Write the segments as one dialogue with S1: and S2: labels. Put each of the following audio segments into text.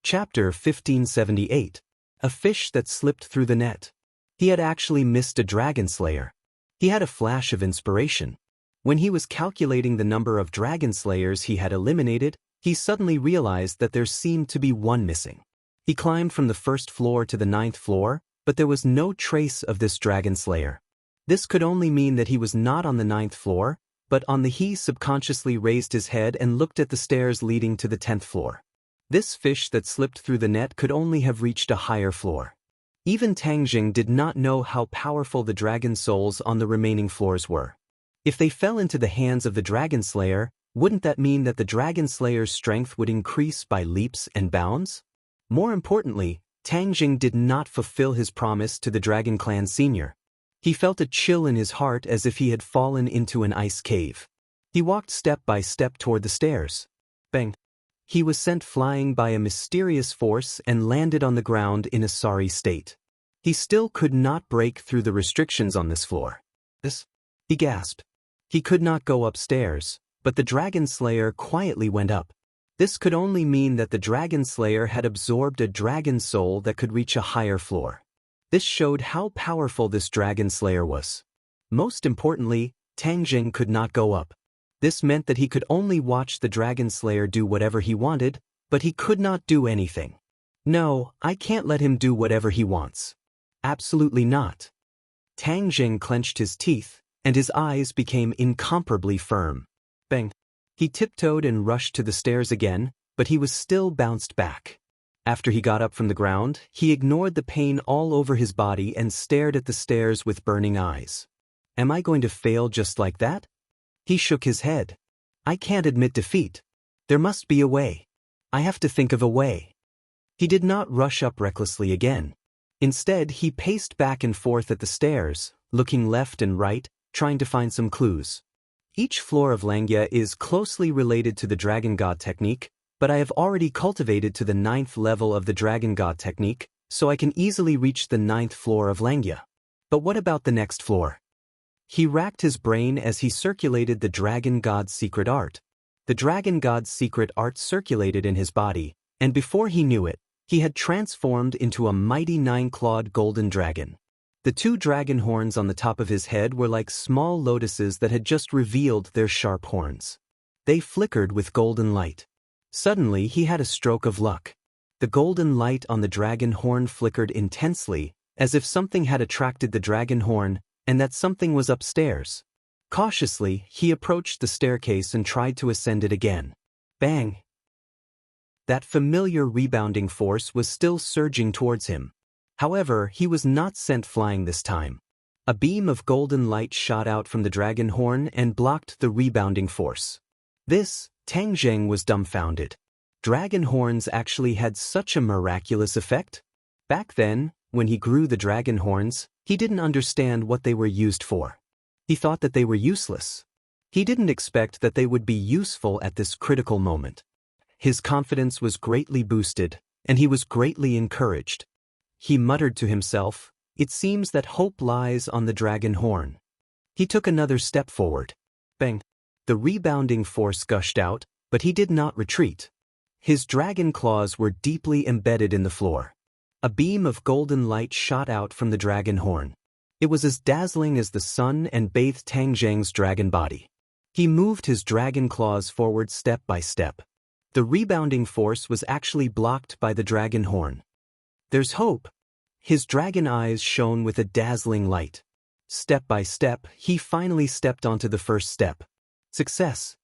S1: Chapter 1578. A Fish That Slipped Through the Net. He had actually missed a dragon slayer. He had a flash of inspiration. When he was calculating the number of dragon slayers he had eliminated, he suddenly realized that there seemed to be one missing. He climbed from the first floor to the 9th floor, but there was no trace of this dragon slayer. This could only mean that he was not on the 9th floor, but on the he subconsciously raised his head and looked at the stairs leading to the 10th floor. This fish that slipped through the net could only have reached a higher floor. Even Tang Jing did not know how powerful the dragon souls on the remaining floors were. If they fell into the hands of the dragon slayer, wouldn't that mean that the dragon slayer's strength would increase by leaps and bounds? More importantly, Tang Jing did not fulfill his promise to the Dragon Clan Senior. He felt a chill in his heart as if he had fallen into an ice cave. He walked step by step toward the stairs. Bang! He was sent flying by a mysterious force and landed on the ground in a sorry state. He still could not break through the restrictions on this floor. He gasped. He could not go upstairs, but the Dragon Slayer quietly went up. This could only mean that the Dragon Slayer had absorbed a dragon soul that could reach a higher floor. This showed how powerful this Dragon Slayer was. Most importantly, Tang Jing could not go up. This meant that he could only watch the Dragon Slayer do whatever he wanted, but he could not do anything. No, I can't let him do whatever he wants. Absolutely not. Tang Jing clenched his teeth, and his eyes became incomparably firm. Bang! He tiptoed and rushed to the stairs again, but he was still bounced back. After he got up from the ground, he ignored the pain all over his body and stared at the stairs with burning eyes. Am I going to fail just like that? He shook his head. I can't admit defeat. There must be a way. I have to think of a way. He did not rush up recklessly again. Instead, he paced back and forth at the stairs, looking left and right, trying to find some clues. Each floor of Langya is closely related to the Dragon God technique, but I have already cultivated to the 9th level of the Dragon God technique, so I can easily reach the 9th floor of Langya. But what about the next floor? He racked his brain as he circulated the Dragon God's secret art. The Dragon God's secret art circulated in his body, and before he knew it, he had transformed into a mighty 9-clawed golden dragon. The 2 dragon horns on the top of his head were like small lotuses that had just revealed their sharp horns. They flickered with golden light. Suddenly, he had a stroke of luck. The golden light on the dragon horn flickered intensely, as if something had attracted the dragon horn, and that something was upstairs. Cautiously, he approached the staircase and tried to ascend it again. Bang! That familiar rebounding force was still surging towards him. However, he was not sent flying this time. A beam of golden light shot out from the dragon horn and blocked the rebounding force. Tang Jing was dumbfounded. Dragon horns actually had such a miraculous effect? Back then, when he grew the dragon horns, he didn't understand what they were used for. He thought that they were useless. He didn't expect that they would be useful at this critical moment. His confidence was greatly boosted, and he was greatly encouraged. He muttered to himself, "It seems that hope lies on the dragon horn." He took another step forward. Bang! The rebounding force gushed out, but he did not retreat. His dragon claws were deeply embedded in the floor. A beam of golden light shot out from the dragon horn. It was as dazzling as the sun and bathed Tang Jing's dragon body. He moved his dragon claws forward step by step. The rebounding force was actually blocked by the dragon horn. There's hope. His dragon eyes shone with a dazzling light. Step by step, he finally stepped onto the first step. Success.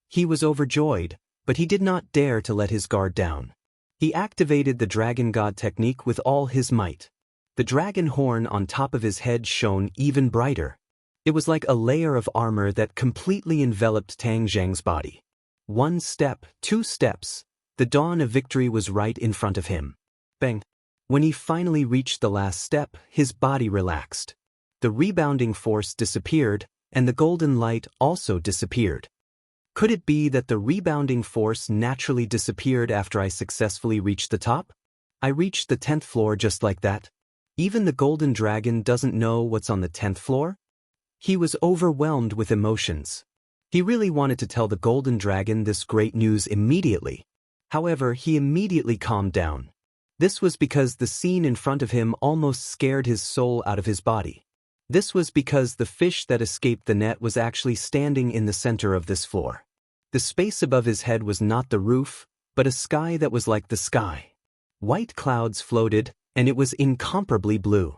S1: He was overjoyed, but he did not dare to let his guard down. He activated the Dragon God technique with all his might. The dragon horn on top of his head shone even brighter. It was like a layer of armor that completely enveloped Tang Jing's body. 1 step, 2 steps, the dawn of victory was right in front of him. Bang! When he finally reached the last step, his body relaxed. The rebounding force disappeared, and the golden light also disappeared. Could it be that the rebounding force naturally disappeared after I successfully reached the top? I reached the 10th floor just like that. Even the golden dragon doesn't know what's on the 10th floor? He was overwhelmed with emotions. He really wanted to tell the golden dragon this great news immediately. However, he immediately calmed down. This was because the scene in front of him almost scared his soul out of his body. This was because the fish that escaped the net was actually standing in the center of this floor. The space above his head was not the roof, but a sky that was like the sky. White clouds floated, and it was incomparably blue.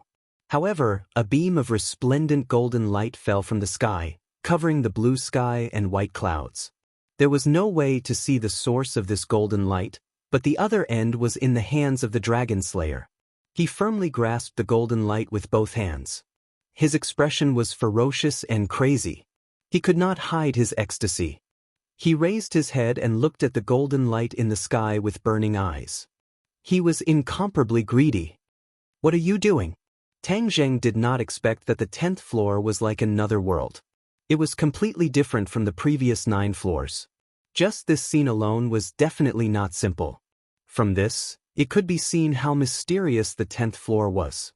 S1: However, a beam of resplendent golden light fell from the sky, covering the blue sky and white clouds. There was no way to see the source of this golden light, but the other end was in the hands of the dragon slayer. He firmly grasped the golden light with both hands. His expression was ferocious and crazy. He could not hide his ecstasy. He raised his head and looked at the golden light in the sky with burning eyes. He was incomparably greedy. "What are you doing?" Tang Zheng did not expect that the 10th floor was like another world. It was completely different from the previous 9 floors. Just this scene alone was definitely not simple. From this, it could be seen how mysterious the 10th floor was.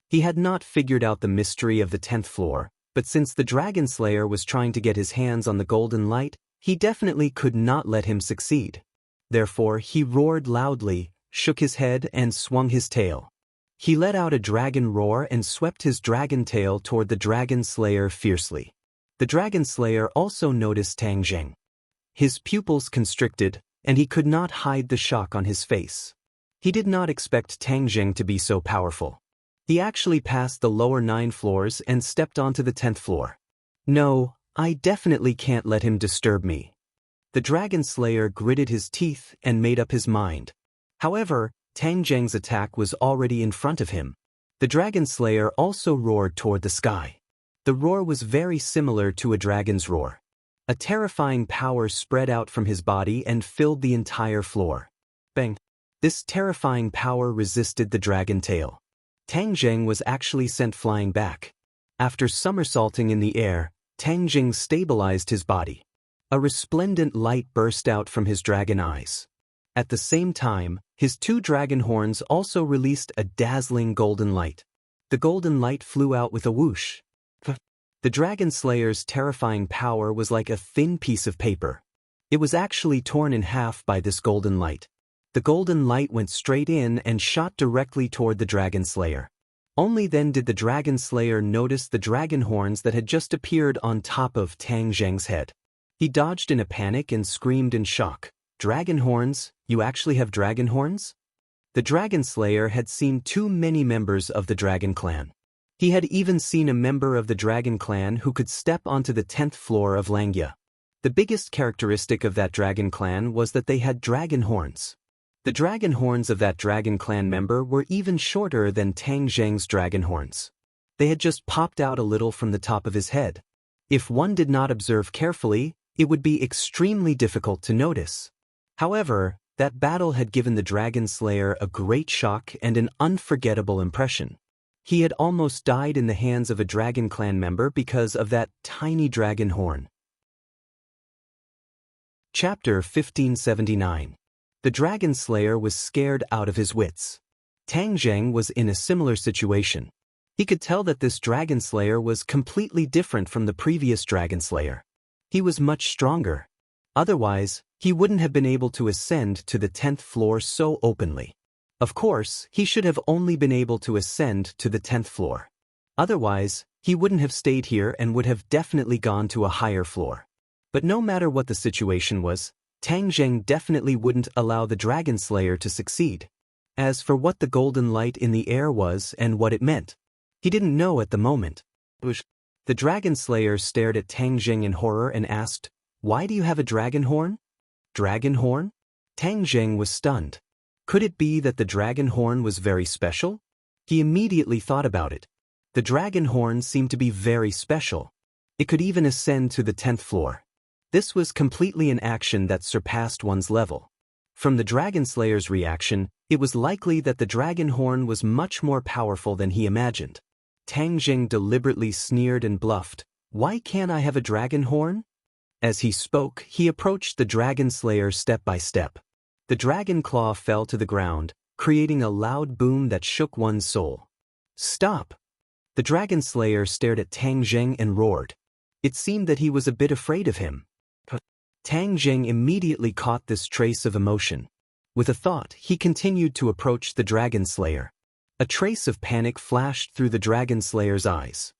S1: He had not figured out the mystery of the 10th floor, but since the Dragon Slayer was trying to get his hands on the golden light, he definitely could not let him succeed. Therefore, he roared loudly, shook his head, and swung his tail. He let out a dragon roar and swept his dragon tail toward the Dragon Slayer fiercely. The Dragon Slayer also noticed Tang Zheng. His pupils constricted, and he could not hide the shock on his face. He did not expect Tang Zheng to be so powerful. He actually passed the lower 9 floors and stepped onto the 10th floor. "No, I definitely can't let him disturb me." The Dragon Slayer gritted his teeth and made up his mind. However, Tang Zheng's attack was already in front of him. The Dragon Slayer also roared toward the sky. The roar was very similar to a dragon's roar. A terrifying power spread out from his body and filled the entire floor. Bang! This terrifying power resisted the dragon tail. Tang Zheng was actually sent flying back. After somersaulting in the air, Tang Zheng stabilized his body. A resplendent light burst out from his dragon eyes. At the same time, his 2 dragon horns also released a dazzling golden light. The golden light flew out with a whoosh. The Dragon Slayer's terrifying power was like a thin piece of paper. It was actually torn in half by this golden light. The golden light went straight in and shot directly toward the Dragon Slayer. Only then did the Dragon Slayer notice the dragon horns that had just appeared on top of Tang Zheng's head. He dodged in a panic and screamed in shock. "Dragon horns? You actually have dragon horns?" The Dragon Slayer had seen too many members of the Dragon Clan. He had even seen a member of the Dragon Clan who could step onto the 10th floor of Langya. The biggest characteristic of that Dragon Clan was that they had dragon horns. The dragon horns of that Dragon Clan member were even shorter than Tang Zheng's dragon horns. They had just popped out a little from the top of his head. If one did not observe carefully, it would be extremely difficult to notice. However, that battle had given the Dragon Slayer a great shock and an unforgettable impression. He had almost died in the hands of a Dragon Clan member because of that tiny dragon horn. Chapter 1579. The Dragon Slayer was scared out of his wits. Tang Zheng was in a similar situation. He could tell that this Dragon Slayer was completely different from the previous Dragon Slayer. He was much stronger. Otherwise, he wouldn't have been able to ascend to the 10th floor so openly. Of course, he should have only been able to ascend to the 10th floor. Otherwise, he wouldn't have stayed here and would have definitely gone to a higher floor. But no matter what the situation was, Tang Zheng definitely wouldn't allow the Dragon Slayer to succeed. As for what the golden light in the air was and what it meant, he didn't know at the moment. The Dragon Slayer stared at Tang Zheng in horror and asked, "Why do you have a dragon horn?" "Dragon horn?" Tang Zheng was stunned. Could it be that the dragon horn was very special? He immediately thought about it. The dragon horn seemed to be very special. It could even ascend to the 10th floor. This was completely an action that surpassed one's level. From the Dragon Slayer's reaction, it was likely that the dragon horn was much more powerful than he imagined. Tang Zheng deliberately sneered and bluffed, "Why can't I have a dragon horn?" As he spoke, he approached the Dragon Slayer step by step. The dragon claw fell to the ground, creating a loud boom that shook one's soul. "Stop!" The Dragon Slayer stared at Tang Zheng and roared. It seemed that he was a bit afraid of him. Tang Jing immediately caught this trace of emotion. With a thought, he continued to approach the Dragon Slayer. A trace of panic flashed through the Dragon Slayer's eyes.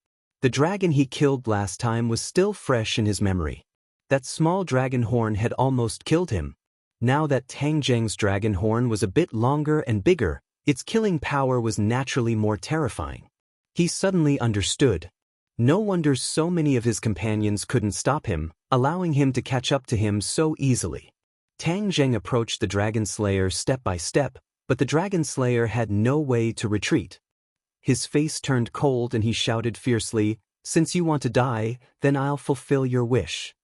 S1: The dragon he killed last time was still fresh in his memory. That small dragon horn had almost killed him. Now that Tang Jing's dragon horn was a bit longer and bigger, its killing power was naturally more terrifying. He suddenly understood. No wonder so many of his companions couldn't stop him, allowing him to catch up to him so easily. Tang Jing approached the Dragon Slayer step by step, but the Dragon Slayer had no way to retreat. His face turned cold and he shouted fiercely, "Since you want to die, then I'll fulfill your wish."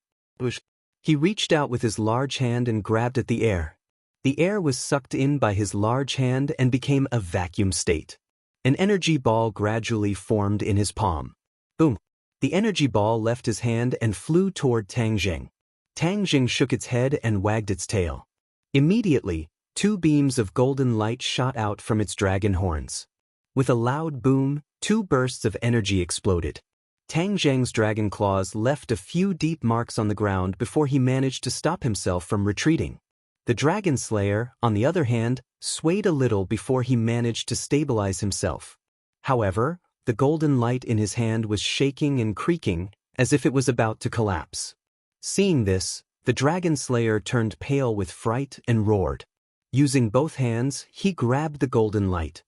S1: He reached out with his large hand and grabbed at the air. The air was sucked in by his large hand and became a vacuum state. An energy ball gradually formed in his palm. Boom! The energy ball left his hand and flew toward Tang Jing. Tang Jing shook its head and wagged its tail. Immediately, 2 beams of golden light shot out from its dragon horns. With a loud boom, 2 bursts of energy exploded. Tang Jing's dragon claws left a few deep marks on the ground before he managed to stop himself from retreating. The Dragon Slayer, on the other hand, swayed a little before he managed to stabilize himself. However, the golden light in his hand was shaking and creaking, as if it was about to collapse. Seeing this, the Dragon Slayer turned pale with fright and roared. Using both hands, he grabbed the golden light.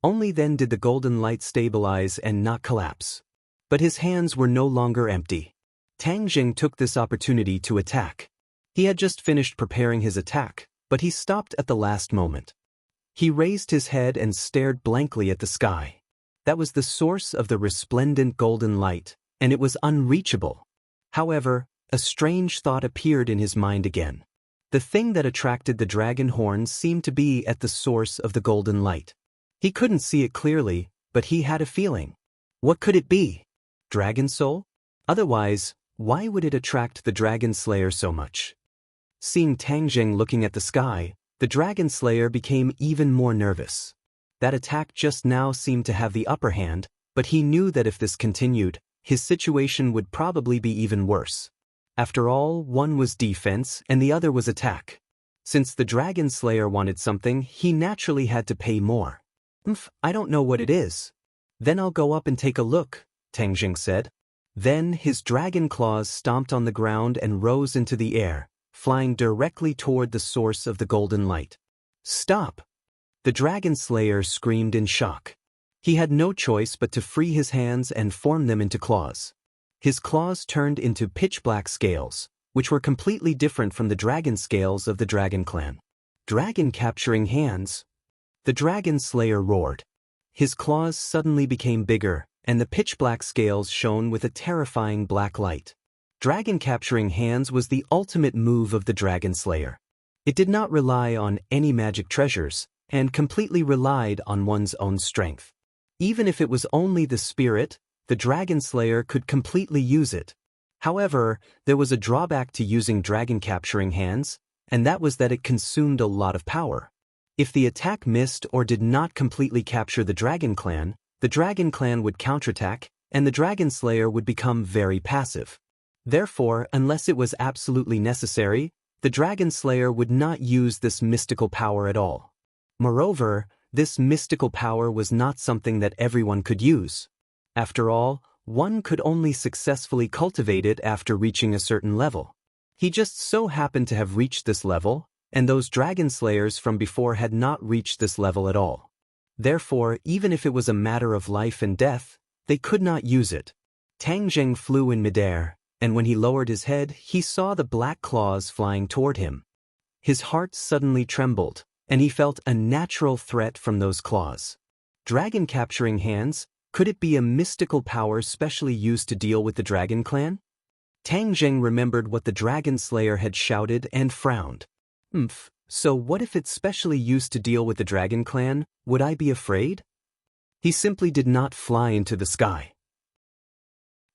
S1: Only then did the golden light stabilize and not collapse. But his hands were no longer empty. Tang Jing took this opportunity to attack. He had just finished preparing his attack, but he stopped at the last moment. He raised his head and stared blankly at the sky. That was the source of the resplendent golden light, and it was unreachable. However, a strange thought appeared in his mind again. The thing that attracted the dragon horns seemed to be at the source of the golden light. He couldn't see it clearly, but he had a feeling. What could it be? Dragon soul? Otherwise, why would it attract the Dragon Slayer so much? Seeing Tang Jing looking at the sky, the Dragon Slayer became even more nervous. That attack just now seemed to have the upper hand, but he knew that if this continued, his situation would probably be even worse. After all, one was defense and the other was attack. Since the Dragon Slayer wanted something, he naturally had to pay more. I don't know what it is. Then I'll go up and take a look, Tang Jing said. Then his dragon claws stomped on the ground and rose into the air, flying directly toward the source of the golden light. Stop! The Dragon Slayer screamed in shock. He had no choice but to free his hands and form them into claws. His claws turned into pitch-black scales, which were completely different from the dragon scales of the Dragon Clan. Dragon-capturing hands? The Dragon Slayer roared. His claws suddenly became bigger, and the pitch-black scales shone with a terrifying black light. Dragon-capturing hands was the ultimate move of the Dragon Slayer. It did not rely on any magic treasures, and completely relied on one's own strength. Even if it was only the spirit, the Dragon Slayer could completely use it. However, there was a drawback to using dragon-capturing hands, and that was that it consumed a lot of power. If the attack missed or did not completely capture the Dragon Clan would counterattack, and the Dragon Slayer would become very passive. Therefore, unless it was absolutely necessary, the Dragon Slayer would not use this mystical power at all. Moreover, this mystical power was not something that everyone could use. After all, one could only successfully cultivate it after reaching a certain level. He just so happened to have reached this level, and those Dragon Slayers from before had not reached this level at all. Therefore, even if it was a matter of life and death, they could not use it. Tang Jing flew in midair, and when he lowered his head, he saw the black claws flying toward him. His heart suddenly trembled, and he felt a natural threat from those claws. Dragon-capturing hands? Could it be a mystical power specially used to deal with the Dragon Clan? Tang Jing remembered what the Dragon Slayer had shouted and frowned. So what if it's specially used to deal with the Dragon Clan? Would I be afraid? He simply did not fly into the sky.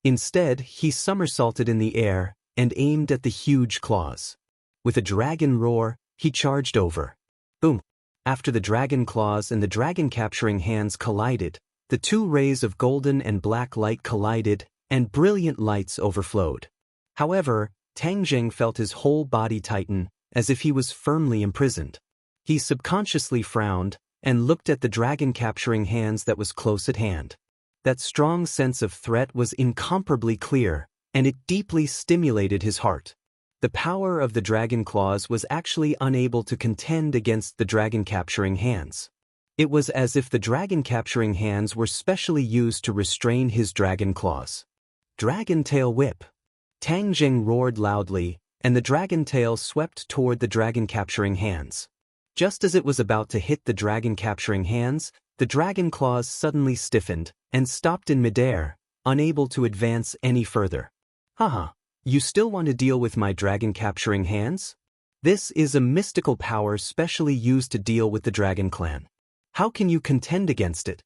S1: Instead, he somersaulted in the air and aimed at the huge claws. With a dragon roar, he charged over. Boom! After the dragon claws and the dragon-capturing hands collided, the 2 rays of golden and black light collided, and brilliant lights overflowed. However, Tang Zheng felt his whole body tighten, as if he was firmly imprisoned. He subconsciously frowned, and looked at the dragon-capturing hands that was close at hand. That strong sense of threat was incomparably clear, and it deeply stimulated his heart. The power of the dragon claws was actually unable to contend against the dragon-capturing hands. It was as if the dragon-capturing hands were specially used to restrain his dragon claws. Dragon Tail Whip. Tang Zheng roared loudly, and the dragon tail swept toward the dragon-capturing hands. Just as it was about to hit the dragon-capturing hands, the dragon claws suddenly stiffened and stopped in midair, unable to advance any further. Haha, you still want to deal with my dragon-capturing hands? This is a mystical power specially used to deal with the dragon clan. How can you contend against it?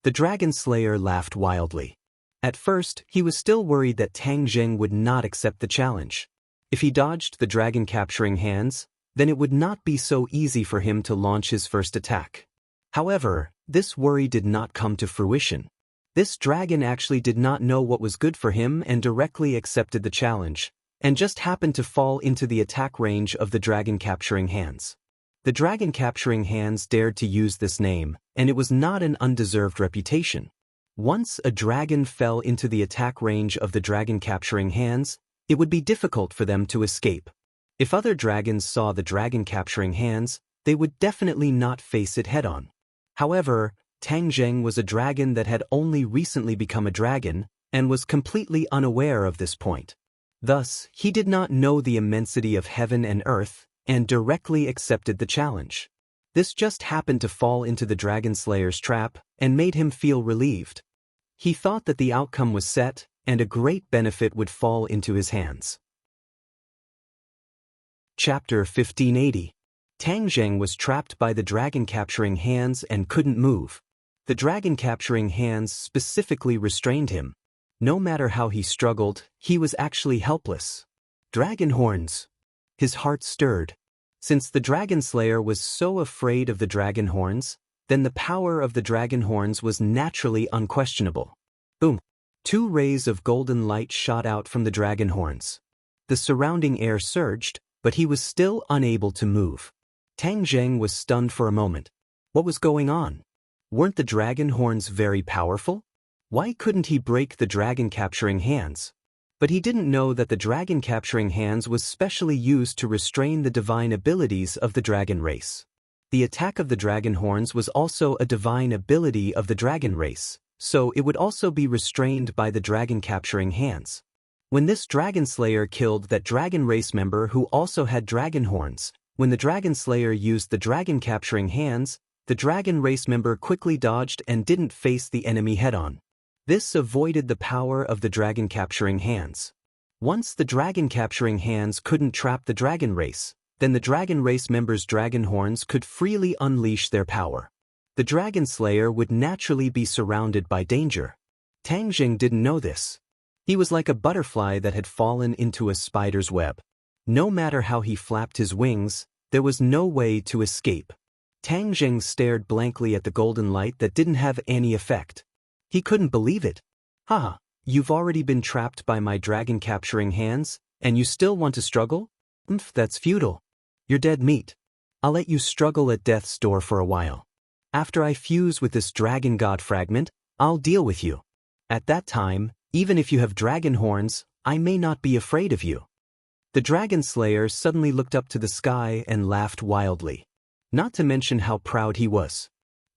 S1: The dragon slayer laughed wildly. At first, he was still worried that Tang Zheng would not accept the challenge. If he dodged the dragon-capturing hands, then it would not be so easy for him to launch his first attack. However, this worry did not come to fruition. This dragon actually did not know what was good for him and directly accepted the challenge, and just happened to fall into the attack range of the dragon-capturing hands. The dragon-capturing hands dared to use this name, and it was not an undeserved reputation. Once a dragon fell into the attack range of the dragon-capturing hands, it would be difficult for them to escape. If other dragons saw the dragon-capturing hands, they would definitely not face it head-on. However, Tang Zheng was a dragon that had only recently become a dragon, and was completely unaware of this point. Thus, he did not know the immensity of heaven and earth, and directly accepted the challenge. This just happened to fall into the dragon slayer's trap, and made him feel relieved. He thought that the outcome was set, and a great benefit would fall into his hands. Chapter 1580. Tang Zheng was trapped by the dragon-capturing hands and couldn't move. The dragon-capturing hands specifically restrained him. No matter how he struggled, he was actually helpless. Dragon horns. His heart stirred. Since the dragon slayer was so afraid of the dragon horns, then the power of the dragon horns was naturally unquestionable. Boom! 2 rays of golden light shot out from the dragon horns. The surrounding air surged, but he was still unable to move. Tang Zheng was stunned for a moment. What was going on? Weren't the dragon horns very powerful? Why couldn't he break the dragon-capturing hands? But he didn't know that the dragon-capturing hands was specially used to restrain the divine abilities of the dragon race. The attack of the dragon horns was also a divine ability of the dragon race, so it would also be restrained by the dragon-capturing hands. When this dragon slayer killed that dragon race member who also had dragon horns, when the dragon slayer used the dragon-capturing hands, the dragon race member quickly dodged and didn't face the enemy head-on. This avoided the power of the dragon-capturing hands. Once the dragon-capturing hands couldn't trap the dragon race, then the dragon race members' dragon horns could freely unleash their power. The dragon slayer would naturally be surrounded by danger. Tang Zheng didn't know this. He was like a butterfly that had fallen into a spider's web. No matter how he flapped his wings, there was no way to escape. Tang Zheng stared blankly at the golden light that didn't have any effect. He couldn't believe it. Haha, you've already been trapped by my dragon-capturing hands, and you still want to struggle? That's futile. You're dead meat. I'll let you struggle at death's door for a while. After I fuse with this dragon god fragment, I'll deal with you. At that time, even if you have dragon horns, I may not be afraid of you. The dragon slayer suddenly looked up to the sky and laughed wildly. Not to mention how proud he was.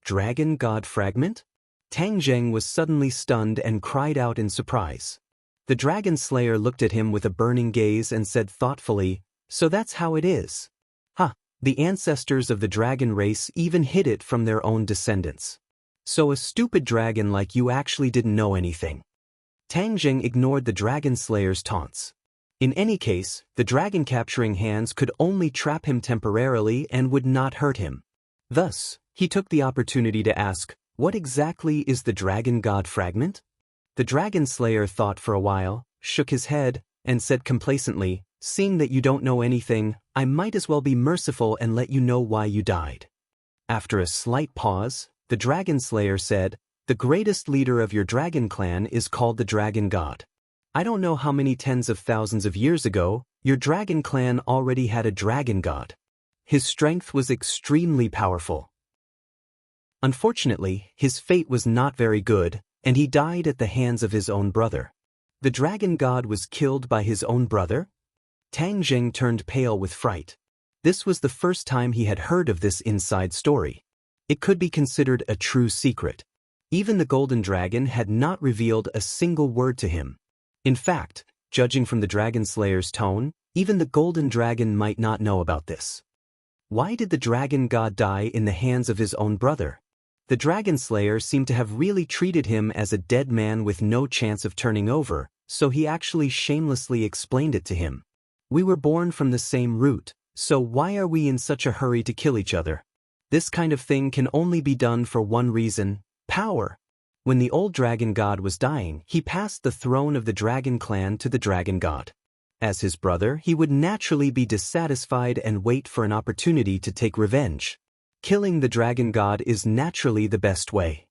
S1: Dragon god fragment? Tang Zheng was suddenly stunned and cried out in surprise. The dragon slayer looked at him with a burning gaze and said thoughtfully, "So that's how it is. Ha, the ancestors of the dragon race even hid it from their own descendants. So a stupid dragon like you actually didn't know anything." Tang Zheng ignored the dragon slayer's taunts. In any case, the dragon-capturing hands could only trap him temporarily and would not hurt him. Thus, he took the opportunity to ask, "What exactly is the dragon god fragment?" The dragon slayer thought for a while, shook his head, and said complacently, "Seeing that you don't know anything, I might as well be merciful and let you know why you died." After a slight pause, the dragon slayer said, "The greatest leader of your dragon clan is called the dragon god. I don't know how many tens of thousands of years ago, Your dragon clan already had a dragon god. His strength was extremely powerful. Unfortunately, his fate was not very good, and he died at the hands of his own brother. The dragon god was killed by his own brother? Tang Jing turned pale with fright. This was the first time he had heard of this inside story. It could be considered a true secret. Even the golden dragon had not revealed a single word to him. In fact, judging from the dragon slayer's tone, even the golden dragon might not know about this. Why did the dragon god die in the hands of his own brother? The dragon slayer seemed to have really treated him as a dead man with no chance of turning over, so he actually shamelessly explained it to him. We were born from the same root, so why are we in such a hurry to kill each other? This kind of thing can only be done for one reason: power. When the old dragon god was dying, he passed the throne of the dragon clan to the dragon god. As his brother, he would naturally be dissatisfied and wait for an opportunity to take revenge. Killing the dragon god is naturally the best way.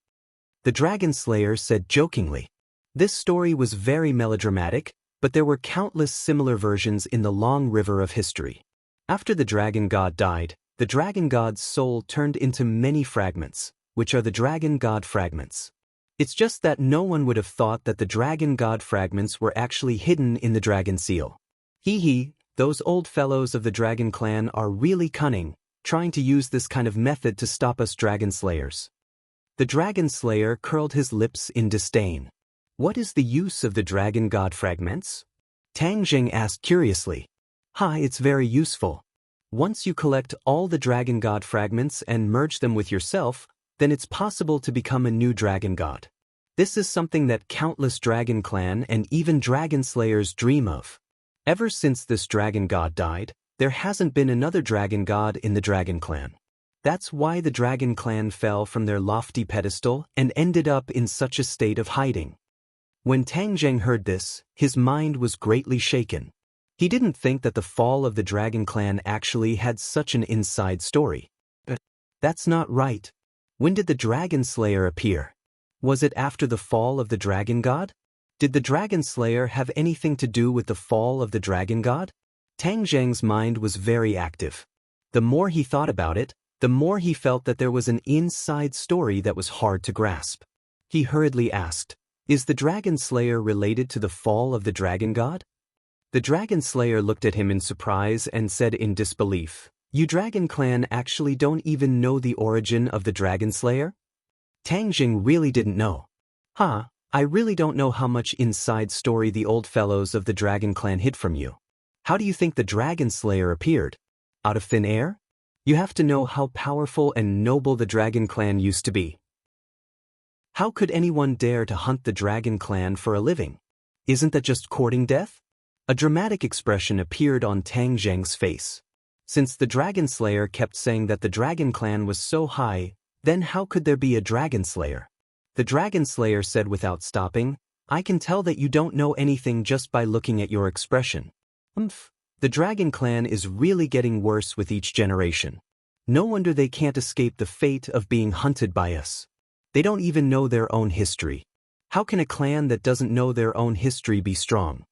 S1: The dragon slayer said jokingly. This story was very melodramatic, but there were countless similar versions in the long river of history. After the dragon god died, the dragon god's soul turned into many fragments, which are the dragon god fragments. It's just that no one would have thought that the dragon god fragments were actually hidden in the dragon seal. Hee, those old fellows of the dragon clan are really cunning, trying to use this kind of method to stop us dragon slayers. The dragon slayer curled his lips in disdain. What is the use of the dragon god fragments? Tang Jing asked curiously. It's very useful. Once you collect all the dragon god fragments and merge them with yourself, then it's possible to become a new dragon god. This is something that countless dragon clan and even dragon slayers dream of. Ever since this dragon god died, there hasn't been another dragon god in the dragon clan. That's why the dragon clan fell from their lofty pedestal and ended up in such a state of hiding. When Tang Jing heard this, his mind was greatly shaken. He didn't think that the fall of the dragon clan actually had such an inside story. That's not right. When did the dragon slayer appear? Was it after the fall of the dragon god? Did the dragon slayer have anything to do with the fall of the dragon god? Tang Jing's mind was very active. The more he thought about it, the more he felt that there was an inside story that was hard to grasp. He hurriedly asked, "Is the dragon slayer related to the fall of the dragon god?" The dragon slayer looked at him in surprise and said in disbelief, "You dragon clan actually don't even know the origin of the dragon slayer?" Tang Jing really didn't know. I really don't know how much inside story the old fellows of the dragon clan hid from you. How do you think the dragon slayer appeared? Out of thin air? You have to know how powerful and noble the dragon clan used to be. How could anyone dare to hunt the dragon clan for a living? Isn't that just courting death? A dramatic expression appeared on Tang Jing's face. Since the dragon slayer kept saying that the dragon clan was so high, then how could there be a dragon slayer? The dragon slayer said without stopping, "I can tell that you don't know anything just by looking at your expression. The dragon clan is really getting worse with each generation. No wonder they can't escape the fate of being hunted by us. They don't even know their own history. How can a clan that doesn't know their own history be strong?"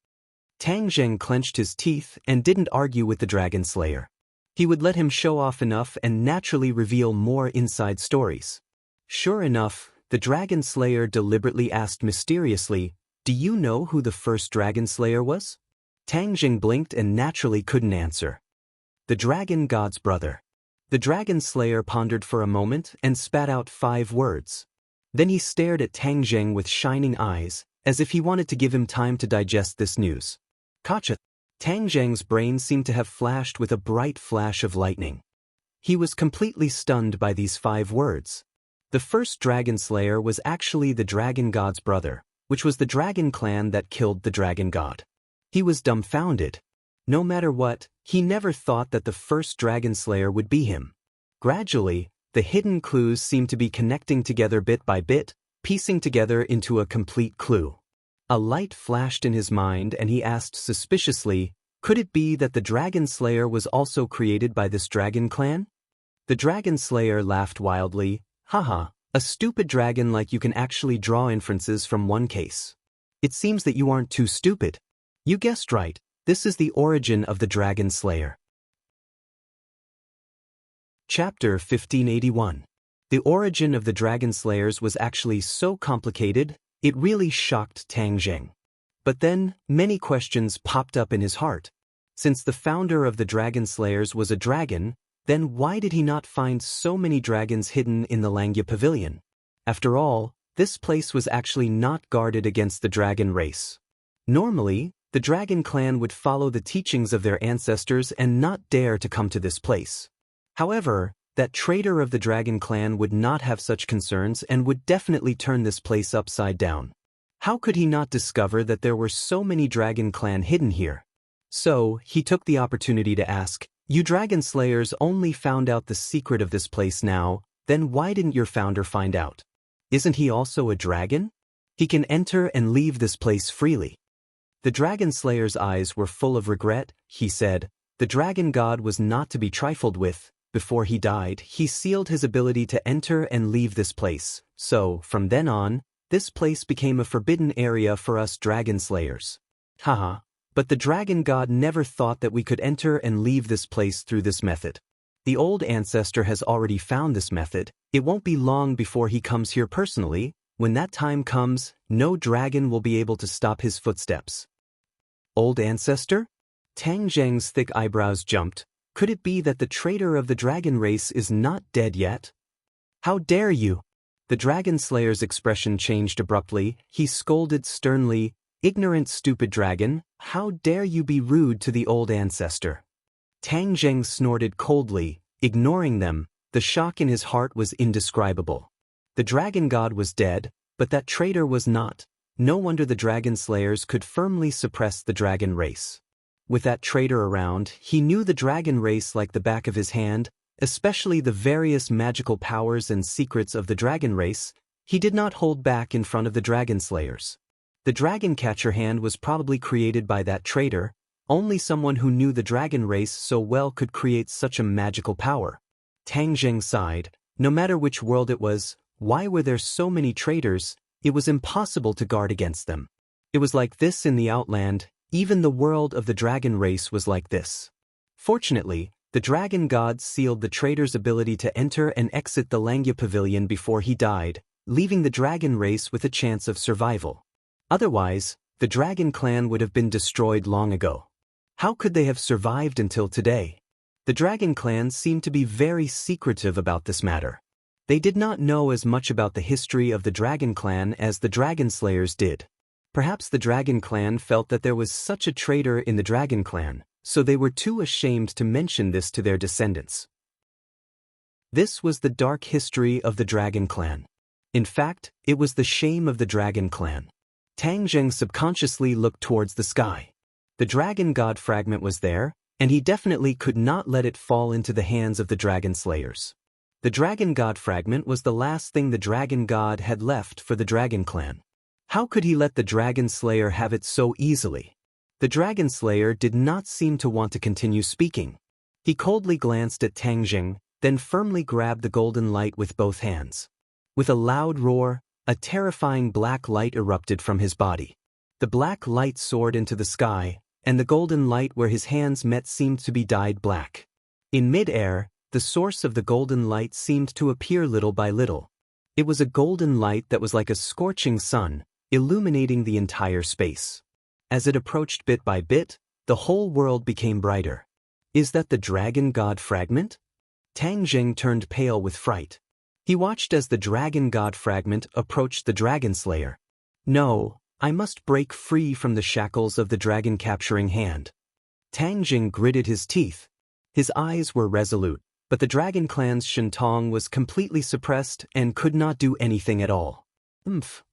S1: Tang Jing clenched his teeth and didn't argue with the dragon slayer. He would let him show off enough and naturally reveal more inside stories. Sure enough, the dragon slayer deliberately asked mysteriously, "Do you know who the first dragon slayer was?" Tang Jing blinked and naturally couldn't answer. The dragon god's brother. The dragon slayer pondered for a moment and spat out 5 words. Then he stared at Tang Jing with shining eyes, as if he wanted to give him time to digest this news. Gotcha. Tang Jing's brain seemed to have flashed with a bright flash of lightning. He was completely stunned by these 5 words. The first dragon slayer was actually the dragon god's brother, which was the dragon clan that killed the dragon god. He was dumbfounded. No matter what, he never thought that the first dragon slayer would be him. Gradually, the hidden clues seemed to be connecting together bit by bit, piecing together into a complete clue. A light flashed in his mind and he asked suspiciously, could it be that the dragon slayer was also created by this dragon clan? The dragon slayer laughed wildly. Haha, a stupid dragon like you can actually draw inferences from one case. It seems that you aren't too stupid. You guessed right, This is the origin of the Dragon Slayer. Chapter 1581. The origin of the Dragon Slayers was actually so complicated, it really shocked Tang Zheng. But then, many questions popped up in his heart. Since the founder of the Dragon Slayers was a dragon, then why did he not find so many dragons hidden in the Langya Pavilion? After all, this place was actually not guarded against the dragon race. Normally, the Dragon Clan would follow the teachings of their ancestors and not dare to come to this place. However, that traitor of the Dragon Clan would not have such concerns and would definitely turn this place upside down. How could he not discover that there were so many Dragon Clan hidden here? So, he took the opportunity to ask, "You Dragon Slayers only found out the secret of this place now, then why didn't your founder find out? Isn't he also a dragon? He can enter and leave this place freely." The Dragon Slayer's eyes were full of regret. He said, "The Dragon God was not to be trifled with. Before he died, he sealed his ability to enter and leave this place, so, from then on, this place became a forbidden area for us Dragon Slayers. Haha, but the Dragon God never thought that we could enter and leave this place through this method. The old ancestor has already found this method. It won't be long before he comes here personally. When that time comes, no dragon will be able to stop his footsteps." Old ancestor? Tang Zheng's thick eyebrows jumped. Could it be that the traitor of the dragon race is not dead yet? "How dare you!" The Dragon Slayer's expression changed abruptly. He scolded sternly, "Ignorant, stupid dragon, how dare you be rude to the old ancestor?" Tang Zheng snorted coldly, ignoring them. The shock in his heart was indescribable. The Dragon God was dead, but that traitor was not. No wonder the Dragon Slayers could firmly suppress the dragon race. With that traitor around, he knew the dragon race like the back of his hand, especially the various magical powers and secrets of the dragon race. He did not hold back in front of the Dragon Slayers. The Dragon Catcher hand was probably created by that traitor. Only someone who knew the dragon race so well could create such a magical power. Tang Zheng sighed. No matter which world it was, why were there so many traitors? It was impossible to guard against them. It was like this in the Outland. Even the world of the dragon race was like this. Fortunately, the Dragon God sealed the traitor's ability to enter and exit the Langya Pavilion before he died, leaving the dragon race with a chance of survival. Otherwise, the Dragon Clan would have been destroyed long ago. How could they have survived until today? The Dragon Clan seemed to be very secretive about this matter. They did not know as much about the history of the Dragon Clan as the Dragon Slayers did. Perhaps the Dragon Clan felt that there was such a traitor in the Dragon Clan, so they were too ashamed to mention this to their descendants. This was the dark history of the Dragon Clan. In fact, it was the shame of the Dragon Clan. Tang Zheng subconsciously looked towards the sky. The Dragon God fragment was there, and he definitely could not let it fall into the hands of the Dragon Slayers. The Dragon God fragment was the last thing the Dragon God had left for the Dragon Clan. How could he let the Dragon Slayer have it so easily? The Dragon Slayer did not seem to want to continue speaking. He coldly glanced at Tang Zheng, then firmly grabbed the golden light with both hands. With a loud roar, a terrifying black light erupted from his body. The black light soared into the sky, and the golden light where his hands met seemed to be dyed black. In mid-air, the source of the golden light seemed to appear little by little. It was a golden light that was like a scorching sun, illuminating the entire space. As it approached bit by bit, the whole world became brighter. Is that the Dragon God fragment? Tang Zheng turned pale with fright. He watched as the Dragon God fragment approached the Dragon Slayer. No, I must break free from the shackles of the dragon capturing hand. Tang Zheng gritted his teeth. His eyes were resolute, but the Dragon Clan's Shentong was completely suppressed and could not do anything at all.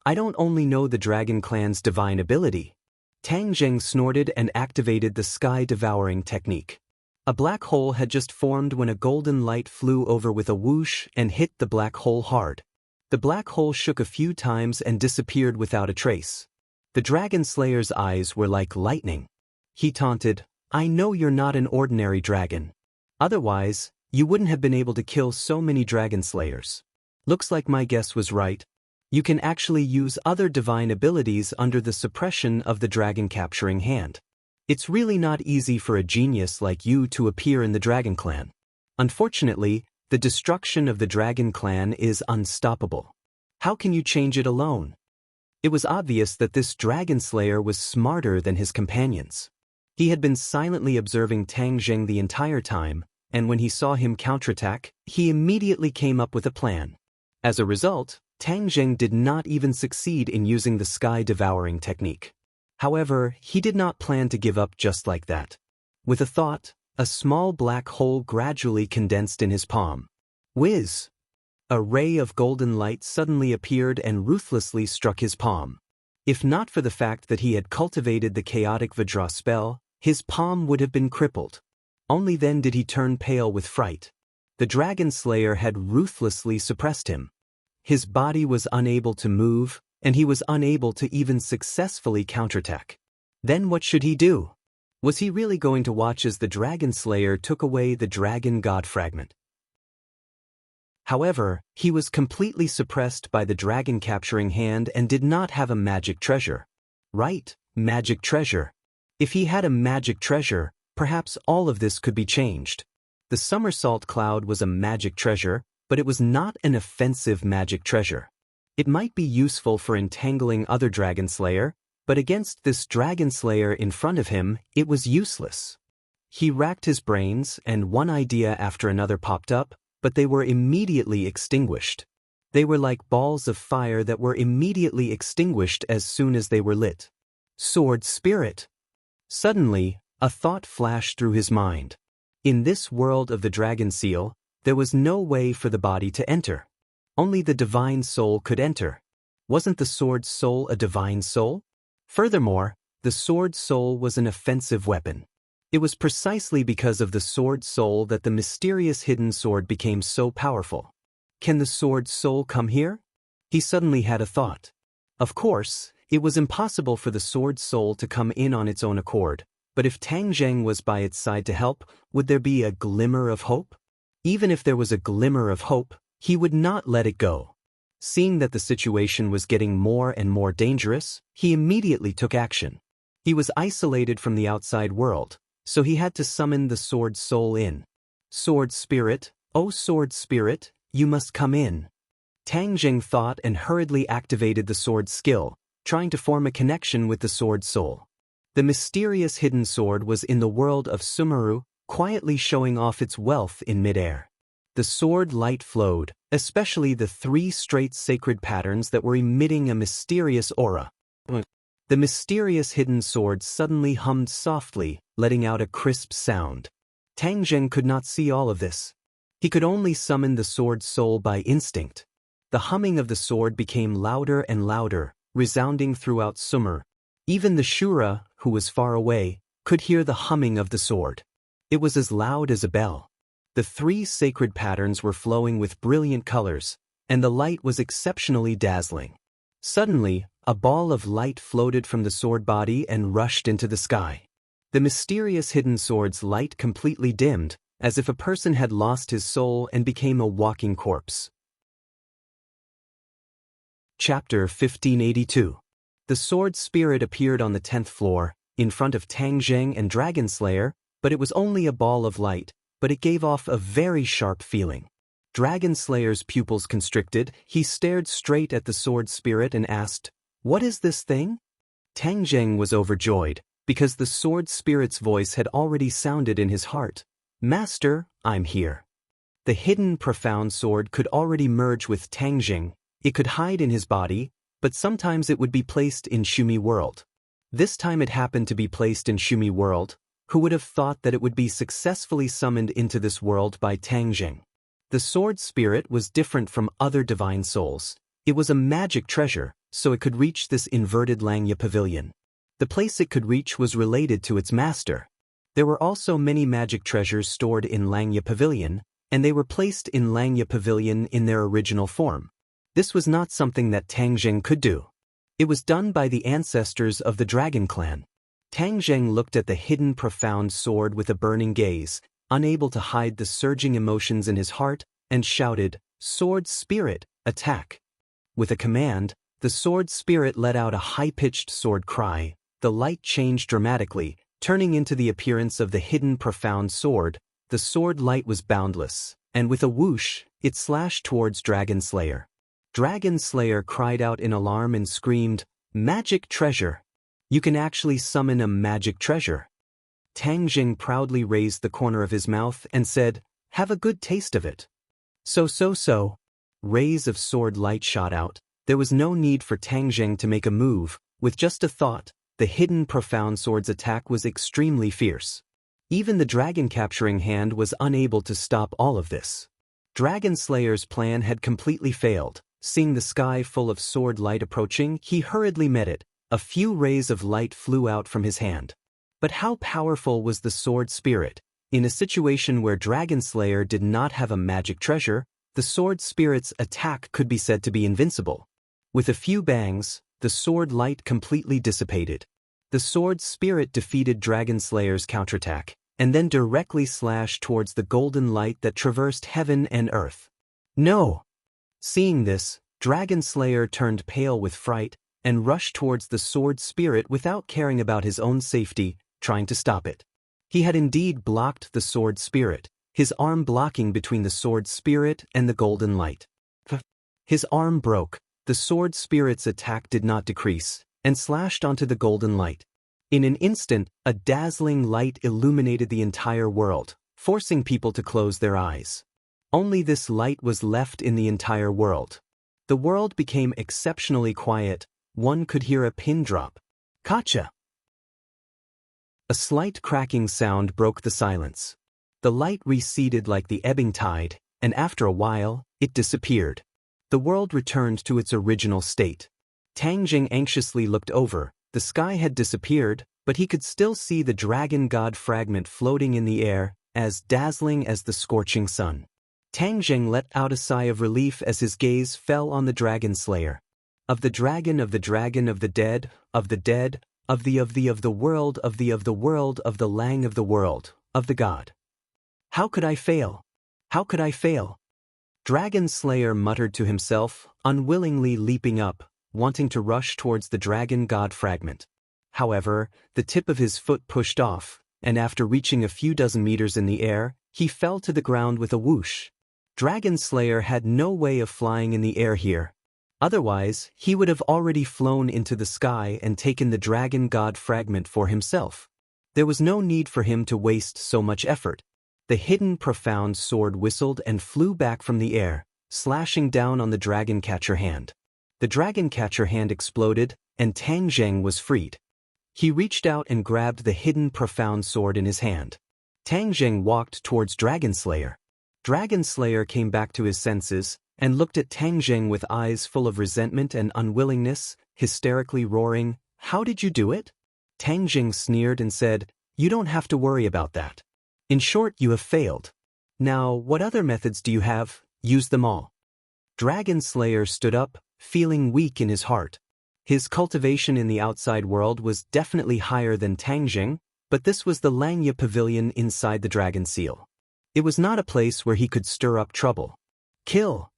S1: I don't only know the Dragon Clan's divine ability. Tang Zheng snorted and activated the sky-devouring technique. A black hole had just formed when a golden light flew over with a whoosh and hit the black hole hard. The black hole shook a few times and disappeared without a trace. The Dragon Slayer's eyes were like lightning. He taunted, "I know you're not an ordinary dragon. Otherwise, you wouldn't have been able to kill so many Dragon Slayers. Looks like my guess was right. You can actually use other divine abilities under the suppression of the dragon capturing hand." It's really not easy for a genius like you to appear in the Dragon Clan. Unfortunately, the destruction of the Dragon Clan is unstoppable. How can you change it alone? It was obvious that this Dragon Slayer was smarter than his companions. He had been silently observing Tang Zheng the entire time, and when he saw him counterattack, he immediately came up with a plan. As a result, Tang Zheng did not even succeed in using the sky-devouring technique. However, he did not plan to give up just like that. With a thought, a small black hole gradually condensed in his palm. Whiz! A ray of golden light suddenly appeared and ruthlessly struck his palm. If not for the fact that he had cultivated the chaotic Vajra spell, his palm would have been crippled. Only then did he turn pale with fright. The Dragon Slayer had ruthlessly suppressed him. His body was unable to move, and he was unable to even successfully counterattack. Then what should he do? Was he really going to watch as the Dragon Slayer took away the Dragon God fragment? However, he was completely suppressed by the dragon capturing hand and did not have a magic treasure. Right, magic treasure. If he had a magic treasure, perhaps all of this could be changed. The somersault cloud was a magic treasure, but it was not an offensive magic treasure. It might be useful for entangling other Dragon Slayer, but against this Dragon Slayer in front of him, it was useless. He racked his brains, and one idea after another popped up, but they were immediately extinguished. They were like balls of fire that were immediately extinguished as soon as they were lit. Sword Spirit! Suddenly, a thought flashed through his mind. In this world of the Dragon Seal, there was no way for the body to enter. Only the divine soul could enter. Wasn't the sword soul a divine soul? Furthermore, the sword soul was an offensive weapon. It was precisely because of the sword soul that the mysterious hidden sword became so powerful. Can the sword soul come here? He suddenly had a thought. Of course, it was impossible for the sword soul to come in on its own accord, but if Tang Zheng was by its side to help, would there be a glimmer of hope? Even if there was a glimmer of hope, he would not let it go. Seeing that the situation was getting more and more dangerous, he immediately took action. He was isolated from the outside world, so he had to summon the sword soul in. Sword Spirit, oh Sword Spirit, you must come in. Tang Zheng thought and hurriedly activated the sword skill, trying to form a connection with the sword soul. The mysterious hidden sword was in the world of Sumeru, quietly showing off its wealth in midair. The sword light flowed, especially the 3 straight sacred patterns that were emitting a mysterious aura. The mysterious hidden sword suddenly hummed softly, letting out a crisp sound. Tang Zheng could not see all of this. He could only summon the sword soul by instinct. The humming of the sword became louder and louder, resounding throughout Sumer. Even the Shura, who was far away, could hear the humming of the sword. It was as loud as a bell. The 3 sacred patterns were flowing with brilliant colors, and the light was exceptionally dazzling. Suddenly, a ball of light floated from the sword body and rushed into the sky. The mysterious hidden sword's light completely dimmed, as if a person had lost his soul and became a walking corpse. Chapter 1582. The sword spirit appeared on the 10th floor, in front of Tang Zheng and Dragon Slayer, but it was only a ball of light, but it gave off a very sharp feeling. Dragon Slayer's pupils constricted, he stared straight at the sword spirit and asked, "What is this thing?" Tang Zheng was overjoyed, because the sword spirit's voice had already sounded in his heart. "Master, I'm here." The hidden profound sword could already merge with Tang Zheng. It could hide in his body, but sometimes it would be placed in Shumi World. This time it happened to be placed in Shumi World. Who would have thought that it would be successfully summoned into this world by Tang Zheng? The sword spirit was different from other divine souls. It was a magic treasure, so it could reach this inverted Langya pavilion. The place it could reach was related to its master. There were also many magic treasures stored in Langya pavilion, and they were placed in Langya pavilion in their original form. This was not something that Tang Zheng could do. It was done by the ancestors of the Dragon Clan. Tang Zheng looked at the hidden profound sword with a burning gaze, unable to hide the surging emotions in his heart, and shouted, "Sword Spirit, attack!" With a command, the sword spirit let out a high-pitched sword cry. The light changed dramatically, turning into the appearance of the hidden profound sword. The sword light was boundless, and with a whoosh, it slashed towards Dragon Slayer. Dragon Slayer cried out in alarm and screamed, "Magic treasure! You can actually summon a magic treasure!" Tang Jing proudly raised the corner of his mouth and said, "Have a good taste of it." So. Rays of sword light shot out. There was no need for Tang Jing to make a move. With just a thought, the hidden profound sword's attack was extremely fierce. Even the dragon-capturing hand was unable to stop all of this. Dragon Slayer's plan had completely failed. Seeing the sky full of sword light approaching, he hurriedly met it. A few rays of light flew out from his hand. But how powerful was the sword spirit? In a situation where Dragon Slayer did not have a magic treasure, the sword spirit's attack could be said to be invincible. With a few bangs, the sword light completely dissipated. The sword spirit defeated Dragon Slayer's counterattack, and then directly slashed towards the golden light that traversed heaven and earth. No! Seeing this, Dragon Slayer turned pale with fright, and rushed towards the sword spirit without caring about his own safety, trying to stop it. He had indeed blocked the sword spirit, his arm blocking between the sword spirit and the golden light. His arm broke, the sword spirit's attack did not decrease, and slashed onto the golden light. In an instant, a dazzling light illuminated the entire world, forcing people to close their eyes. Only this light was left in the entire world. The world became exceptionally quiet. One could hear a pin drop. Gotcha! A slight cracking sound broke the silence. The light receded like the ebbing tide, and after a while, it disappeared. The world returned to its original state. Tang Jing anxiously looked over. The sky had disappeared, but he could still see the dragon god fragment floating in the air, as dazzling as the scorching sun. Tang Jing let out a sigh of relief as his gaze fell on the Dragon Slayer. Of the dragon, of the dragon, of the dead, of the dead, of the world, of the world, of the lang of the world, of the god. How could I fail? How could I fail? Dragon Slayer muttered to himself, unwillingly leaping up, wanting to rush towards the dragon god fragment. However, the tip of his foot pushed off, and after reaching a few dozen meters in the air, he fell to the ground with a whoosh. Dragon Slayer had no way of flying in the air here. Otherwise, he would have already flown into the sky and taken the dragon god fragment for himself. There was no need for him to waste so much effort. The hidden profound sword whistled and flew back from the air, slashing down on the dragon catcher hand. The dragon catcher hand exploded, and Tang Jing was freed. He reached out and grabbed the hidden profound sword in his hand. Tang Jing walked towards Dragon Slayer. Dragon Slayer came back to his senses, and looked at Tang Jing with eyes full of resentment and unwillingness, hysterically roaring, "How did you do it?" Tang Jing sneered and said, "You don't have to worry about that. In short, you have failed. Now, what other methods do you have? Use them all." Dragon Slayer stood up, feeling weak in his heart. His cultivation in the outside world was definitely higher than Tang Jing, but this was the Langya Pavilion inside the Dragon Seal. It was not a place where he could stir up trouble. "Kill!"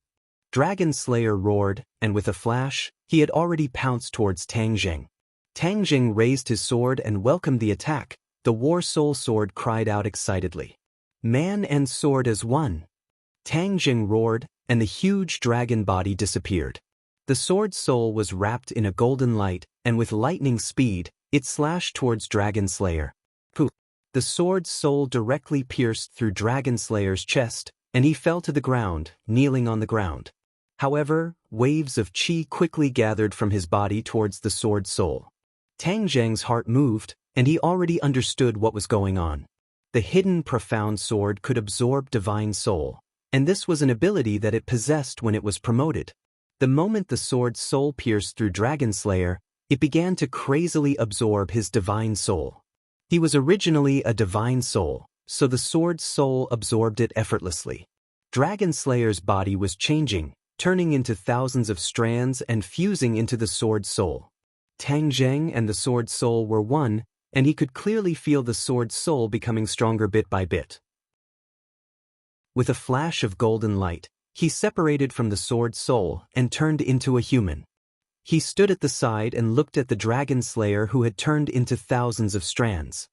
S1: Dragon Slayer roared, and with a flash, he had already pounced towards Tang Jing. Tang Jing raised his sword and welcomed the attack. The War Soul Sword cried out excitedly. "Man and sword as one!" Tang Jing roared, and the huge dragon body disappeared. The sword's soul was wrapped in a golden light, and with lightning speed, it slashed towards Dragon Slayer. Poof! The sword's soul directly pierced through Dragon Slayer's chest, and he fell to the ground, kneeling on the ground. However, waves of chi quickly gathered from his body towards the sword's soul. Tang Jing's heart moved, and he already understood what was going on. The hidden profound sword could absorb divine soul, and this was an ability that it possessed when it was promoted. The moment the sword's soul pierced through Dragon Slayer, it began to crazily absorb his divine soul. He was originally a divine soul, so the sword's soul absorbed it effortlessly. Dragon Slayer's body was changing, turning into thousands of strands and fusing into the sword's soul. Tang Jing and the sword's soul were one, and he could clearly feel the sword's soul becoming stronger bit by bit. With a flash of golden light, he separated from the sword's soul and turned into a human. He stood at the side and looked at the Dragon Slayer who had turned into thousands of strands.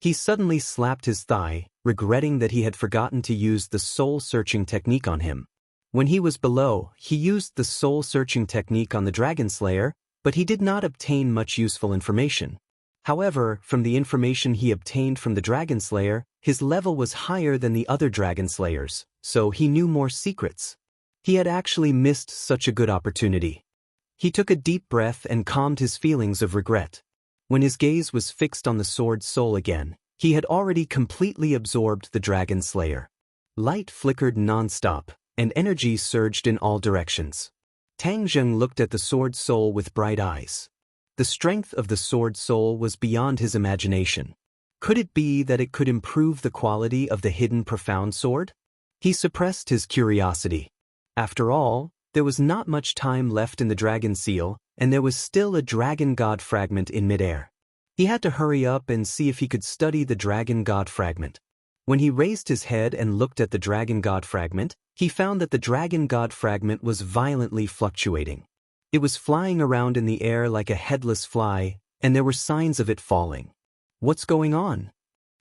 S1: He suddenly slapped his thigh, regretting that he had forgotten to use the soul-searching technique on him. When he was below, he used the soul-searching technique on the Dragon Slayer, but he did not obtain much useful information. However, from the information he obtained from the Dragon Slayer, his level was higher than the other Dragon Slayers, so he knew more secrets. He had actually missed such a good opportunity. He took a deep breath and calmed his feelings of regret. When his gaze was fixed on the sword soul again, he had already completely absorbed the Dragon Slayer. Light flickered non-stop, and energy surged in all directions. Tang Zheng looked at the sword soul with bright eyes. The strength of the sword soul was beyond his imagination. Could it be that it could improve the quality of the hidden profound sword? He suppressed his curiosity. After all, there was not much time left in the Dragon Seal, and there was still a Dragon God fragment in midair. He had to hurry up and see if he could study the Dragon God fragment. When he raised his head and looked at the Dragon God fragment, he found that the Dragon God fragment was violently fluctuating. It was flying around in the air like a headless fly, and there were signs of it falling. What's going on?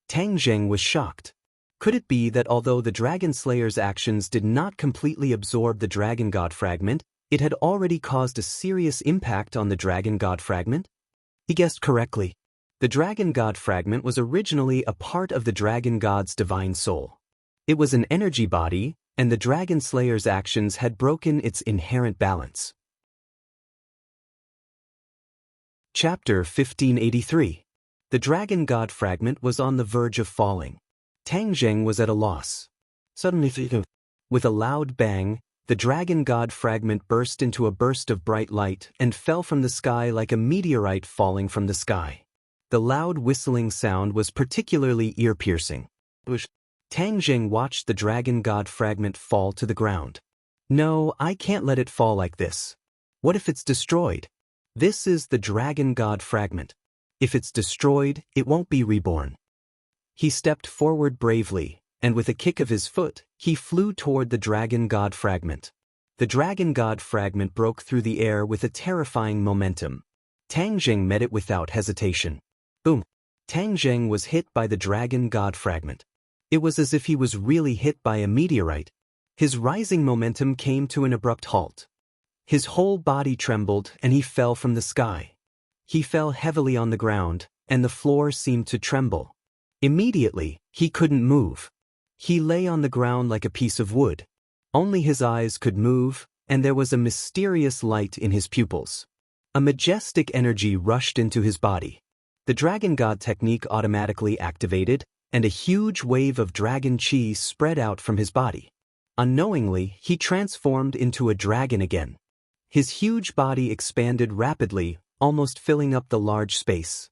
S1: Tang Zheng was shocked. Could it be that although the Dragon Slayer's actions did not completely absorb the Dragon God fragment, it had already caused a serious impact on the Dragon God fragment? He guessed correctly. The Dragon God fragment was originally a part of the Dragon God's divine soul. It was an energy body, and the Dragon Slayer's actions had broken its inherent balance. Chapter 1583. The Dragon God fragment was on the verge of falling. Tang Zheng was at a loss. Suddenly, with a loud bang, the Dragon God fragment burst into a burst of bright light and fell from the sky like a meteorite falling from the sky. The loud whistling sound was particularly ear-piercing. Tang Zheng watched the Dragon God fragment fall to the ground. No, I can't let it fall like this. What if it's destroyed? This is the Dragon God fragment. If it's destroyed, it won't be reborn. He stepped forward bravely, and with a kick of his foot, he flew toward the Dragon God fragment. The Dragon God fragment broke through the air with a terrifying momentum. Tang Zheng met it without hesitation. Boom! Tang Zheng was hit by the Dragon God fragment. It was as if he was really hit by a meteorite. His rising momentum came to an abrupt halt. His whole body trembled and he fell from the sky. He fell heavily on the ground, and the floor seemed to tremble. Immediately, he couldn't move. He lay on the ground like a piece of wood. Only his eyes could move, and there was a mysterious light in his pupils. A majestic energy rushed into his body. The Dragon God technique automatically activated, and a huge wave of dragon chi spread out from his body. Unknowingly, he transformed into a dragon again. His huge body expanded rapidly, almost filling up the large space.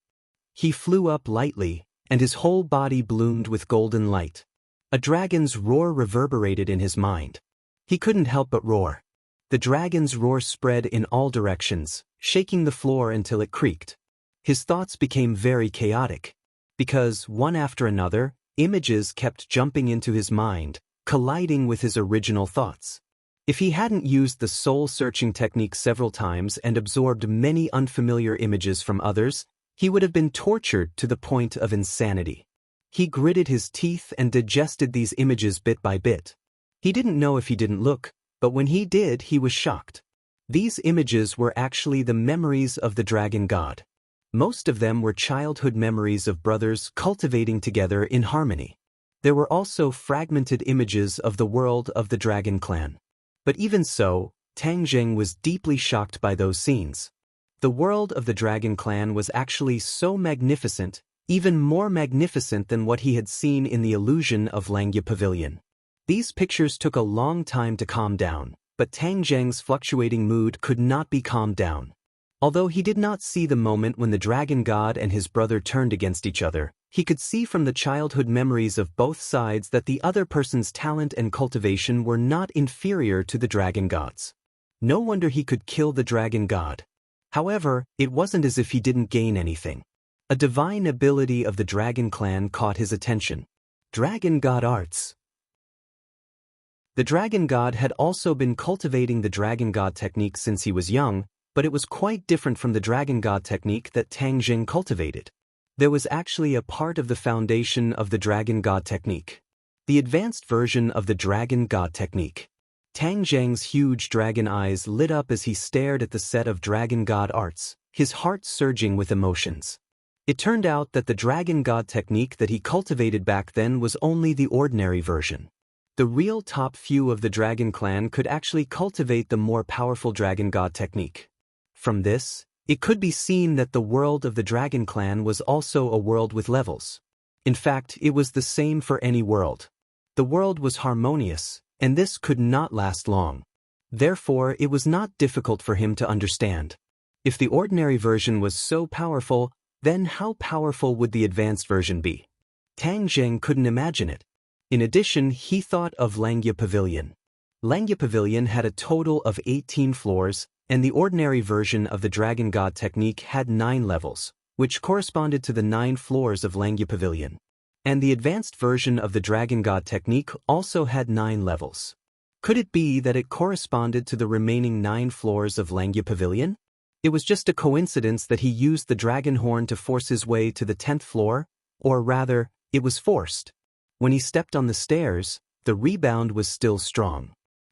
S1: He flew up lightly, and his whole body bloomed with golden light. A dragon's roar reverberated in his mind. He couldn't help but roar. The dragon's roar spread in all directions, shaking the floor until it creaked. His thoughts became very chaotic, because, one after another, images kept jumping into his mind, colliding with his original thoughts. If he hadn't used the soul-searching technique several times and absorbed many unfamiliar images from others, he would have been tortured to the point of insanity. He gritted his teeth and digested these images bit by bit. He didn't know if he didn't look, but when he did, he was shocked. These images were actually the memories of the Dragon God. Most of them were childhood memories of brothers cultivating together in harmony. There were also fragmented images of the world of the Dragon Clan. But even so, Tang Zheng was deeply shocked by those scenes. The world of the Dragon Clan was actually so magnificent, even more magnificent than what he had seen in the illusion of Langya Pavilion. These pictures took a long time to calm down, but Tang Zheng's fluctuating mood could not be calmed down. Although he did not see the moment when the Dragon God and his brother turned against each other, he could see from the childhood memories of both sides that the other person's talent and cultivation were not inferior to the Dragon God's. No wonder he could kill the Dragon God. However, it wasn't as if he didn't gain anything. A divine ability of the Dragon Clan caught his attention. Dragon God Arts. The Dragon God had also been cultivating the Dragon God technique since he was young, but it was quite different from the Dragon God technique that Tang Zheng cultivated. There was actually a part of the foundation of the Dragon God technique. The advanced version of the Dragon God technique. Tang Zheng's huge dragon eyes lit up as he stared at the set of Dragon God arts, his heart surging with emotions. It turned out that the Dragon God technique that he cultivated back then was only the ordinary version. The real top few of the Dragon Clan could actually cultivate the more powerful Dragon God technique. From this, it could be seen that the world of the Dragon Clan was also a world with levels. In fact, it was the same for any world. The world was harmonious, and this could not last long. Therefore, it was not difficult for him to understand. If the ordinary version was so powerful, then how powerful would the advanced version be? Tang Zheng couldn't imagine it. In addition, he thought of Langya Pavilion. Langya Pavilion had a total of 18 floors, and the ordinary version of the Dragon God technique had 9 levels, which corresponded to the 9 floors of Langya Pavilion. And the advanced version of the Dragon God technique also had 9 levels. Could it be that it corresponded to the remaining 9 floors of Langya Pavilion? It was just a coincidence that he used the dragon horn to force his way to the 10th floor, or rather, it was forced. When he stepped on the stairs, the rebound was still strong.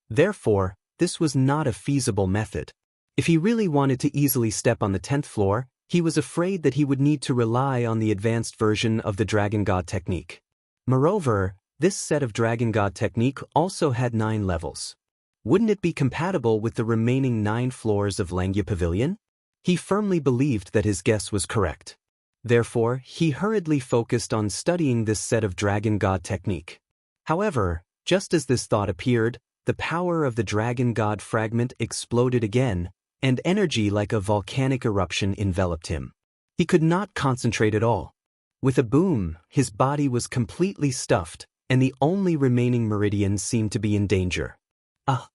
S1: Therefore, this was not a feasible method. If he really wanted to easily step on the 10th floor, he was afraid that he would need to rely on the advanced version of the Dragon God technique. Moreover, this set of Dragon God technique also had 9 levels. Wouldn't it be compatible with the remaining 9 floors of Langya Pavilion? He firmly believed that his guess was correct. Therefore, he hurriedly focused on studying this set of Dragon God technique. However, just as this thought appeared, the power of the Dragon God fragment exploded again, and energy like a volcanic eruption enveloped him. He could not concentrate at all. With a boom, his body was completely stuffed, and the only remaining meridian seemed to be in danger. Ah!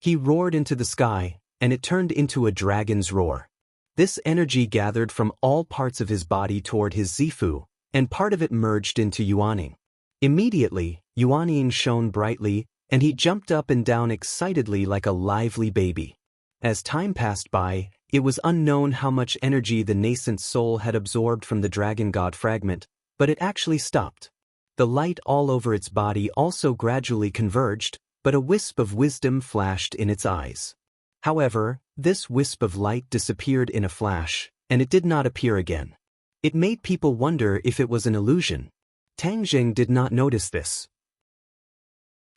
S1: He roared into the sky, and it turned into a dragon's roar. This energy gathered from all parts of his body toward his Zifu, and part of it merged into Yuaning. Immediately, Yuaning shone brightly, and he jumped up and down excitedly like a lively baby. As time passed by, it was unknown how much energy the nascent soul had absorbed from the Dragon God fragment, but it actually stopped. The light all over its body also gradually converged, but a wisp of wisdom flashed in its eyes. However, this wisp of light disappeared in a flash, and it did not appear again. It made people wonder if it was an illusion. Tang Zheng did not notice this.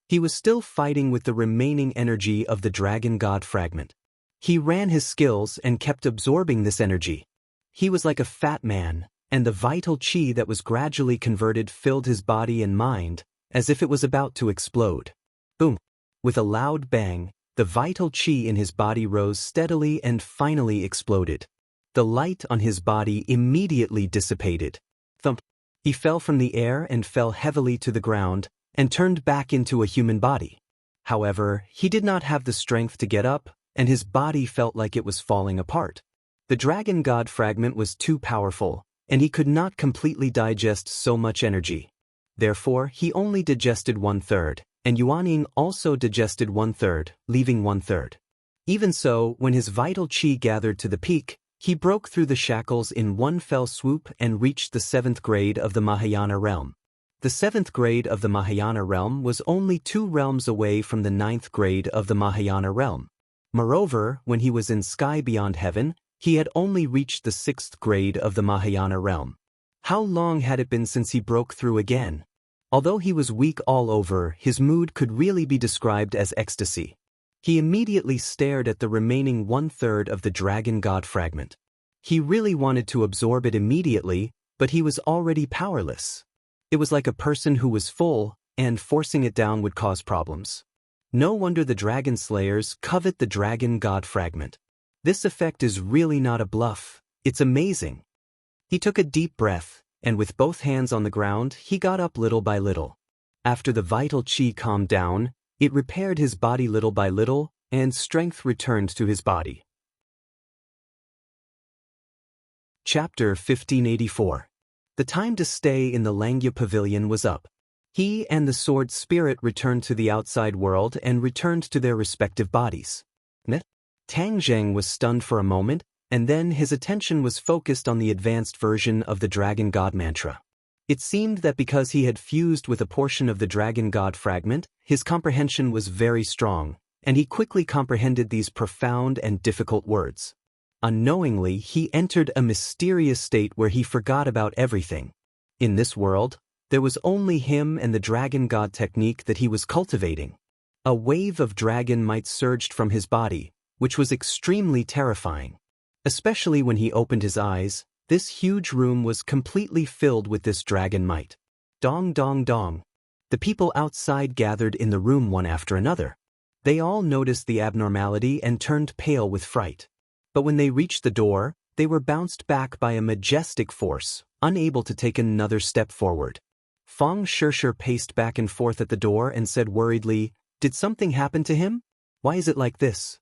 S1: He was still fighting with the remaining energy of the Dragon God fragment. He ran his skills and kept absorbing this energy. He was like a fat man, and the vital qi that was gradually converted filled his body and mind, as if it was about to explode. Boom! With a loud bang, the vital qi in his body rose steadily and finally exploded. The light on his body immediately dissipated. Thump! He fell from the air and fell heavily to the ground, and turned back into a human body. However, he did not have the strength to get up, and his body felt like it was falling apart. The Dragon God fragment was too powerful, and he could not completely digest so much energy. Therefore, he only digested 1/3, and Yuaning also digested 1/3, leaving 1/3. Even so, when his vital qi gathered to the peak, he broke through the shackles in one fell swoop and reached the 7th grade of the Mahayana realm. The 7th grade of the Mahayana realm was only 2 realms away from the 9th grade of the Mahayana realm. Moreover, when he was in Sky Beyond Heaven, he had only reached the 6th grade of the Mahayana realm. How long had it been since he broke through again? Although he was weak all over, his mood could really be described as ecstasy. He immediately stared at the remaining 1/3 of the Dragon God fragment. He really wanted to absorb it immediately, but he was already powerless. It was like a person who was full, and forcing it down would cause problems. No wonder the Dragon Slayers covet the Dragon God fragment. This effect is really not a bluff, it's amazing. He took a deep breath, and with both hands on the ground, he got up little by little. After the vital qi calmed down, it repaired his body little by little, and strength returned to his body. Chapter 1584. The time to stay in the Langya Pavilion was up. He and the Sword Spirit returned to the outside world and returned to their respective bodies. Tang Zheng was stunned for a moment, and then his attention was focused on the advanced version of the Dragon God mantra. It seemed that because he had fused with a portion of the Dragon God fragment, his comprehension was very strong, and he quickly comprehended these profound and difficult words. Unknowingly, he entered a mysterious state where he forgot about everything. In this world, there was only him and the Dragon God technique that he was cultivating. A wave of dragon might surged from his body, which was extremely terrifying. Especially when he opened his eyes, this huge room was completely filled with this dragon might. Dong dong dong. The people outside gathered in the room one after another. They all noticed the abnormality and turned pale with fright. But when they reached the door, they were bounced back by a majestic force, unable to take another step forward. Fong Shishir paced back and forth at the door and said worriedly, "Did something happen to him? Why is it like this?"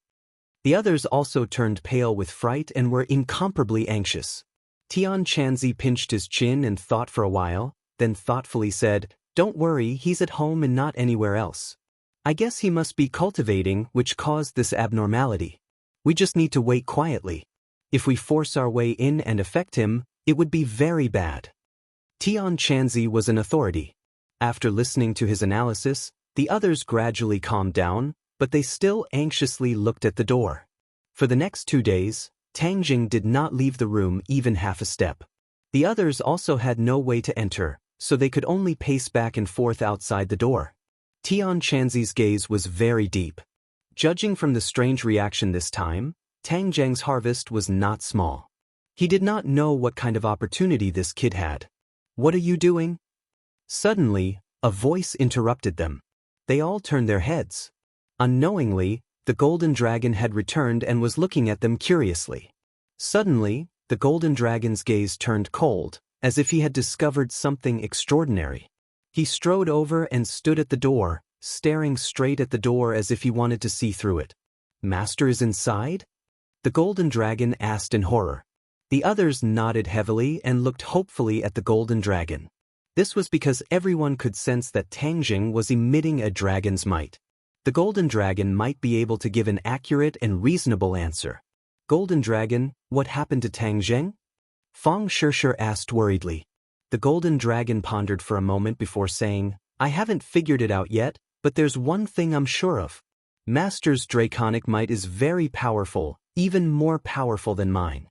S1: The others also turned pale with fright and were incomparably anxious. Tian Chanzi pinched his chin and thought for a while, then thoughtfully said, "Don't worry, he's at home and not anywhere else. I guess he must be cultivating, which caused this abnormality. We just need to wait quietly. If we force our way in and affect him, it would be very bad." Tian Chanzi was an authority. After listening to his analysis, the others gradually calmed down, but they still anxiously looked at the door. For the next 2 days, Tang Jing did not leave the room even half a step. The others also had no way to enter, so they could only pace back and forth outside the door. Tian Chanzi's gaze was very deep. Judging from the strange reaction this time, Tang Jing's harvest was not small. He did not know what kind of opportunity this kid had. "What are you doing?" Suddenly, a voice interrupted them. They all turned their heads. Unknowingly, the golden dragon had returned and was looking at them curiously. Suddenly, the golden dragon's gaze turned cold, as if he had discovered something extraordinary. He strode over and stood at the door, staring straight at the door as if he wanted to see through it. "Master is inside?" the golden dragon asked in horror. The others nodded heavily and looked hopefully at the golden dragon. This was because everyone could sense that Tang Jing was emitting a dragon's might. The golden dragon might be able to give an accurate and reasonable answer. "Golden dragon, what happened to Tang Jing?" Fong Shishir asked worriedly. The golden dragon pondered for a moment before saying, "I haven't figured it out yet, but there's one thing I'm sure of. Master's draconic might is very powerful, even more powerful than mine."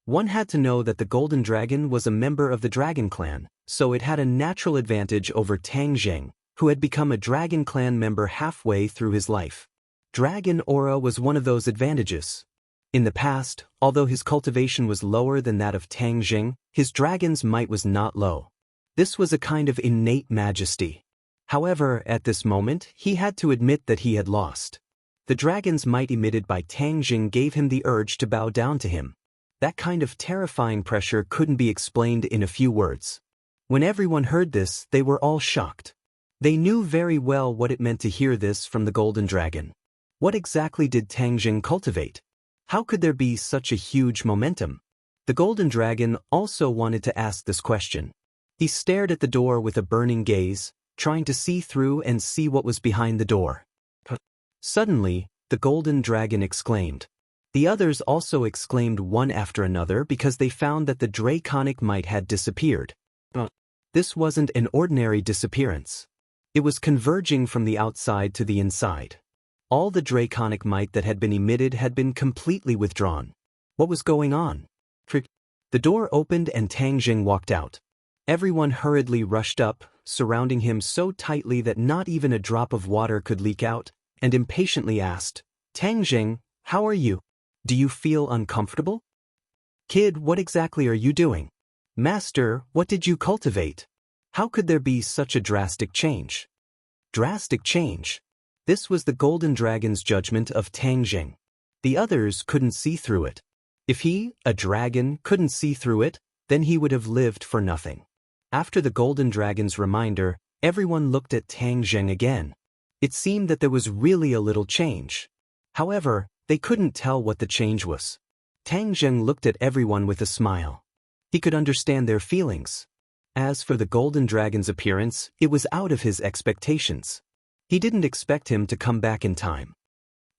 S1: One had to know that the golden dragon was a member of the dragon clan, so it had a natural advantage over Tang Jing, who had become a Dragon Clan member halfway through his life. Dragon aura was one of those advantages. In the past, although his cultivation was lower than that of Tang Jing, his dragon's might was not low. This was a kind of innate majesty. However, at this moment, he had to admit that he had lost. The dragon's might emitted by Tang Jing gave him the urge to bow down to him. That kind of terrifying pressure couldn't be explained in a few words. When everyone heard this, they were all shocked. They knew very well what it meant to hear this from the golden dragon. What exactly did Tang Jing cultivate? How could there be such a huge momentum? The golden dragon also wanted to ask this question. He stared at the door with a burning gaze, trying to see through and see what was behind the door. Suddenly, the golden dragon exclaimed. The others also exclaimed one after another because they found that the draconic might had disappeared. But this wasn't an ordinary disappearance. It was converging from the outside to the inside. All the draconic might that had been emitted had been completely withdrawn. What was going on? The door opened and Tang Jing walked out. Everyone hurriedly rushed up, surrounding him so tightly that not even a drop of water could leak out, and impatiently asked, "Tang Jing, how are you? Do you feel uncomfortable?" "Kid, what exactly are you doing?" "Master, what did you cultivate? How could there be such a drastic change?" Drastic change. This was the golden dragon's judgment of Tang Jing. The others couldn't see through it. If he, a dragon, couldn't see through it, then he would have lived for nothing. After the golden dragon's reminder, everyone looked at Tang Jing again. It seemed that there was really a little change. However, they couldn't tell what the change was. Tang Jing looked at everyone with a smile. He could understand their feelings. As for the golden dragon's appearance, it was out of his expectations. He didn't expect him to come back in time.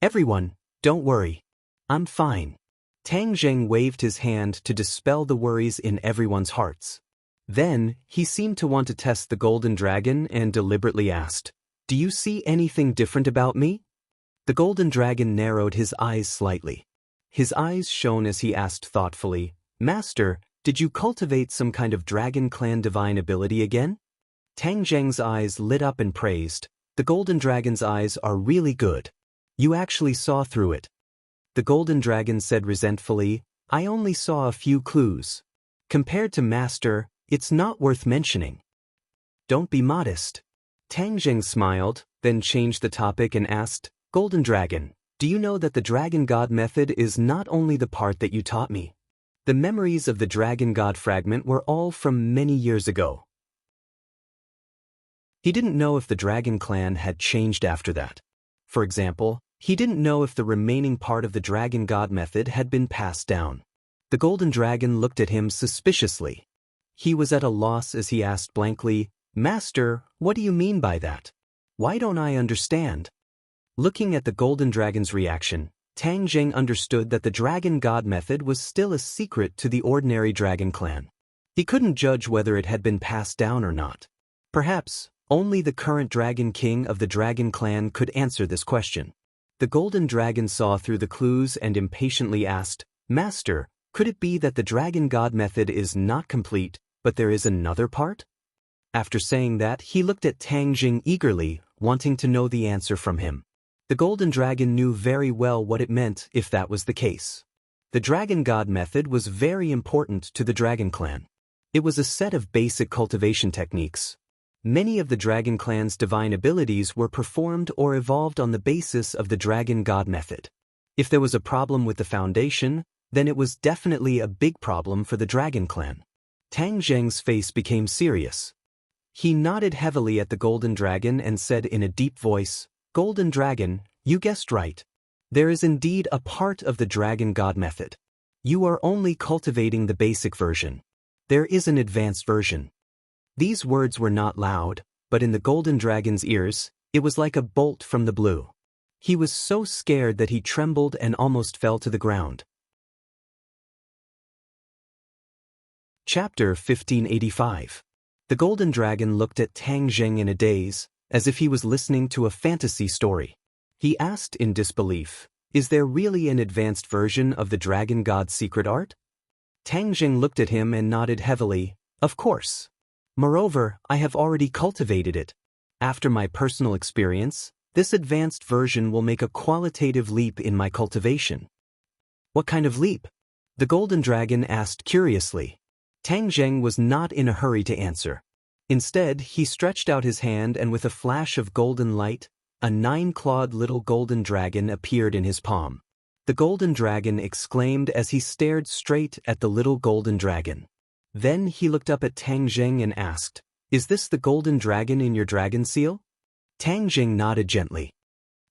S1: "Everyone, don't worry. I'm fine. Tang Zheng waved his hand to dispel the worries in everyone's hearts. Then, he seemed to want to test the golden dragon and deliberately asked, "Do you see anything different about me?" The golden dragon narrowed his eyes slightly. His eyes shone as he asked thoughtfully, "Master, did you cultivate some kind of dragon clan divine ability again?" Tang Zheng's eyes lit up and praised, "The golden dragon's eyes are really good. You actually saw through it." The golden dragon said resentfully, "I only saw a few clues. Compared to Master, it's not worth mentioning." "Don't be modest." Tang Zheng smiled, then changed the topic and asked, "Golden Dragon, do you know that the Dragon God method is not only the part that you taught me? The memories of the Dragon God fragment were all from many years ago." He didn't know if the Dragon Clan had changed after that. For example, he didn't know if the remaining part of the Dragon God method had been passed down. The Golden Dragon looked at him suspiciously. He was at a loss as he asked blankly, "Master, what do you mean by that? Why don't I understand?" Looking at the Golden Dragon's reaction, Tang Zheng understood that the Dragon God method was still a secret to the ordinary Dragon Clan. He couldn't judge whether it had been passed down or not. Perhaps, only the current Dragon King of the Dragon Clan could answer this question. The Golden Dragon saw through the clues and impatiently asked, "Master, could it be that the Dragon God method is not complete, but there is another part?" After saying that, he looked at Tang Zheng eagerly, wanting to know the answer from him. The Golden Dragon knew very well what it meant if that was the case. The Dragon God method was very important to the Dragon Clan. It was a set of basic cultivation techniques. Many of the Dragon Clan's divine abilities were performed or evolved on the basis of the Dragon God method. If there was a problem with the foundation, then it was definitely a big problem for the Dragon Clan. Tang Zheng's face became serious. He nodded heavily at the Golden Dragon and said in a deep voice, "Golden Dragon, you guessed right. There is indeed a part of the Dragon God method. You are only cultivating the basic version. There is an advanced version." These words were not loud, but in the Golden Dragon's ears, it was like a bolt from the blue. He was so scared that he trembled and almost fell to the ground. Chapter 1585. The Golden Dragon looked at Tang Zheng in a daze, as if he was listening to a fantasy story. He asked in disbelief, "Is there really an advanced version of the Dragon God's secret art?" Tang Zheng looked at him and nodded heavily, "Of course. Moreover, I have already cultivated it. After my personal experience, this advanced version will make a qualitative leap in my cultivation." "What kind of leap?" the Golden Dragon asked curiously. Tang Zheng was not in a hurry to answer. Instead, he stretched out his hand and with a flash of golden light, a 9-clawed little golden dragon appeared in his palm. The Golden Dragon exclaimed as he stared straight at the little golden dragon. Then he looked up at Tang Zheng and asked, "Is this the golden dragon in your dragon seal?" Tang Zheng nodded gently.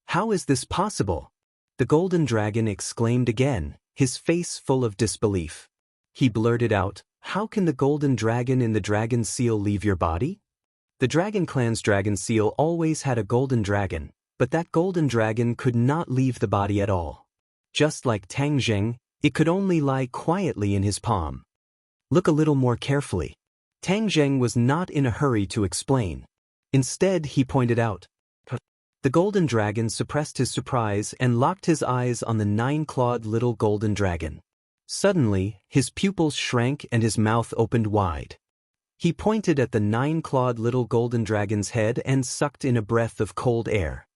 S1: "How is this possible?" the Golden Dragon exclaimed again, his face full of disbelief. He blurted out, "How can the golden dragon in the dragon seal leave your body?" The Dragon Clan's dragon seal always had a golden dragon, but that golden dragon could not leave the body at all. Just like Tang Zheng, it could only lie quietly in his palm. Look a little more carefully. Tang Zheng was not in a hurry to explain. Instead, he pointed out. The Golden Dragon suppressed his surprise and locked his eyes on the 9-clawed little golden dragon. Suddenly, his pupils shrank and his mouth opened wide. He pointed at the 9-clawed little golden dragon's head and sucked in a breath of cold air.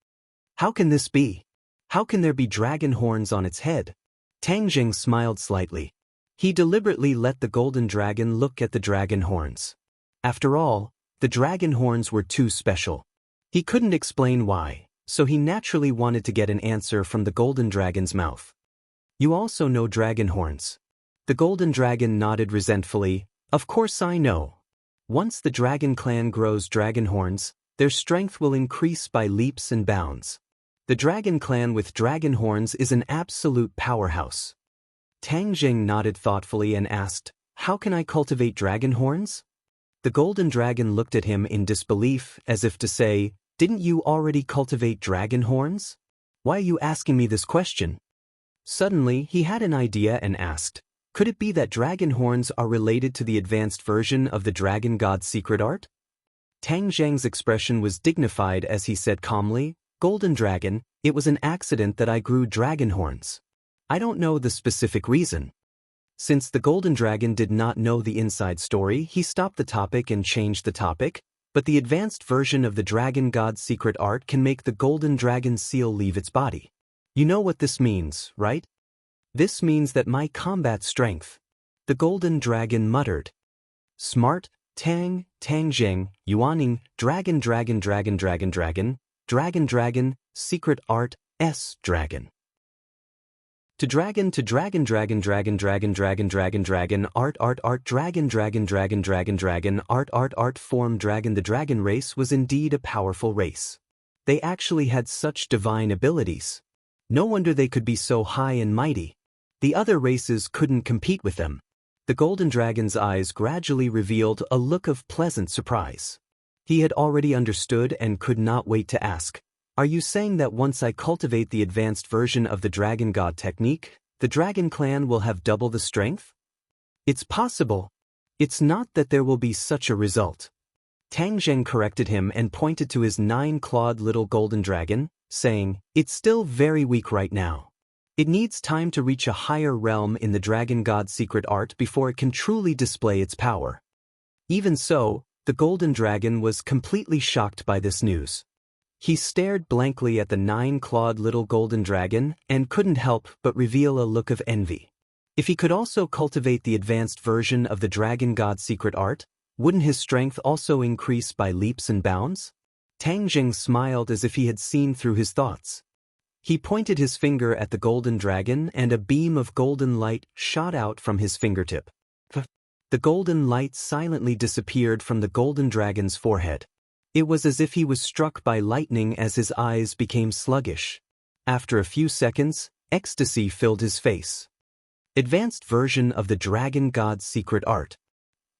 S1: "How can this be? How can there be dragon horns on its head?" Tang Zheng smiled slightly. He deliberately let the golden dragon look at the dragon horns. After all, the dragon horns were too special. He couldn't explain why, so he naturally wanted to get an answer from the golden dragon's mouth. "You also know dragon horns?" The Golden Dragon nodded resentfully. "Of course I know. Once the Dragon Clan grows dragon horns, their strength will increase by leaps and bounds. The Dragon Clan with dragon horns is an absolute powerhouse." Tang Zheng nodded thoughtfully and asked, "How can I cultivate dragon horns?" The Golden Dragon looked at him in disbelief as if to say, "Didn't you already cultivate dragon horns? Why are you asking me this question?" Suddenly, he had an idea and asked, could it be that dragon horns are related to the advanced version of the dragon god's secret art? Tang Zheng's expression was dignified as he said calmly, Golden Dragon, it was an accident that I grew dragon horns. I don't know the specific reason. Since the Golden Dragon did not know the inside story, he stopped the topic and changed the topic, but the advanced version of the dragon god's secret art can make the Golden Dragon's seal leave its body. You know what this means, right? This means that my combat strength. The Golden Dragon muttered. Smart, Tang Zheng, Yuaning, Dragon, Secret Art, S Dragon. To dragon, art, dragon, art, form dragon. The dragon race was indeed a powerful race. They actually had such divine abilities. No wonder they could be so high and mighty. The other races couldn't compete with them. The Golden Dragon's eyes gradually revealed a look of pleasant surprise. He had already understood and could not wait to ask, are you saying that once I cultivate the advanced version of the Dragon God technique, the Dragon Clan will have double the strength? It's possible. It's not that there will be such a result. Tang Zheng corrected him and pointed to his 9-clawed little golden dragon, saying, it's still very weak right now. It needs time to reach a higher realm in the Dragon God's secret art before it can truly display its power. Even so, the Golden Dragon was completely shocked by this news. He stared blankly at the 9-clawed little golden dragon and couldn't help but reveal a look of envy. If he could also cultivate the advanced version of the Dragon God's secret art, wouldn't his strength also increase by leaps and bounds? Tang Zheng smiled as if he had seen through his thoughts. He pointed his finger at the golden dragon and a beam of golden light shot out from his fingertip. The golden light silently disappeared from the golden dragon's forehead. It was as if he was struck by lightning as his eyes became sluggish. After a few seconds, ecstasy filled his face. Advanced version of the Dragon God's secret art.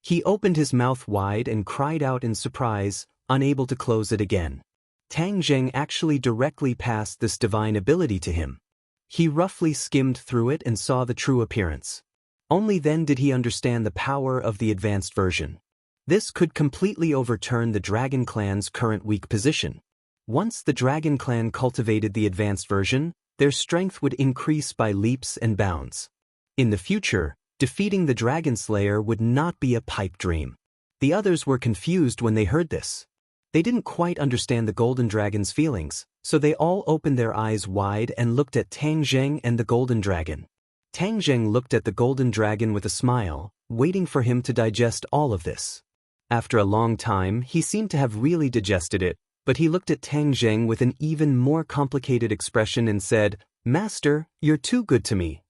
S1: He opened his mouth wide and cried out in surprise, unable to close it again. Tang Zheng actually directly passed this divine ability to him. He roughly skimmed through it and saw the true appearance. Only then did he understand the power of the advanced version. This could completely overturn the Dragon Clan's current weak position. Once the Dragon Clan cultivated the advanced version, their strength would increase by leaps and bounds. In the future, defeating the Dragon Slayer would not be a pipe dream. The others were confused when they heard this. They didn't quite understand the Golden Dragon's feelings, so they all opened their eyes wide and looked at Tang Zheng and the Golden Dragon. Tang Zheng looked at the Golden Dragon with a smile, waiting for him to digest all of this. After a long time, he seemed to have really digested it, but he looked at Tang Zheng with an even more complicated expression and said, Master, you're too good to me.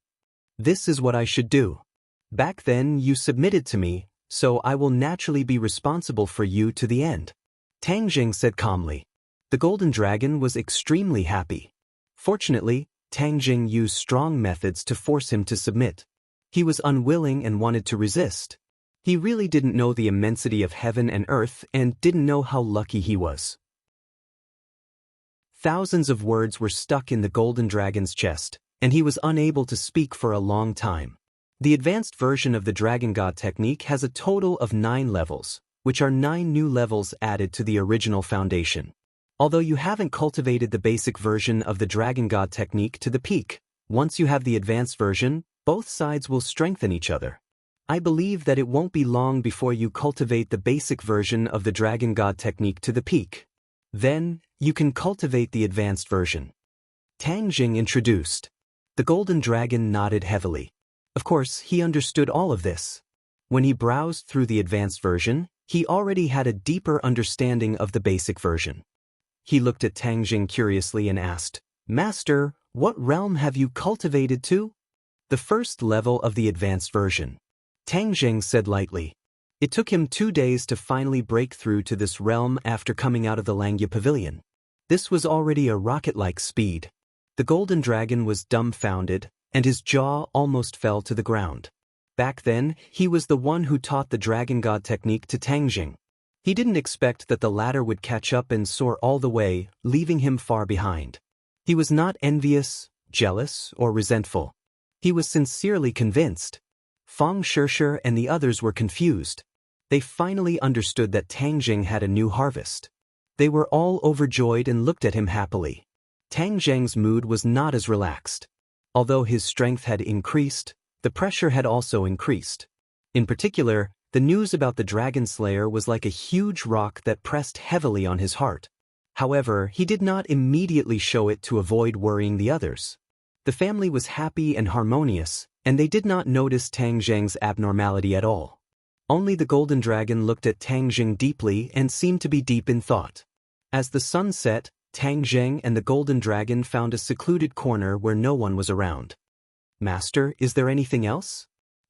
S1: This is what I should do. Back then you submitted to me, so I will naturally be responsible for you to the end. Tang Zheng said calmly. The Golden Dragon was extremely happy. Fortunately, Tang Zheng used strong methods to force him to submit. He was unwilling and wanted to resist. He really didn't know the immensity of heaven and earth and didn't know how lucky he was. Thousands of words were stuck in the Golden Dragon's chest, and he was unable to speak for a long time. The advanced version of the Dragon God technique has a total of 9 levels, which are 9 new levels added to the original foundation. Although you haven't cultivated the basic version of the Dragon God technique to the peak, once you have the advanced version, both sides will strengthen each other. I believe that it won't be long before you cultivate the basic version of the Dragon God technique to the peak. Then, you can cultivate the advanced version. Tang Zheng introduced. The Golden Dragon nodded heavily. Of course, he understood all of this. When he browsed through the advanced version, he already had a deeper understanding of the basic version. He looked at Tang Zheng curiously and asked, Master, what realm have you cultivated to? The first level of the advanced version. Tang Zheng said lightly. It took him 2 days to finally break through to this realm after coming out of the Langya Pavilion. This was already a rocket-like speed. The Golden Dragon was dumbfounded, and his jaw almost fell to the ground. Back then, he was the one who taught the Dragon God technique to Tang Zheng. He didn't expect that the latter would catch up and soar all the way, leaving him far behind. He was not envious, jealous, or resentful. He was sincerely convinced. Fang Shishir and the others were confused. They finally understood that Tang Jing had a new harvest. They were all overjoyed and looked at him happily. Tang Zheng's mood was not as relaxed. Although his strength had increased, the pressure had also increased. In particular, the news about the Dragon Slayer was like a huge rock that pressed heavily on his heart. However, he did not immediately show it to avoid worrying the others. The family was happy and harmonious, and they did not notice Tang Zheng's abnormality at all. Only the Golden Dragon looked at Tang Jing deeply and seemed to be deep in thought. As the sun set, Tang Zheng and the Golden Dragon found a secluded corner where no one was around. "Master, is there anything else?"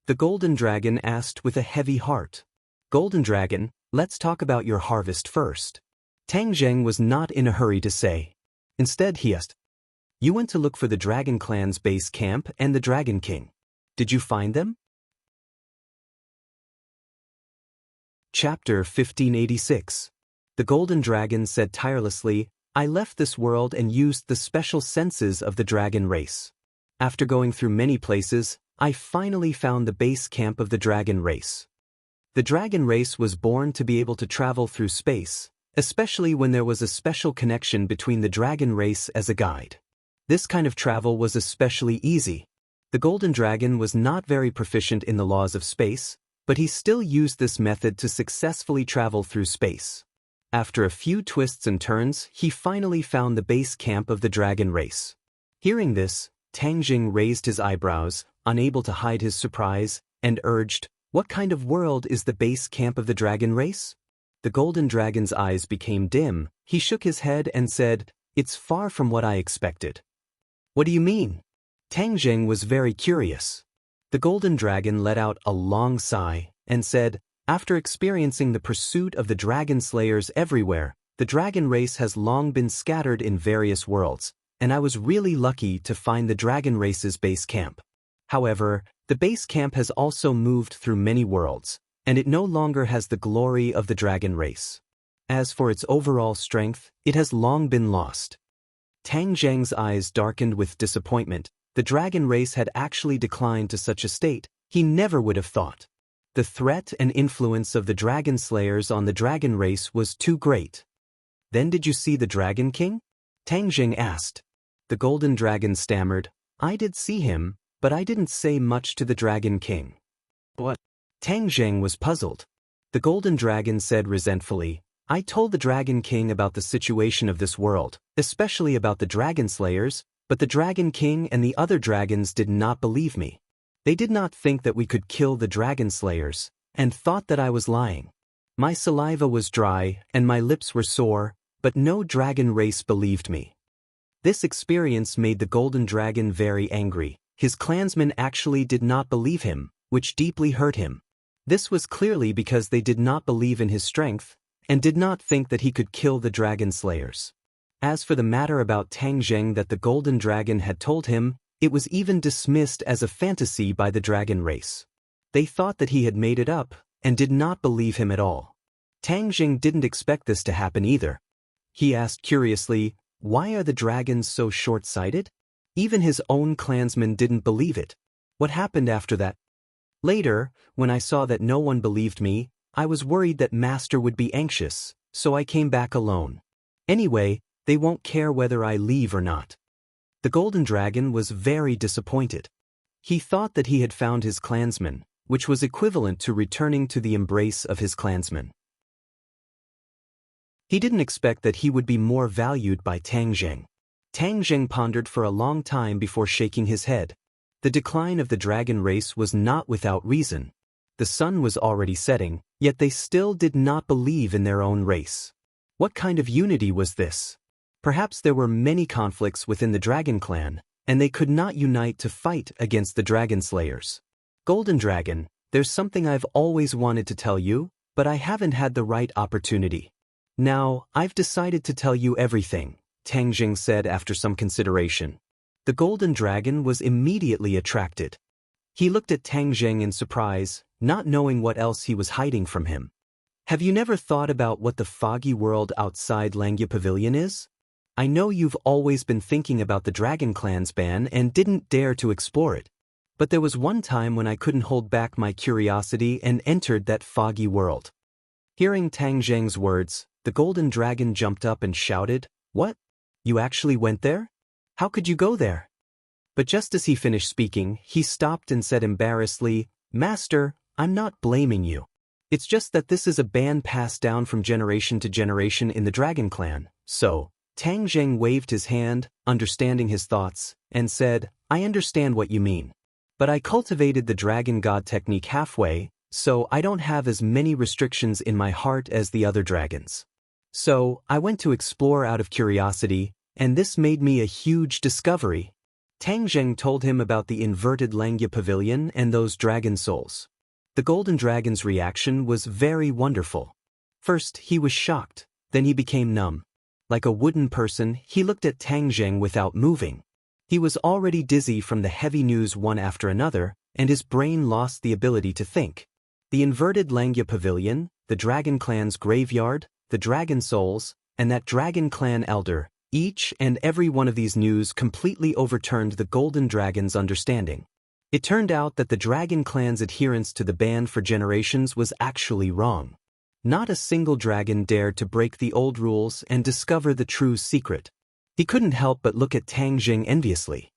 S1: The Golden Dragon asked with a heavy heart. "Golden Dragon, let's talk about your harvest first." Tang Zheng was not in a hurry to say. Instead, he asked, "You went to look for the Dragon Clan's base camp and the Dragon King. Did you find them?" Chapter 1586. The Golden Dragon said tirelessly, "I left this world and used the special senses of the dragon race. After going through many places, I finally found the base camp of the dragon race. The dragon race was born to be able to travel through space, especially when there was a special connection between the dragon race as a guide. This kind of travel was especially easy. The Golden Dragon was not very proficient in the laws of space, but he still used this method to successfully travel through space. After a few twists and turns, he finally found the base camp of the dragon race." Hearing this, Tang Jing raised his eyebrows, unable to hide his surprise, and urged, "What kind of world is the base camp of the dragon race?" The Golden Dragon's eyes became dim. He shook his head and said, "It's far from what I expected." "What do you mean?" Tang Jing was very curious. The Golden Dragon let out a long sigh and said, "After experiencing the pursuit of the dragon slayers everywhere, the dragon race has long been scattered in various worlds, and I was really lucky to find the dragon race's base camp. However, the base camp has also moved through many worlds, and it no longer has the glory of the dragon race. As for its overall strength, it has long been lost." Tang Zheng's eyes darkened with disappointment. The dragon race had actually declined to such a state. He never would have thought. The threat and influence of the dragon slayers on the dragon race was too great. "Then did you see the Dragon King?" Tang Jing asked. The Golden Dragon stammered, "I did see him, but I didn't say much to the Dragon King." "What?" Tang Jing was puzzled. The Golden Dragon said resentfully, "I told the Dragon King about the situation of this world, especially about the dragon slayers, but the Dragon King and the other dragons did not believe me. They did not think that we could kill the dragon slayers, and thought that I was lying. My saliva was dry, and my lips were sore, but no dragon race believed me." This experience made the Golden Dragon very angry. His clansmen actually did not believe him, which deeply hurt him. This was clearly because they did not believe in his strength, and did not think that he could kill the dragon slayers. As for the matter about Tang Zheng that the Golden Dragon had told him, it was even dismissed as a fantasy by the dragon race. They thought that he had made it up, and did not believe him at all. Tang Jing didn't expect this to happen either. He asked curiously, "Why are the dragons so short-sighted?" Even his own clansmen didn't believe it. What happened after that? "Later, when I saw that no one believed me, I was worried that Master would be anxious, so I came back alone. Anyway, they won't care whether I leave or not." The Golden Dragon was very disappointed. He thought that he had found his clansmen, which was equivalent to returning to the embrace of his clansmen. He didn't expect that he would be more valued by Tang Jing. Tang Jing pondered for a long time before shaking his head. The decline of the dragon race was not without reason. The sun was already setting, yet they still did not believe in their own race. What kind of unity was this? Perhaps there were many conflicts within the Dragon Clan, and they could not unite to fight against the Dragon Slayers. "Golden Dragon, there's something I've always wanted to tell you, but I haven't had the right opportunity. Now, I've decided to tell you everything," Tang Jing said after some consideration. The Golden Dragon was immediately attracted. He looked at Tang Jing in surprise, not knowing what else he was hiding from him. "Have you never thought about what the foggy world outside Langya Pavilion is?" I know you've always been thinking about the Dragon Clan's ban and didn't dare to explore it. But there was one time when I couldn't hold back my curiosity and entered that foggy world. Hearing Tang Zheng's words, the golden dragon jumped up and shouted, "What? You actually went there? How could you go there?" But just as he finished speaking, he stopped and said embarrassedly, "Master, I'm not blaming you. It's just that this is a ban passed down from generation to generation in the Dragon Clan, so..." Tang Zheng waved his hand, understanding his thoughts, and said, "I understand what you mean. But I cultivated the Dragon God technique halfway, so I don't have as many restrictions in my heart as the other dragons. So, I went to explore out of curiosity, and this made me a huge discovery." Tang Zheng told him about the inverted Langya Pavilion and those dragon souls. The golden dragon's reaction was very wonderful. First, he was shocked, then he became numb. Like a wooden person, he looked at Tang Zheng without moving. He was already dizzy from the heavy news one after another, and his brain lost the ability to think. The inverted Langya Pavilion, the Dragon Clan's graveyard, the Dragon Souls, and that Dragon Clan elder, each and every one of these news completely overturned the Golden Dragon's understanding. It turned out that the Dragon Clan's adherence to the ban for generations was actually wrong. Not a single dragon dared to break the old rules and discover the true secret. He couldn't help but look at Tang Zheng enviously.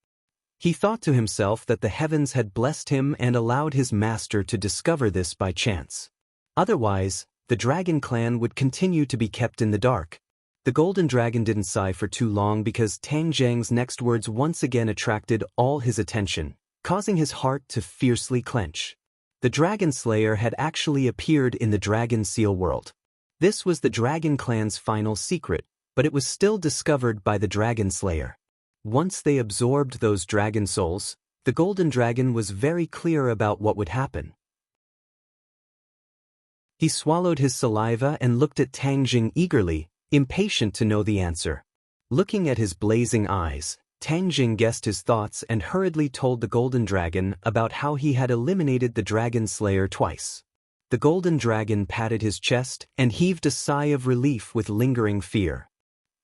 S1: He thought to himself that the heavens had blessed him and allowed his master to discover this by chance. Otherwise, the Dragon Clan would continue to be kept in the dark. The Golden Dragon didn't sigh for too long because Tang Zheng's next words once again attracted all his attention, causing his heart to fiercely clench. The Dragon Slayer had actually appeared in the Dragon Seal world. This was the Dragon Clan's final secret, but it was still discovered by the Dragon Slayer. Once they absorbed those dragon souls, the Golden Dragon was very clear about what would happen. He swallowed his saliva and looked at Tang Zheng eagerly, impatient to know the answer. Looking at his blazing eyes, Tang Zheng guessed his thoughts and hurriedly told the Golden Dragon about how he had eliminated the Dragon Slayer twice. The Golden Dragon patted his chest and heaved a sigh of relief with lingering fear.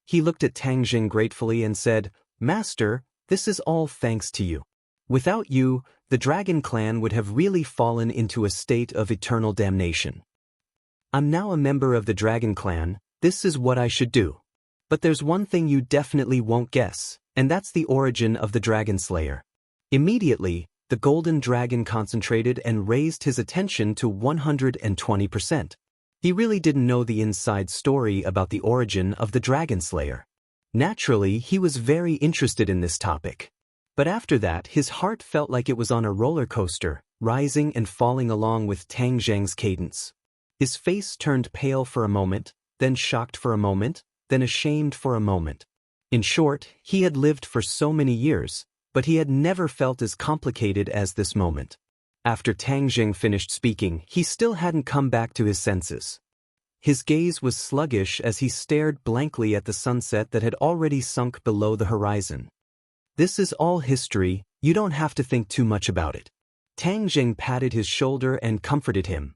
S1: He looked at Tang Zheng gratefully and said, "Master, this is all thanks to you. Without you, the Dragon Clan would have really fallen into a state of eternal damnation. I'm now a member of the Dragon Clan, this is what I should do. But there's one thing you definitely won't guess, and that's the origin of the Dragon Slayer." Immediately, the Golden Dragon concentrated and raised his attention to 120%. He really didn't know the inside story about the origin of the Dragon Slayer. Naturally, he was very interested in this topic. But after that, his heart felt like it was on a roller coaster, rising and falling along with Tang Zheng's cadence. His face turned pale for a moment, then shocked for a moment, then ashamed for a moment. In short, he had lived for so many years, but he had never felt as complicated as this moment. After Tang Zheng finished speaking, he still hadn't come back to his senses. His gaze was sluggish as he stared blankly at the sunset that had already sunk below the horizon. "This is all history, you don't have to think too much about it." Tang Zheng patted his shoulder and comforted him.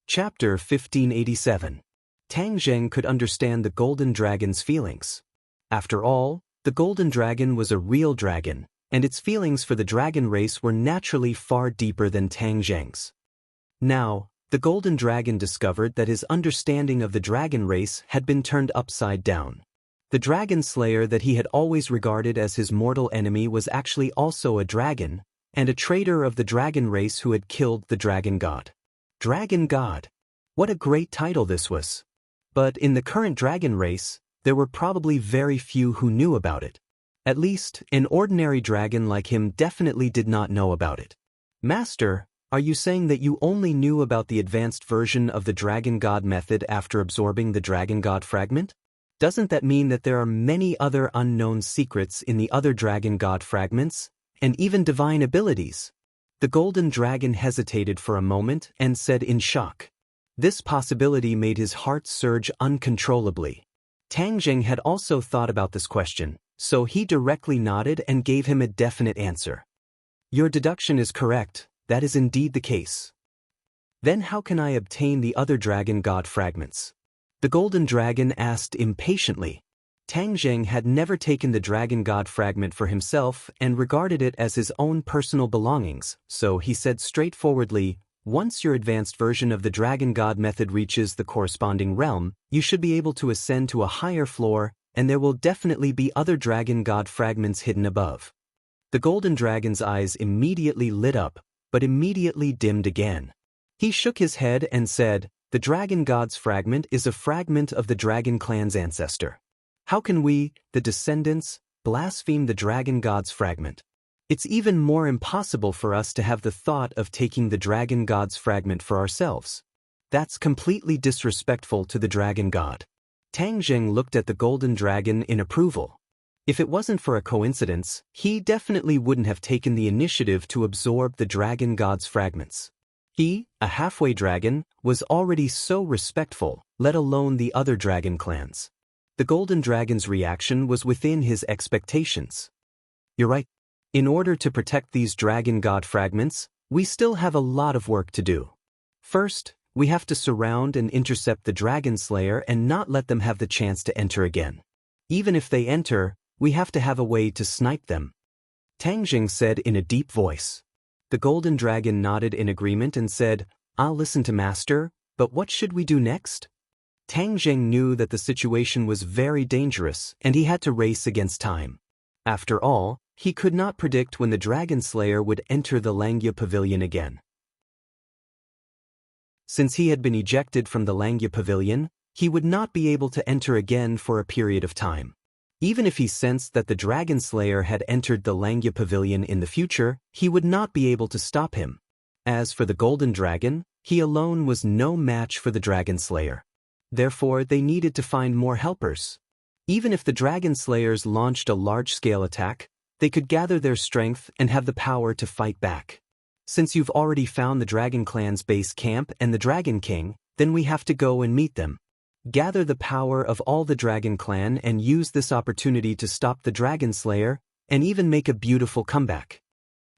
S1: Chapter 1587. Tang Zheng could understand the Golden Dragon's feelings. After all, the Golden Dragon was a real dragon, and its feelings for the dragon race were naturally far deeper than Tang Zheng's. Now, the Golden Dragon discovered that his understanding of the dragon race had been turned upside down. The Dragon Slayer that he had always regarded as his mortal enemy was actually also a dragon, and a traitor of the dragon race who had killed the Dragon God. Dragon God. What a great title this was. But in the current dragon race, there were probably very few who knew about it. At least, an ordinary dragon like him definitely did not know about it. "Master, are you saying that you only knew about the advanced version of the Dragon God method after absorbing the Dragon God fragment? Doesn't that mean that there are many other unknown secrets in the other Dragon God fragments, and even divine abilities?" The Golden Dragon hesitated for a moment and said in shock. This possibility made his heart surge uncontrollably. Tang Zheng had also thought about this question, so he directly nodded and gave him a definite answer. "Your deduction is correct, that is indeed the case." "Then how can I obtain the other Dragon God fragments?" The golden dragon asked impatiently. Tang Zheng had never taken the dragon god fragment for himself and regarded it as his own personal belongings, so he said straightforwardly, "Once your advanced version of the dragon god method reaches the corresponding realm, you should be able to ascend to a higher floor, and there will definitely be other dragon god fragments hidden above." The golden dragon's eyes immediately lit up, but immediately dimmed again. He shook his head and said, "The dragon god's fragment is a fragment of the dragon clan's ancestor. How can we, the descendants, blaspheme the dragon god's fragment? It's even more impossible for us to have the thought of taking the dragon god's fragment for ourselves. That's completely disrespectful to the dragon god." Tang Zheng looked at the golden dragon in approval. If it wasn't for a coincidence, he definitely wouldn't have taken the initiative to absorb the dragon god's fragments. He, a halfway dragon, was already so respectful, let alone the other dragon clans. The golden dragon's reaction was within his expectations. "You're right. In order to protect these dragon god fragments, we still have a lot of work to do. First, we have to surround and intercept the dragon slayer and not let them have the chance to enter again. Even if they enter, we have to have a way to snipe them," Tang Zheng said in a deep voice. The golden dragon nodded in agreement and said, "I'll listen to Master, but what should we do next?" Tang Zheng knew that the situation was very dangerous and he had to race against time. After all, he could not predict when the dragon slayer would enter the Langya pavilion again. Since he had been ejected from the Langya pavilion, he would not be able to enter again for a period of time. Even if he sensed that the dragon slayer had entered the Langya pavilion in the future, he would not be able to stop him. As for the golden dragon, he alone was no match for the dragon slayer. Therefore, they needed to find more helpers. Even if the dragon slayers launched a large-scale attack, they could gather their strength and have the power to fight back. Since you've already found the dragon clan's base camp and the dragon king, then we have to go and meet them. Gather the power of all the dragon clan and use this opportunity to stop the dragon slayer and even make a beautiful comeback."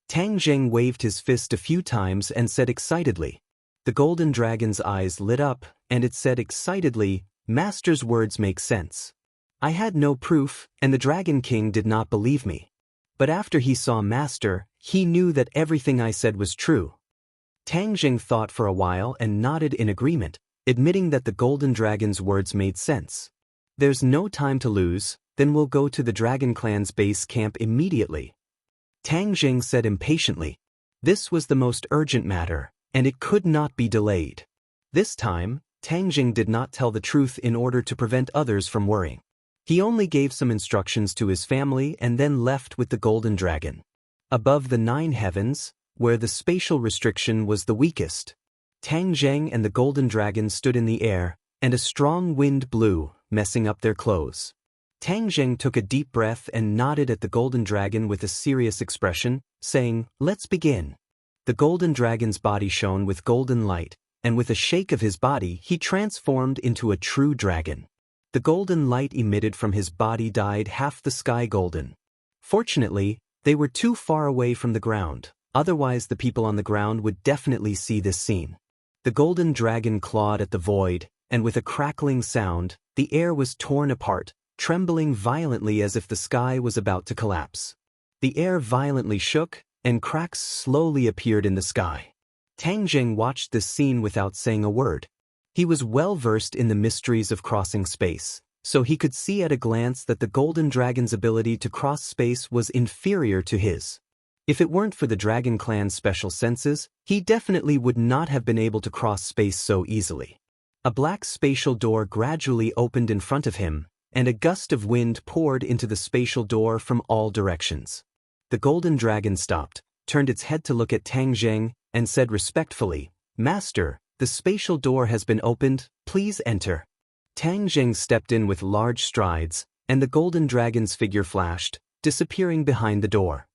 S1: Tang Zheng waved his fist a few times and said excitedly. The golden dragon's eyes lit up, and it said excitedly, "Master's words make sense. I had no proof, and the Dragon King did not believe me. But after he saw Master, he knew that everything I said was true." Tang Zheng thought for a while and nodded in agreement, admitting that the golden dragon's words made sense. "There's no time to lose, then we'll go to the dragon clan's base camp immediately," Tang Zheng said impatiently. This was the most urgent matter, and it could not be delayed. This time, Tang Zheng did not tell the truth in order to prevent others from worrying. He only gave some instructions to his family and then left with the golden dragon. Above the 9 heavens, where the spatial restriction was the weakest, Tang Zheng and the golden dragon stood in the air, and a strong wind blew, messing up their clothes. Tang Zheng took a deep breath and nodded at the golden dragon with a serious expression, saying, "Let's begin." The golden dragon's body shone with golden light, and with a shake of his body he transformed into a true dragon. The golden light emitted from his body dyed half the sky golden. Fortunately, they were too far away from the ground, otherwise the people on the ground would definitely see this scene. The golden dragon clawed at the void, and with a crackling sound, the air was torn apart, trembling violently as if the sky was about to collapse. The air violently shook, and cracks slowly appeared in the sky. Tang Zheng watched this scene without saying a word. He was well versed in the mysteries of crossing space, so he could see at a glance that the golden dragon's ability to cross space was inferior to his. If it weren't for the Dragon Clan's special senses, he definitely would not have been able to cross space so easily. A black spatial door gradually opened in front of him, and a gust of wind poured into the spatial door from all directions. The golden dragon stopped, turned its head to look at Tang Zheng, and said respectfully, "Master, the spatial door has been opened, please enter." Tang Zheng stepped in with large strides, and the golden dragon's figure flashed, disappearing behind the door.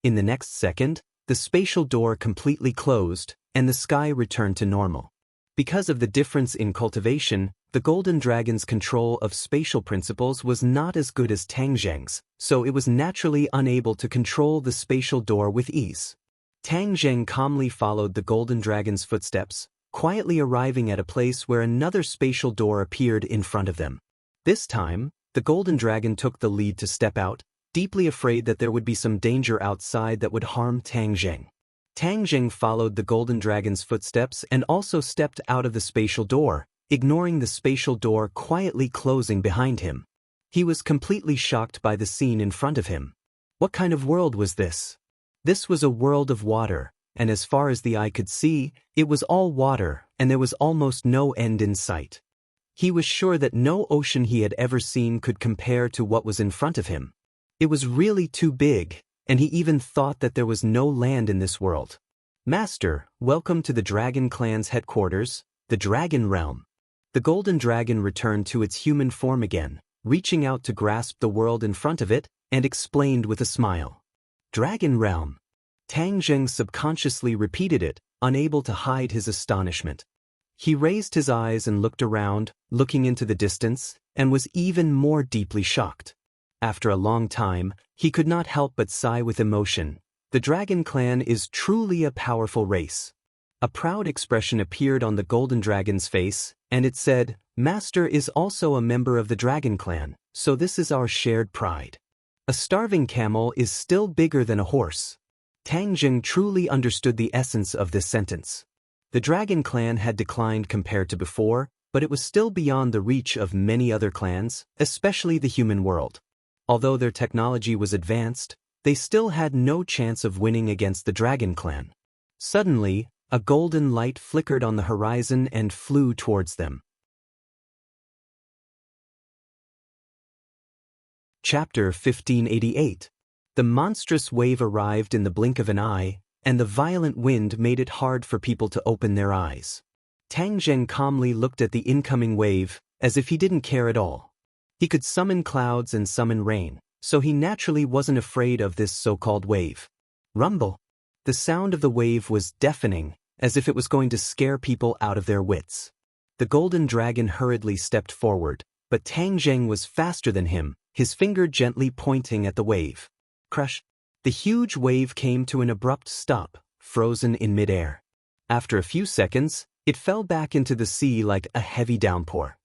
S1: In the next second, the spatial door completely closed, and the sky returned to normal. Because of the difference in cultivation, the golden dragon's control of spatial principles was not as good as Tang Zheng's, so it was naturally unable to control the spatial door with ease. Tang Zheng calmly followed the golden dragon's footsteps, quietly arriving at a place where another spatial door appeared in front of them. This time, the golden dragon took the lead to step out, deeply afraid that there would be some danger outside that would harm Tang Zheng. Tang Zheng followed the golden dragon's footsteps and also stepped out of the spatial door, ignoring the spatial door quietly closing behind him. He was completely shocked by the scene in front of him. What kind of world was this? This was a world of water, and as far as the eye could see, it was all water, and there was almost no end in sight. He was sure that no ocean he had ever seen could compare to what was in front of him. It was really too big, and he even thought that there was no land in this world. Master, welcome to the Dragon Clan's headquarters, the Dragon Realm. The golden dragon returned to its human form again, reaching out to grasp the world in front of it, and explained with a smile. Dragon Realm. Tang Zheng subconsciously repeated it, unable to hide his astonishment. He raised his eyes and looked around, looking into the distance, and was even more deeply shocked. After a long time, he could not help but sigh with emotion. The Dragon Clan is truly a powerful race. A proud expression appeared on the golden dragon's face, and it said, Master is also a member of the Dragon Clan, so this is our shared pride. A starving camel is still bigger than a horse. Tang Zheng truly understood the essence of this sentence. The Dragon Clan had declined compared to before, but it was still beyond the reach of many other clans, especially the human world. Although their technology was advanced, they still had no chance of winning against the Dragon Clan. Suddenly, a golden light flickered on the horizon and flew towards them. Chapter 1588. The monstrous wave arrived in the blink of an eye, and the violent wind made it hard for people to open their eyes. Tang Zheng calmly looked at the incoming wave, as if he didn't care at all. He could summon clouds and summon rain, so he naturally wasn't afraid of this so-called wave. Rumble. The sound of the wave was deafening, as if it was going to scare people out of their wits. The golden dragon hurriedly stepped forward, but Tang Zheng was faster than him, his finger gently pointing at the wave. Crush. The huge wave came to an abrupt stop, frozen in midair. After a few seconds, it fell back into the sea like a heavy downpour.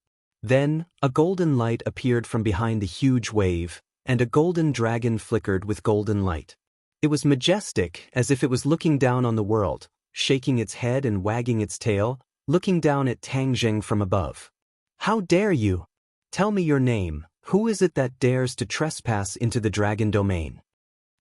S1: Then, a golden light appeared from behind the huge wave, and a golden dragon flickered with golden light. It was majestic, as if it was looking down on the world, shaking its head and wagging its tail, looking down at Tang Zheng from above. How dare you? Tell me your name. Who is it that dares to trespass into the dragon domain?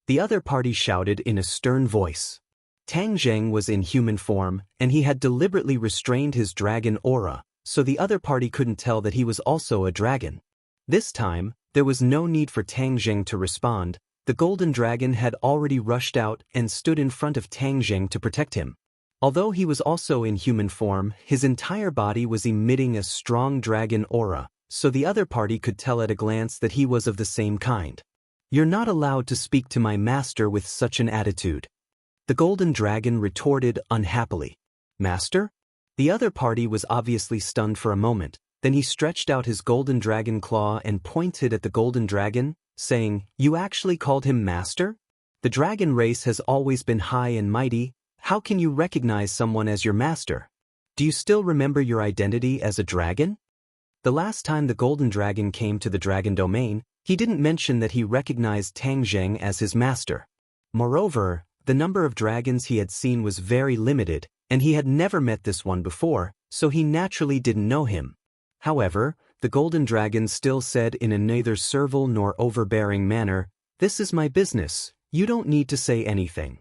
S1: The other party shouted in a stern voice. Tang Zheng was in human form, and he had deliberately restrained his dragon aura, so the other party couldn't tell that he was also a dragon. This time, there was no need for Tang Zheng to respond. The golden dragon had already rushed out and stood in front of Tang Zheng to protect him. Although he was also in human form, his entire body was emitting a strong dragon aura, so the other party could tell at a glance that he was of the same kind. You're not allowed to speak to my master with such an attitude. The golden dragon retorted unhappily. Master? The other party was obviously stunned for a moment, then he stretched out his golden dragon claw and pointed at the golden dragon, saying, You actually called him master? The dragon race has always been high and mighty. How can you recognize someone as your master? Do you still remember your identity as a dragon? The last time the golden dragon came to the dragon domain, he didn't mention that he recognized Tang Zheng as his master. Moreover, the number of dragons he had seen was very limited, and he had never met this one before, so he naturally didn't know him. However, the golden dragon still said in a neither servile nor overbearing manner, This is my business, you don't need to say anything.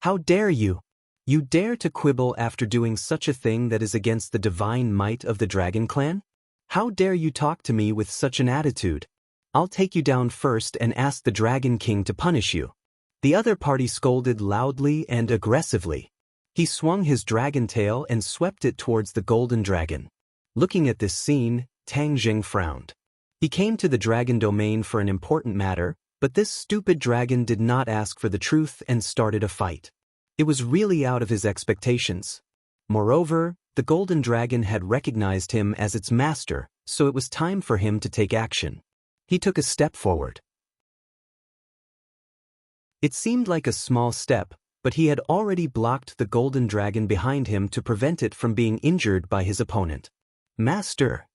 S1: How dare you? You dare to quibble after doing such a thing that is against the divine might of the Dragon Clan? How dare you talk to me with such an attitude? I'll take you down first and ask the Dragon King to punish you. The other party scolded loudly and aggressively. He swung his dragon tail and swept it towards the golden dragon. Looking at this scene, Tang Zheng frowned. He came to the dragon domain for an important matter, but this stupid dragon did not ask for the truth and started a fight. It was really out of his expectations. Moreover, the golden dragon had recognized him as its master, so it was time for him to take action. He took a step forward. It seemed like a small step, but he had already blocked the golden dragon behind him to prevent it from being injured by his opponent. "Master!"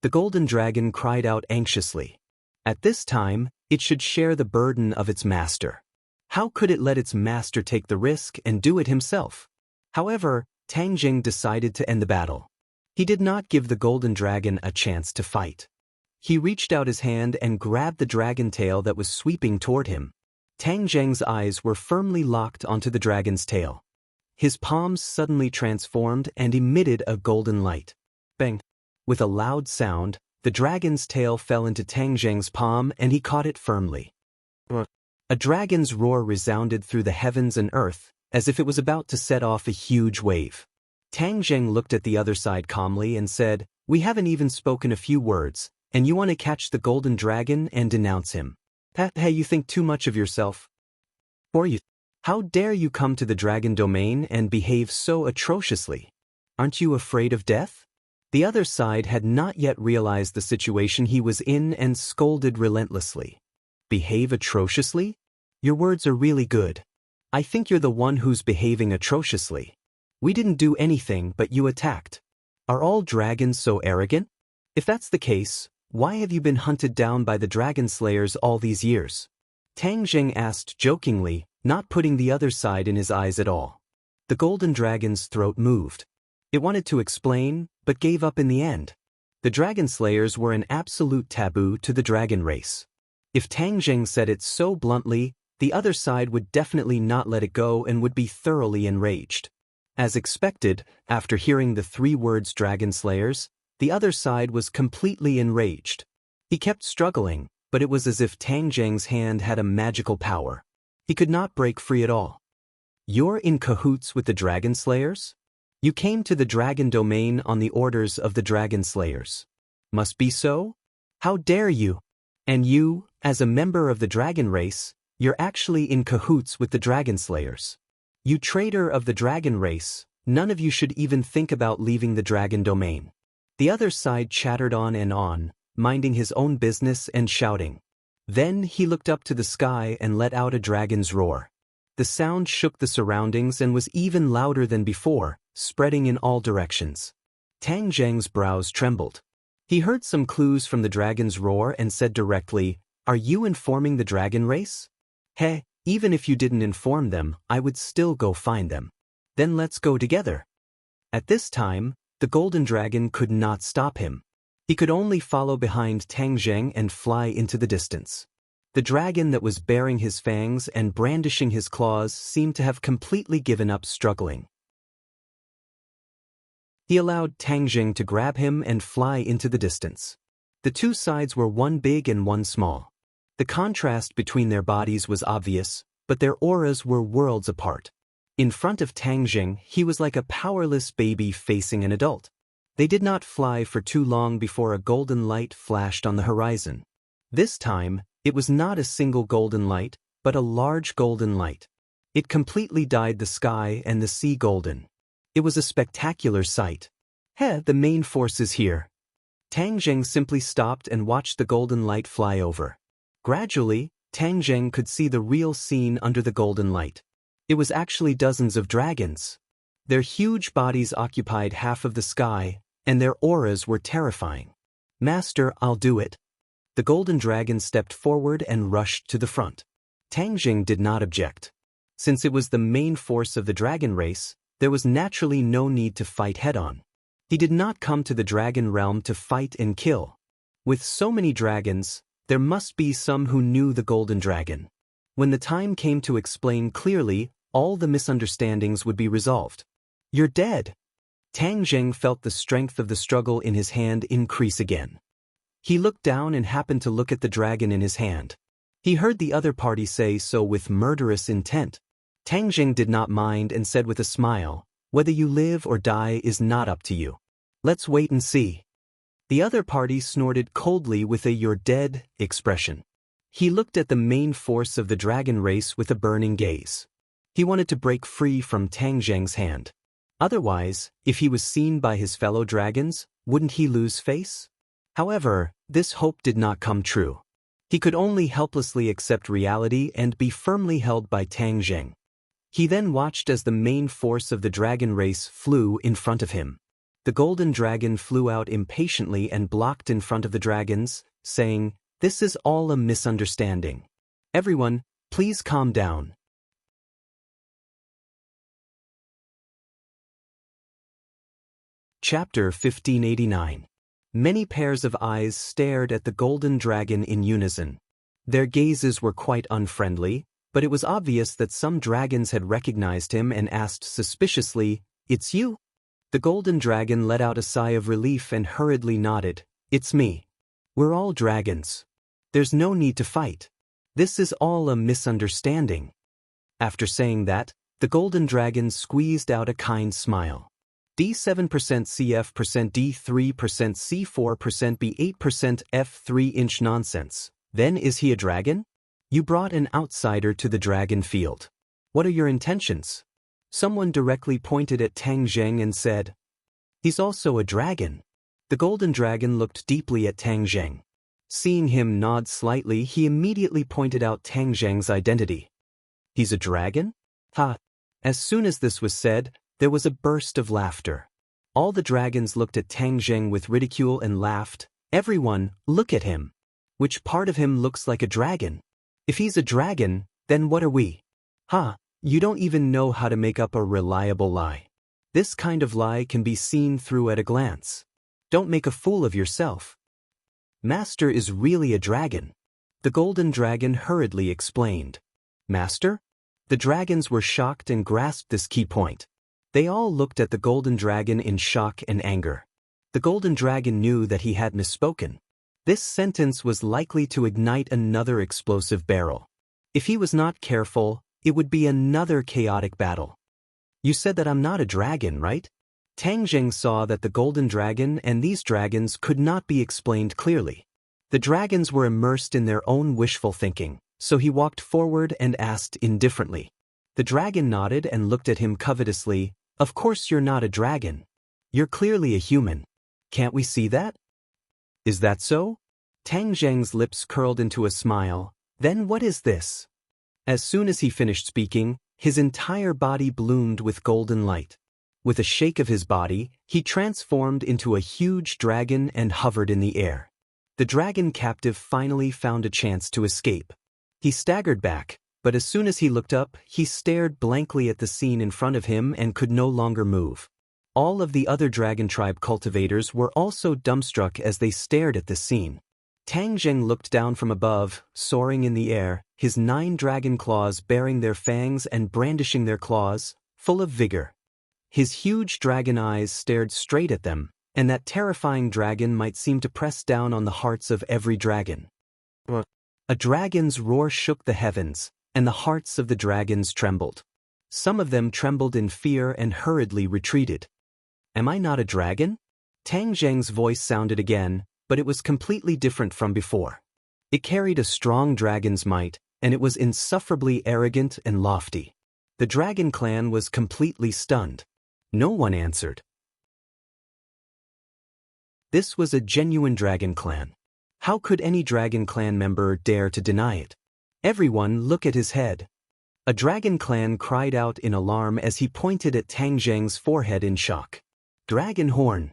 S1: The golden dragon cried out anxiously. At this time, it should share the burden of its master. How could it let its master take the risk and do it himself? However, Tang Jing decided to end the battle. He did not give the golden dragon a chance to fight. He reached out his hand and grabbed the dragon tail that was sweeping toward him. Tang Jing's eyes were firmly locked onto the dragon's tail. His palms suddenly transformed and emitted a golden light. Bang! With a loud sound, the dragon's tail fell into Tang Jing's palm and he caught it firmly. A dragon's roar resounded through the heavens and earth, as if it was about to set off a huge wave. Tang Jing looked at the other side calmly and said, "We haven't even spoken a few words, and you want to catch the golden dragon and denounce him. Hey, you think too much of yourself. Or you, how dare you come to the dragon domain and behave so atrociously? Aren't you afraid of death?" The other side had not yet realized the situation he was in and scolded relentlessly. "Behave atrociously? Your words are really good. I think you're the one who's behaving atrociously. We didn't do anything but you attacked. Are all dragons so arrogant? If that's the case, why have you been hunted down by the dragon slayers all these years?" Tang Jing asked jokingly, not putting the other side in his eyes at all. The golden dragon's throat moved. It wanted to explain, but gave up in the end. The dragon slayers were an absolute taboo to the dragon race. If Tang Jing said it so bluntly, the other side would definitely not let it go and would be thoroughly enraged. As expected, after hearing the 3 words dragon slayers, the other side was completely enraged. He kept struggling, but it was as if Tang Jing's hand had a magical power. He could not break free at all. "You're in cahoots with the dragon slayers? You came to the dragon domain on the orders of the dragon slayers. Must be so? How dare you? And you, as a member of the dragon race, you're actually in cahoots with the dragon slayers. You traitor of the dragon race, none of you should even think about leaving the dragon domain." The other side chattered on, minding his own business and shouting. Then he looked up to the sky and let out a dragon's roar. The sound shook the surroundings and was even louder than before, spreading in all directions. Tang Jing's brows trembled. He heard some clues from the dragon's roar and said directly, "Are you informing the dragon race?" "Hey, even if you didn't inform them, I would still go find them. Then let's go together." At this time, the golden dragon could not stop him. He could only follow behind Tang Jing and fly into the distance. The dragon that was baring his fangs and brandishing his claws seemed to have completely given up struggling. He allowed Tang Jing to grab him and fly into the distance. The 2 sides were one big and one small. The contrast between their bodies was obvious, but their auras were worlds apart. In front of Tang Jing, he was like a powerless baby facing an adult. They did not fly for too long before a golden light flashed on the horizon. This time, it was not a single golden light, but a large golden light. It completely dyed the sky and the sea golden. It was a spectacular sight. The main force is here." Tang Jing simply stopped and watched the golden light fly over. Gradually, Tang Jing could see the real scene under the golden light. It was actually dozens of dragons. Their huge bodies occupied half of the sky, and their auras were terrifying. "Master, I'll do it." The golden dragon stepped forward and rushed to the front. Tang Jing did not object. Since it was the main force of the dragon race, there was naturally no need to fight head-on. He did not come to the dragon realm to fight and kill. With so many dragons, there must be some who knew the golden dragon. When the time came to explain clearly, all the misunderstandings would be resolved. "You're dead." Tang Jing felt the strength of the struggle in his hand increase again. He looked down and happened to look at the dragon in his hand. He heard the other party say so with murderous intent. Tang Jing did not mind and said with a smile, "Whether you live or die is not up to you. Let's wait and see." The other party snorted coldly with a "you're dead" expression. He looked at the main force of the dragon race with a burning gaze. He wanted to break free from Tang Jing's hand. Otherwise, if he was seen by his fellow dragons, wouldn't he lose face? However, this hope did not come true. He could only helplessly accept reality and be firmly held by Tang Jing. He then watched as the main force of the dragon race flew in front of him. The golden dragon flew out impatiently and blocked in front of the dragons, saying, "This is all a misunderstanding. Everyone, please calm down." Chapter 1589. Many pairs of eyes stared at the golden dragon in unison. Their gazes were quite unfriendly, but it was obvious that some dragons had recognized him and asked suspiciously, "It's you?" The golden dragon let out a sigh of relief and hurriedly nodded, "It's me. We're all dragons. There's no need to fight. This is all a misunderstanding." After saying that, the golden dragon squeezed out a kind smile. D7% CF% D3% C4% B8% F3 nonsense. Then is he a dragon? You brought an outsider to the dragon field. What are your intentions? Someone directly pointed at Tang Zheng and said, "He's also a dragon." The golden dragon looked deeply at Tang Zheng. Seeing him nod slightly, he immediately pointed out Tang Zheng's identity. "He's a dragon? Ha!" As soon as this was said, there was a burst of laughter. All the dragons looked at Tang Zheng with ridicule and laughed. "Everyone, look at him. Which part of him looks like a dragon? If he's a dragon, then what are we? Ha! You don't even know how to make up a reliable lie. This kind of lie can be seen through at a glance. Don't make a fool of yourself. Master is really a dragon." The golden dragon hurriedly explained. "Master?" The dragons were shocked and grasped this key point. They all looked at the golden dragon in shock and anger. The golden dragon knew that he had misspoken. This sentence was likely to ignite another explosive barrel. If he was not careful, it would be another chaotic battle. "You said that I'm not a dragon, right?" Tang Zheng saw that the golden dragon and these dragons could not be explained clearly. The dragons were immersed in their own wishful thinking, so he walked forward and asked indifferently. The dragon nodded and looked at him covetously. "Of course you're not a dragon. You're clearly a human. Can't we see that?" "Is that so?" Tang Zheng's lips curled into a smile. "Then what is this?" As soon as he finished speaking, his entire body bloomed with golden light. With a shake of his body, he transformed into a huge dragon and hovered in the air. The dragon captive finally found a chance to escape. He staggered back, but as soon as he looked up, he stared blankly at the scene in front of him and could no longer move. All of the other dragon tribe cultivators were also dumbstruck as they stared at this scene. Tang Zheng looked down from above, soaring in the air, his 9 dragon claws baring their fangs and brandishing their claws, full of vigor. His huge dragon eyes stared straight at them, and that terrifying dragon might seem to press down on the hearts of every dragon. A dragon's roar shook the heavens, and the hearts of the dragons trembled. Some of them trembled in fear and hurriedly retreated. "Am I not a dragon?" Tang Zheng's voice sounded again, but it was completely different from before. It carried a strong dragon's might, and it was insufferably arrogant and lofty. The dragon clan was completely stunned. No one answered. This was a genuine dragon clan. How could any dragon clan member dare to deny it? "Everyone look at his head." A dragon clan cried out in alarm as he pointed at Tang Zheng's forehead in shock. "Dragon horn!"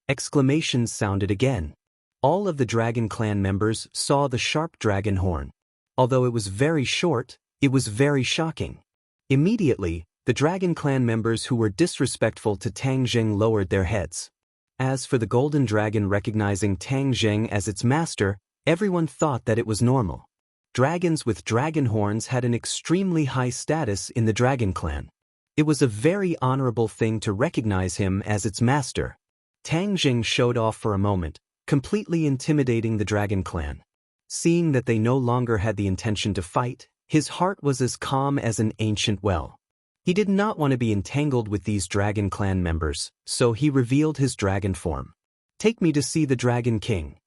S1: Exclamations sounded again. All of the dragon clan members saw the sharp dragon horn. Although it was very short, it was very shocking. Immediately, the dragon clan members who were disrespectful to Tang Zheng lowered their heads. As for the golden dragon recognizing Tang Zheng as its master, everyone thought that it was normal. Dragons with dragon horns had an extremely high status in the dragon clan. It was a very honorable thing to recognize him as its master. Tang Zheng showed off for a moment, completely intimidating the dragon clan. Seeing that they no longer had the intention to fight, his heart was as calm as an ancient well. He did not want to be entangled with these dragon clan members, so he revealed his dragon form. "Take me to see the Dragon King,"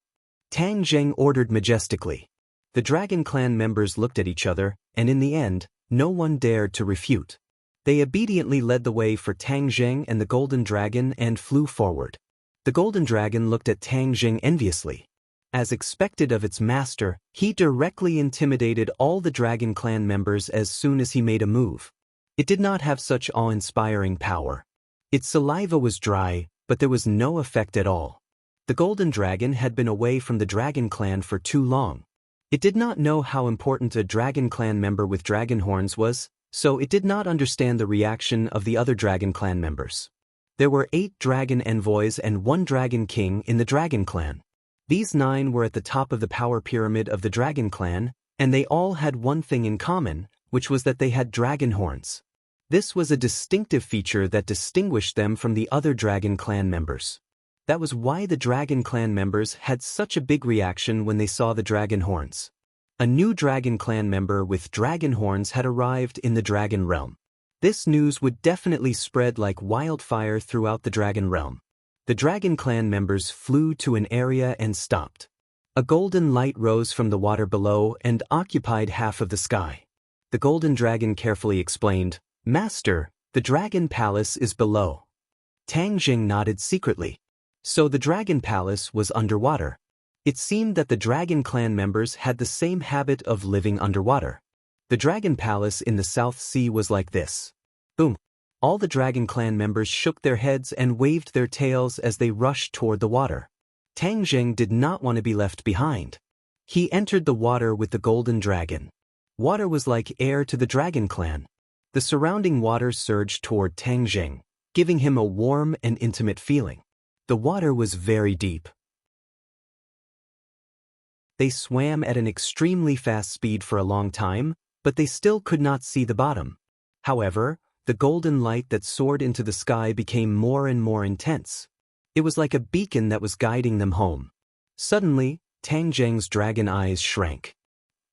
S1: Tang Zheng ordered majestically. The dragon clan members looked at each other, and in the end, no one dared to refute. They obediently led the way for Tang Zheng and the golden dragon and flew forward. The golden dragon looked at Tang Zheng enviously. As expected of its master, he directly intimidated all the dragon clan members as soon as he made a move. It did not have such awe-inspiring power. Its saliva was dry, but there was no effect at all. The golden dragon had been away from the dragon clan for too long. It did not know how important a dragon clan member with dragon horns was, so it did not understand the reaction of the other dragon clan members. There were 8 dragon envoys and 1 dragon king in the dragon clan. These 9 were at the top of the power pyramid of the dragon clan, and they all had one thing in common, which was that they had dragon horns. This was a distinctive feature that distinguished them from the other dragon clan members. That was why the dragon clan members had such a big reaction when they saw the dragon horns. A new dragon clan member with dragon horns had arrived in the dragon realm. This news would definitely spread like wildfire throughout the dragon realm. The dragon clan members flew to an area and stopped. A golden light rose from the water below and occupied half of the sky. The golden dragon carefully explained, "Master, the dragon palace is below." Tang Jing nodded secretly. So the dragon palace was underwater. It seemed that the dragon clan members had the same habit of living underwater. The dragon palace in the South Sea was like this. Boom! All the dragon clan members shook their heads and waved their tails as they rushed toward the water. Tang Jing did not want to be left behind. He entered the water with the golden dragon. Water was like air to the dragon clan. The surrounding water surged toward Tang Jing, giving him a warm and intimate feeling. The water was very deep. They swam at an extremely fast speed for a long time, but they still could not see the bottom. However, the golden light that soared into the sky became more and more intense. It was like a beacon that was guiding them home. Suddenly, Tang Jing's dragon eyes shrank.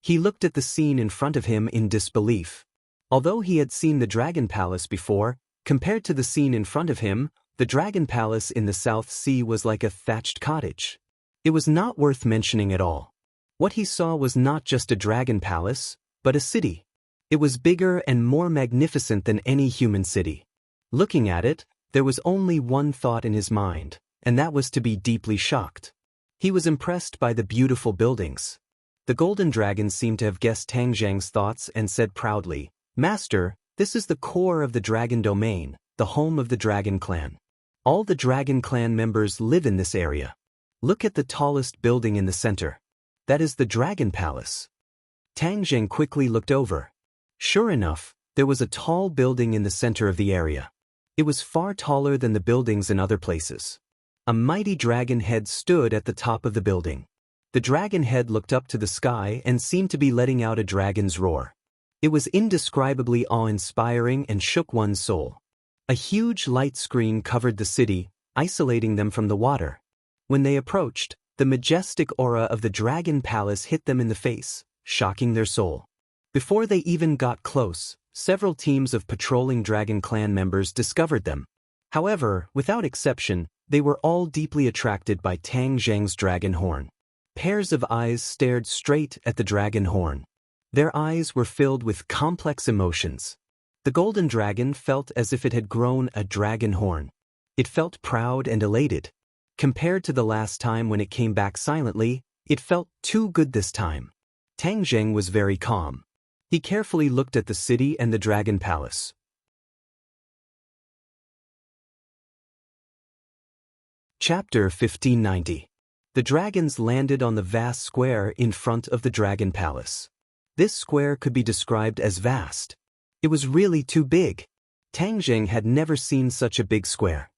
S1: He looked at the scene in front of him in disbelief. Although he had seen the dragon palace before, compared to the scene in front of him, the dragon palace in the South Sea was like a thatched cottage. It was not worth mentioning at all. What he saw was not just a dragon palace, but a city. It was bigger and more magnificent than any human city. Looking at it, there was only one thought in his mind, and that was to be deeply shocked. He was impressed by the beautiful buildings. The golden dragon seemed to have guessed Tang Jing's thoughts and said proudly, "Master, this is the core of the dragon domain, the home of the dragon clan. All the dragon clan members live in this area. Look at the tallest building in the center. That is the dragon palace." Tang Jing quickly looked over. Sure enough, there was a tall building in the center of the area. It was far taller than the buildings in other places. A mighty dragon head stood at the top of the building. The dragon head looked up to the sky and seemed to be letting out a dragon's roar. It was indescribably awe-inspiring and shook one's soul. A huge light screen covered the city, isolating them from the water. When they approached, the majestic aura of the dragon palace hit them in the face, shocking their soul. Before they even got close, several teams of patrolling dragon clan members discovered them. However, without exception, they were all deeply attracted by Tang Jing's dragon horn. Pairs of eyes stared straight at the dragon horn. Their eyes were filled with complex emotions. The golden dragon felt as if it had grown a dragon horn. It felt proud and elated. Compared to the last time when it came back silently, it felt too good this time. Tang Jing was very calm. He carefully looked at the city and the dragon palace. Chapter 1590. The dragons landed on the vast square in front of the dragon palace. This square could be described as vast. It was really too big. Tang Jing had never seen such a big square.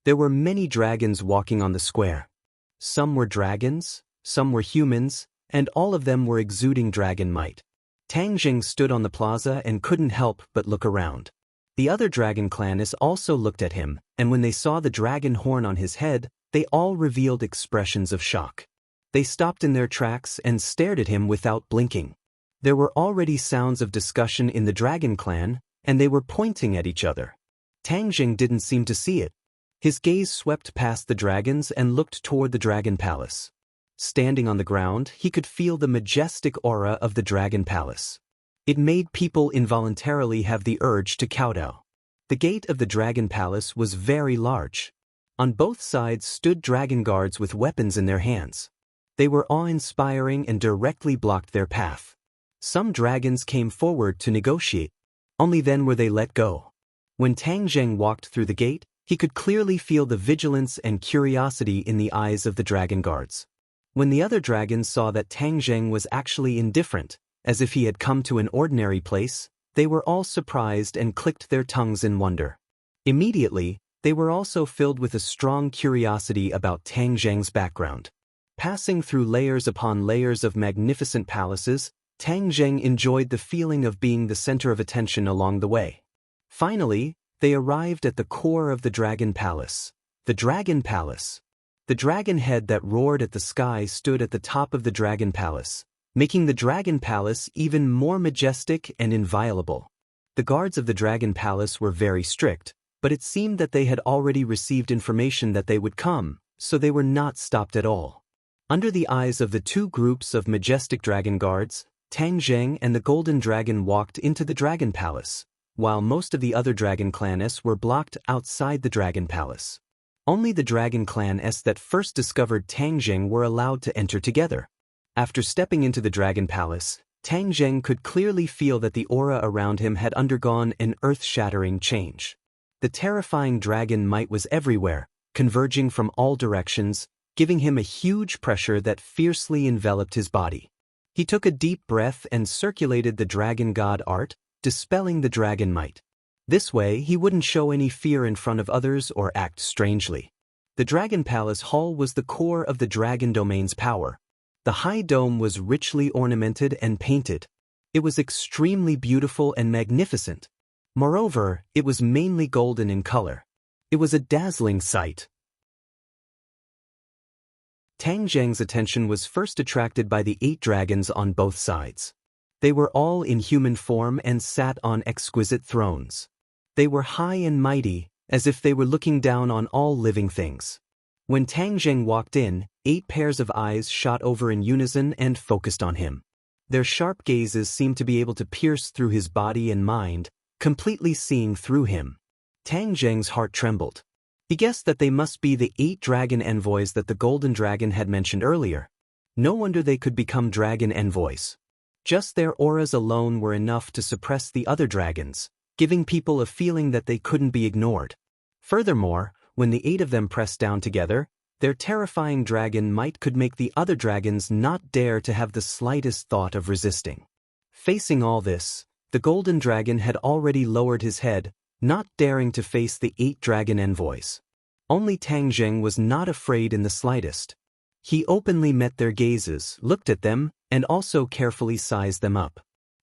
S1: There were many dragons walking on the square. Some were dragons, some were humans, and all of them were exuding dragon might. Tang Jing stood on the plaza and couldn't help but look around. The other dragon clanners also looked at him, and when they saw the dragon horn on his head, they all revealed expressions of shock. They stopped in their tracks and stared at him without blinking. There were already sounds of discussion in the dragon clan, and they were pointing at each other. Tang Jing didn't seem to see it. His gaze swept past the dragons and looked toward the dragon palace. Standing on the ground, he could feel the majestic aura of the dragon palace. It made people involuntarily have the urge to kowtow. The gate of the dragon palace was very large. On both sides stood dragon guards with weapons in their hands. They were awe-inspiring and directly blocked their path. Some dragons came forward to negotiate. Only then were they let go. When Tang Zheng walked through the gate, he could clearly feel the vigilance and curiosity in the eyes of the dragon guards. When the other dragons saw that Tang Zheng was actually indifferent, as if he had come to an ordinary place, they were all surprised and clicked their tongues in wonder. Immediately, they were also filled with a strong curiosity about Tang Zheng's background. Passing through layers upon layers of magnificent palaces, Tang Zheng enjoyed the feeling of being the center of attention along the way. Finally, they arrived at the core of the Dragon Palace. The Dragon Palace. The dragon head that roared at the sky stood at the top of the Dragon Palace, making the Dragon Palace even more majestic and inviolable. The guards of the Dragon Palace were very strict, but it seemed that they had already received information that they would come, so they were not stopped at all. Under the eyes of the two groups of majestic dragon guards, Tang Zheng and the Golden Dragon walked into the Dragon Palace, while most of the other Dragon Clans were blocked outside the Dragon Palace. Only the Dragon Clans that first discovered Tang Zheng were allowed to enter together. After stepping into the Dragon Palace, Tang Zheng could clearly feel that the aura around him had undergone an earth-shattering change. The terrifying dragon might was everywhere, converging from all directions, giving him a huge pressure that fiercely enveloped his body. He took a deep breath and circulated the dragon god art, dispelling the dragon might. This way, he wouldn't show any fear in front of others or act strangely. The Dragon Palace Hall was the core of the dragon domain's power. The high dome was richly ornamented and painted. It was extremely beautiful and magnificent. Moreover, it was mainly golden in color. It was a dazzling sight. Tang Zheng's attention was first attracted by the 8 dragons on both sides. They were all in human form and sat on exquisite thrones. They were high and mighty, as if they were looking down on all living things. When Tang Zheng walked in, 8 pairs of eyes shot over in unison and focused on him. Their sharp gazes seemed to be able to pierce through his body and mind, completely seeing through him. Tang Zheng's heart trembled. He guessed that they must be the 8 dragon envoys that the Golden Dragon had mentioned earlier. No wonder they could become dragon envoys. Just their auras alone were enough to suppress the other dragons, giving people a feeling that they couldn't be ignored. Furthermore, when the 8 of them pressed down together, their terrifying dragon might could make the other dragons not dare to have the slightest thought of resisting. Facing all this, the Golden Dragon had already lowered his head, not daring to face the 8 dragon envoys. Only Tang Zheng was not afraid in the slightest. He openly met their gazes, looked at them, and also carefully sized them up.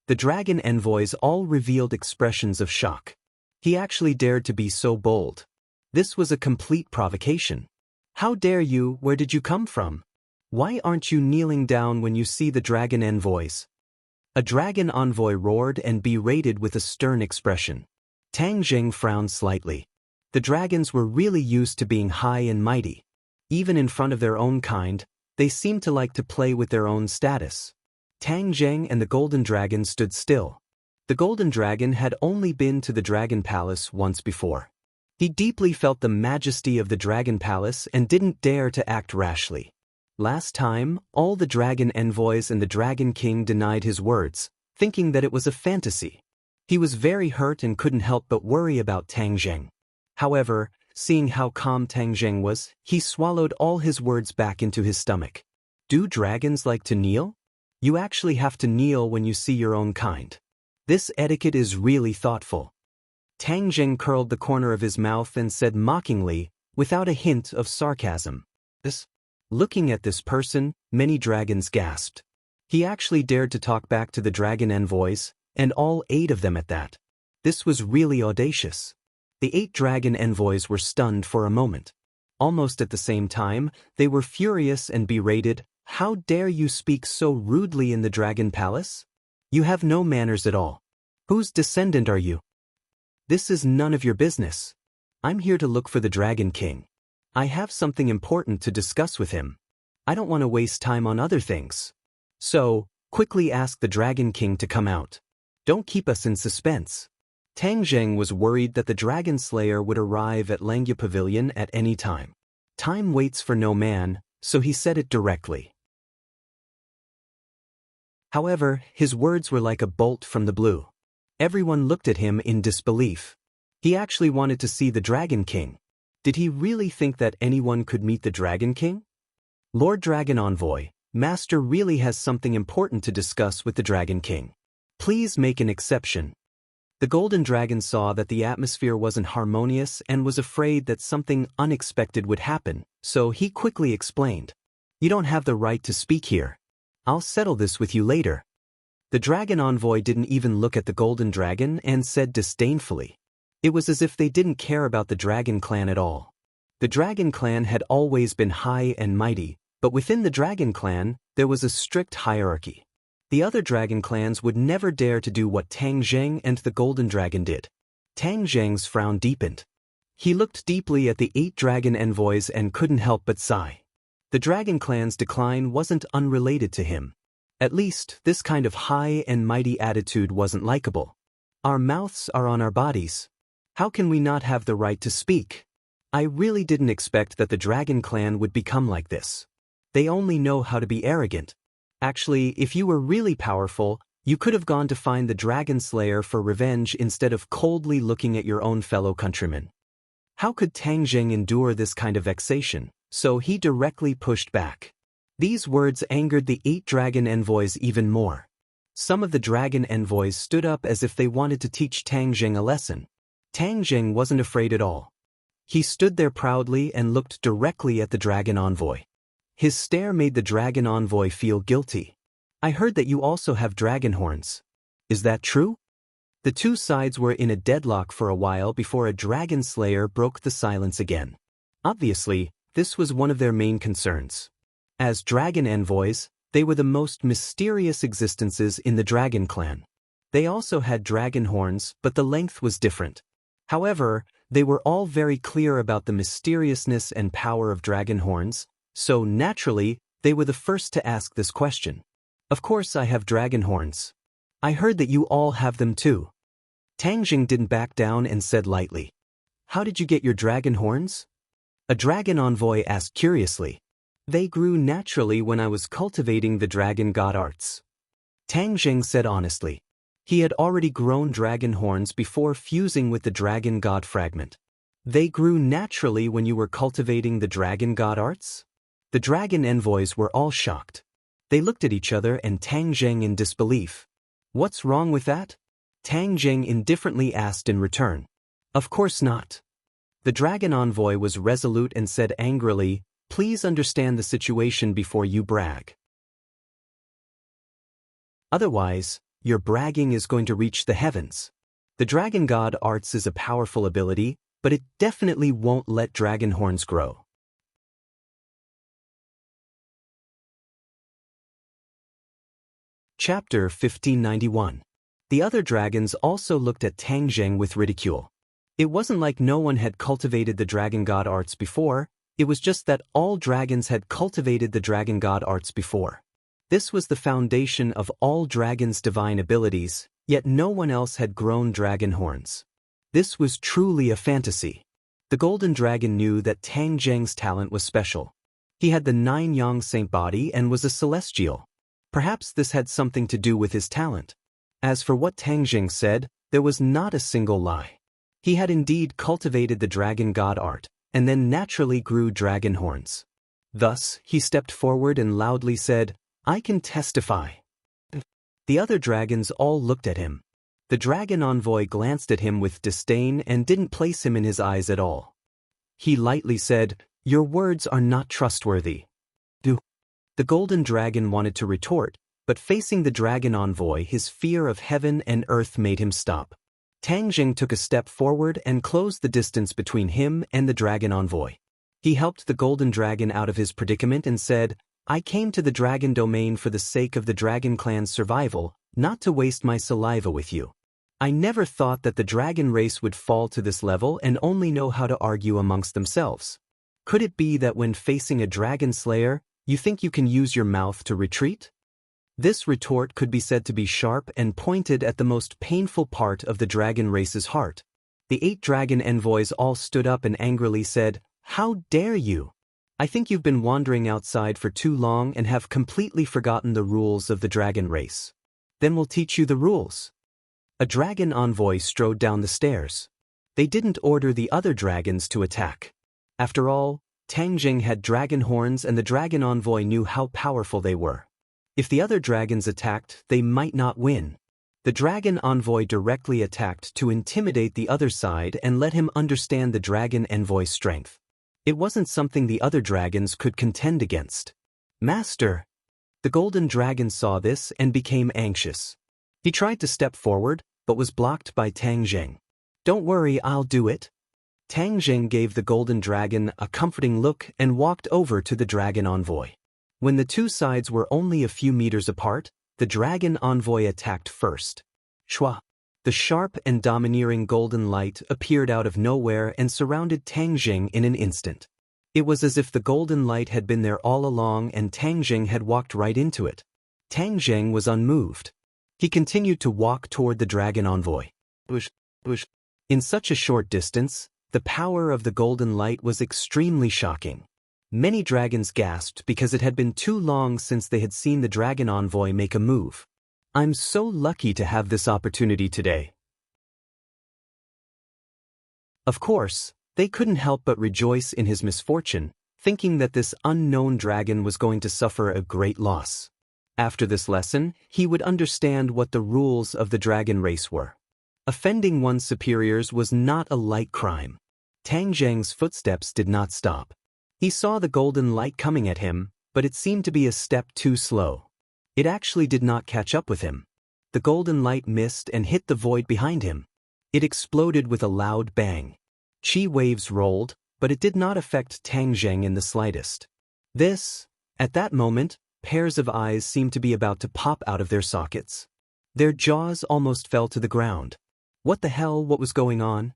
S1: The dragon envoys all revealed expressions of shock. He actually dared to be so bold. This was a complete provocation. How dare you? Where did you come from? Why aren't you kneeling down when you see the dragon envoys? A dragon envoy roared and berated with a stern expression. Tang Zheng frowned slightly. The dragons were really used to being high and mighty. Even in front of their own kind, they seemed to like to play with their own status. Tang Zheng and the Golden Dragon stood still. The Golden Dragon had only been to the Dragon Palace once before. He deeply felt the majesty of the Dragon Palace and didn't dare to act rashly. Last time, all the dragon envoys and the Dragon King denied his words, thinking that it was a fantasy. He was very hurt and couldn't help but worry about Tang Zheng. However, seeing how calm Tang Zheng was, he swallowed all his words back into his stomach. Do dragons like to kneel? You actually have to kneel when you see your own kind. This etiquette is really thoughtful. Tang Zheng curled the corner of his mouth and said mockingly, without a hint of sarcasm. Looking at this person, many dragons gasped. He actually dared to talk back to the dragon envoys, and all 8 of them at that. This was really audacious. The 8 dragon envoys were stunned for a moment. Almost at the same time, they were furious and berated. How dare you speak so rudely in the Dragon Palace? You have no manners at all. Whose descendant are you? This is none of your business. I'm here to look for the Dragon King. I have something important to discuss with him. I don't want to waste time on other things. So, quickly ask the Dragon King to come out. Don't keep us in suspense. Tang Zheng was worried that the Dragon Slayer would arrive at Langya Pavilion at any time. Time waits for no man, so he said it directly. However, his words were like a bolt from the blue. Everyone looked at him in disbelief. He actually wanted to see the Dragon King. Did he really think that anyone could meet the Dragon King? Lord Dragon Envoy, Master really has something important to discuss with the Dragon King. Please make an exception. The Golden Dragon saw that the atmosphere wasn't harmonious and was afraid that something unexpected would happen, so he quickly explained. You don't have the right to speak here. I'll settle this with you later. The Dragon Envoy didn't even look at the Golden Dragon and said disdainfully. It was as if they didn't care about the Dragon Clan at all. The Dragon Clan had always been high and mighty, but within the Dragon Clan, there was a strict hierarchy. The other dragon clans would never dare to do what Tang Zheng and the Golden Dragon did. Tang Zheng's frown deepened. He looked deeply at the 8 dragon envoys and couldn't help but sigh. The dragon clan's decline wasn't unrelated to him. At least, this kind of high and mighty attitude wasn't likable. Our mouths are on our bodies. How can we not have the right to speak? I really didn't expect that the Dragon Clan would become like this. They only know how to be arrogant. Actually, if you were really powerful, you could have gone to find the Dragon Slayer for revenge instead of coldly looking at your own fellow countrymen. How could Tang Zheng endure this kind of vexation? So he directly pushed back. These words angered the 8 dragon envoys even more. Some of the dragon envoys stood up as if they wanted to teach Tang Zheng a lesson. Tang Zheng wasn't afraid at all. He stood there proudly and looked directly at the dragon envoy. His stare made the dragon envoy feel guilty. I heard that you also have dragon horns. Is that true? The two sides were in a deadlock for a while before a dragon slayer broke the silence again. Obviously, this was one of their main concerns. As dragon envoys, they were the most mysterious existences in the dragon clan. They also had dragon horns, but the length was different. However, they were all very clear about the mysteriousness and power of dragon horns, so naturally, they were the first to ask this question. Of course I have dragon horns. I heard that you all have them too. Tang Zheng didn't back down and said lightly. How did you get your dragon horns? A dragon envoy asked curiously. They grew naturally when I was cultivating the dragon god arts. Tang Zheng said honestly. He had already grown dragon horns before fusing with the dragon god fragment. They grew naturally when you were cultivating the dragon god arts? The dragon envoys were all shocked. They looked at each other and Tang Zheng in disbelief. What's wrong with that? Tang Zheng indifferently asked in return. Of course not. The dragon envoy was resolute and said angrily, please understand the situation before you brag. Otherwise, your bragging is going to reach the heavens. The dragon god arts is a powerful ability, but it definitely won't let dragon horns grow. Chapter 1591. The other dragons also looked at Tang Zheng with ridicule. It wasn't like no one had cultivated the dragon god arts before, it was just that all dragons had cultivated the dragon god arts before. This was the foundation of all dragons' divine abilities, yet no one else had grown dragon horns. This was truly a fantasy. The golden dragon knew that Tang Zheng's talent was special. He had the 9 yang saint body and was a celestial. Perhaps this had something to do with his talent. As for what Tang Zheng said, there was not a single lie. He had indeed cultivated the dragon god art, and then naturally grew dragon horns. Thus, he stepped forward and loudly said, I can testify. The other dragons all looked at him. The dragon envoy glanced at him with disdain and didn't place him in his eyes at all. He lightly said, your words are not trustworthy. The golden dragon wanted to retort, but facing the dragon envoy, his fear of heaven and earth made him stop. Tang Zheng took a step forward and closed the distance between him and the dragon envoy. He helped the golden dragon out of his predicament and said, I came to the dragon domain for the sake of the dragon clan's survival, not to waste my saliva with you. I never thought that the dragon race would fall to this level and only know how to argue amongst themselves. Could it be that when facing a dragon slayer, you think you can use your mouth to retreat? This retort could be said to be sharp and pointed at the most painful part of the dragon race's heart. The 8 dragon envoys all stood up and angrily said, how dare you? I think you've been wandering outside for too long and have completely forgotten the rules of the dragon race. Then we'll teach you the rules. A dragon envoy strode down the stairs. They didn't order the other dragons to attack. After all, Tang Jing had dragon horns and the dragon envoy knew how powerful they were. If the other dragons attacked, they might not win. The dragon envoy directly attacked to intimidate the other side and let him understand the dragon envoy's strength. It wasn't something the other dragons could contend against. Master! The golden dragon saw this and became anxious. He tried to step forward, but was blocked by Tang Jing. Don't worry, I'll do it. Tang Jing gave the golden dragon a comforting look and walked over to the dragon envoy. When the two sides were only a few meters apart, the dragon envoy attacked first. Shwa! The sharp and domineering golden light appeared out of nowhere and surrounded Tang Jing in an instant. It was as if the golden light had been there all along and Tang Jing had walked right into it. Tang Jing was unmoved. He continued to walk toward the dragon envoy. In such a short distance, the power of the golden light was extremely shocking. Many dragons gasped because it had been too long since they had seen the dragon envoy make a move. I'm so lucky to have this opportunity today. Of course, they couldn't help but rejoice in his misfortune, thinking that this unknown dragon was going to suffer a great loss. After this lesson, he would understand what the rules of the dragon race were. Offending one's superiors was not a light crime. Tang Jing's footsteps did not stop. He saw the golden light coming at him, but it seemed to be a step too slow. It actually did not catch up with him. The golden light missed and hit the void behind him. It exploded with a loud bang. Chi waves rolled, but it did not affect Tang Jing in the slightest. At that moment, pairs of eyes seemed to be about to pop out of their sockets. Their jaws almost fell to the ground. What was going on?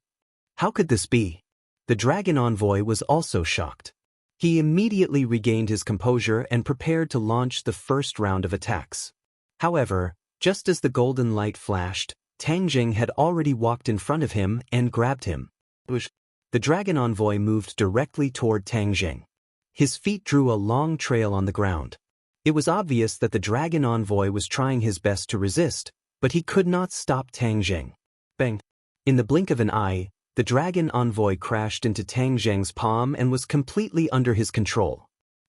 S1: How could this be? The dragon envoy was also shocked. He immediately regained his composure and prepared to launch the first round of attacks. However, just as the golden light flashed, Tang Jing had already walked in front of him and grabbed him. The dragon envoy moved directly toward Tang Jing. His feet drew a long trail on the ground. It was obvious that the dragon envoy was trying his best to resist, but he could not stop Tang Jing. Bang! In the blink of an eye, the dragon envoy crashed into Tang Jing's palm and was completely under his control.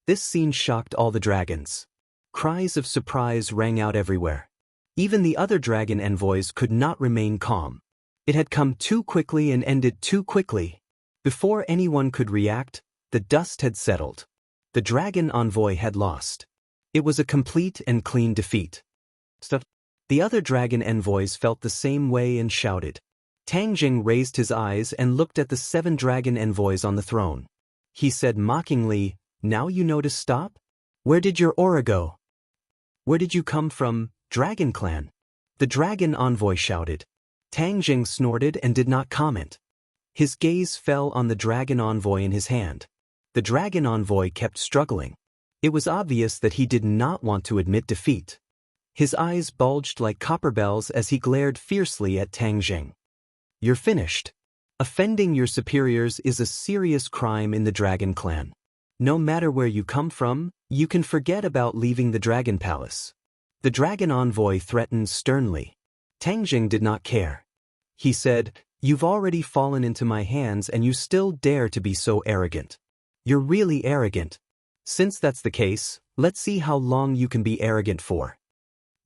S1: This scene shocked all the dragons. Cries of surprise rang out everywhere. Even the other dragon envoys could not remain calm. It had come too quickly and ended too quickly. Before anyone could react, the dust had settled. The dragon envoy had lost. It was a complete and clean defeat. The other dragon envoys felt the same way and shouted. Tang Jing raised his eyes and looked at the 7 dragon envoys on the throne. He said mockingly, "Now you know to stop? Where did your aura go? Where did you come from, Dragon Clan?" The dragon envoy shouted. Tang Jing snorted and did not comment. His gaze fell on the dragon envoy in his hand. The dragon envoy kept struggling. It was obvious that he did not want to admit defeat. His eyes bulged like copper bells as he glared fiercely at Tang Jing. "You're finished. Offending your superiors is a serious crime in the Dragon Clan. No matter where you come from, you can forget about leaving the Dragon Palace." The dragon envoy threatened sternly. Tang Jing did not care. He said, "You've already fallen into my hands and you still dare to be so arrogant. You're really arrogant. Since that's the case, let's see how long you can be arrogant for."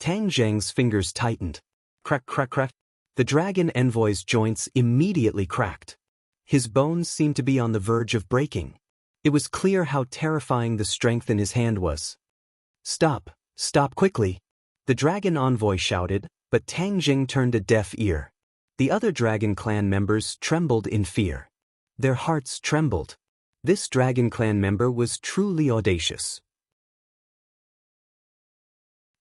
S1: Tang Jing's fingers tightened. Crack, crack, crack. The dragon envoy's joints immediately cracked. His bones seemed to be on the verge of breaking. It was clear how terrifying the strength in his hand was. "Stop! Stop quickly!" The dragon envoy shouted, but Tang Jing turned a deaf ear. The other Dragon Clan members trembled in fear. Their hearts trembled. This Dragon Clan member was truly audacious.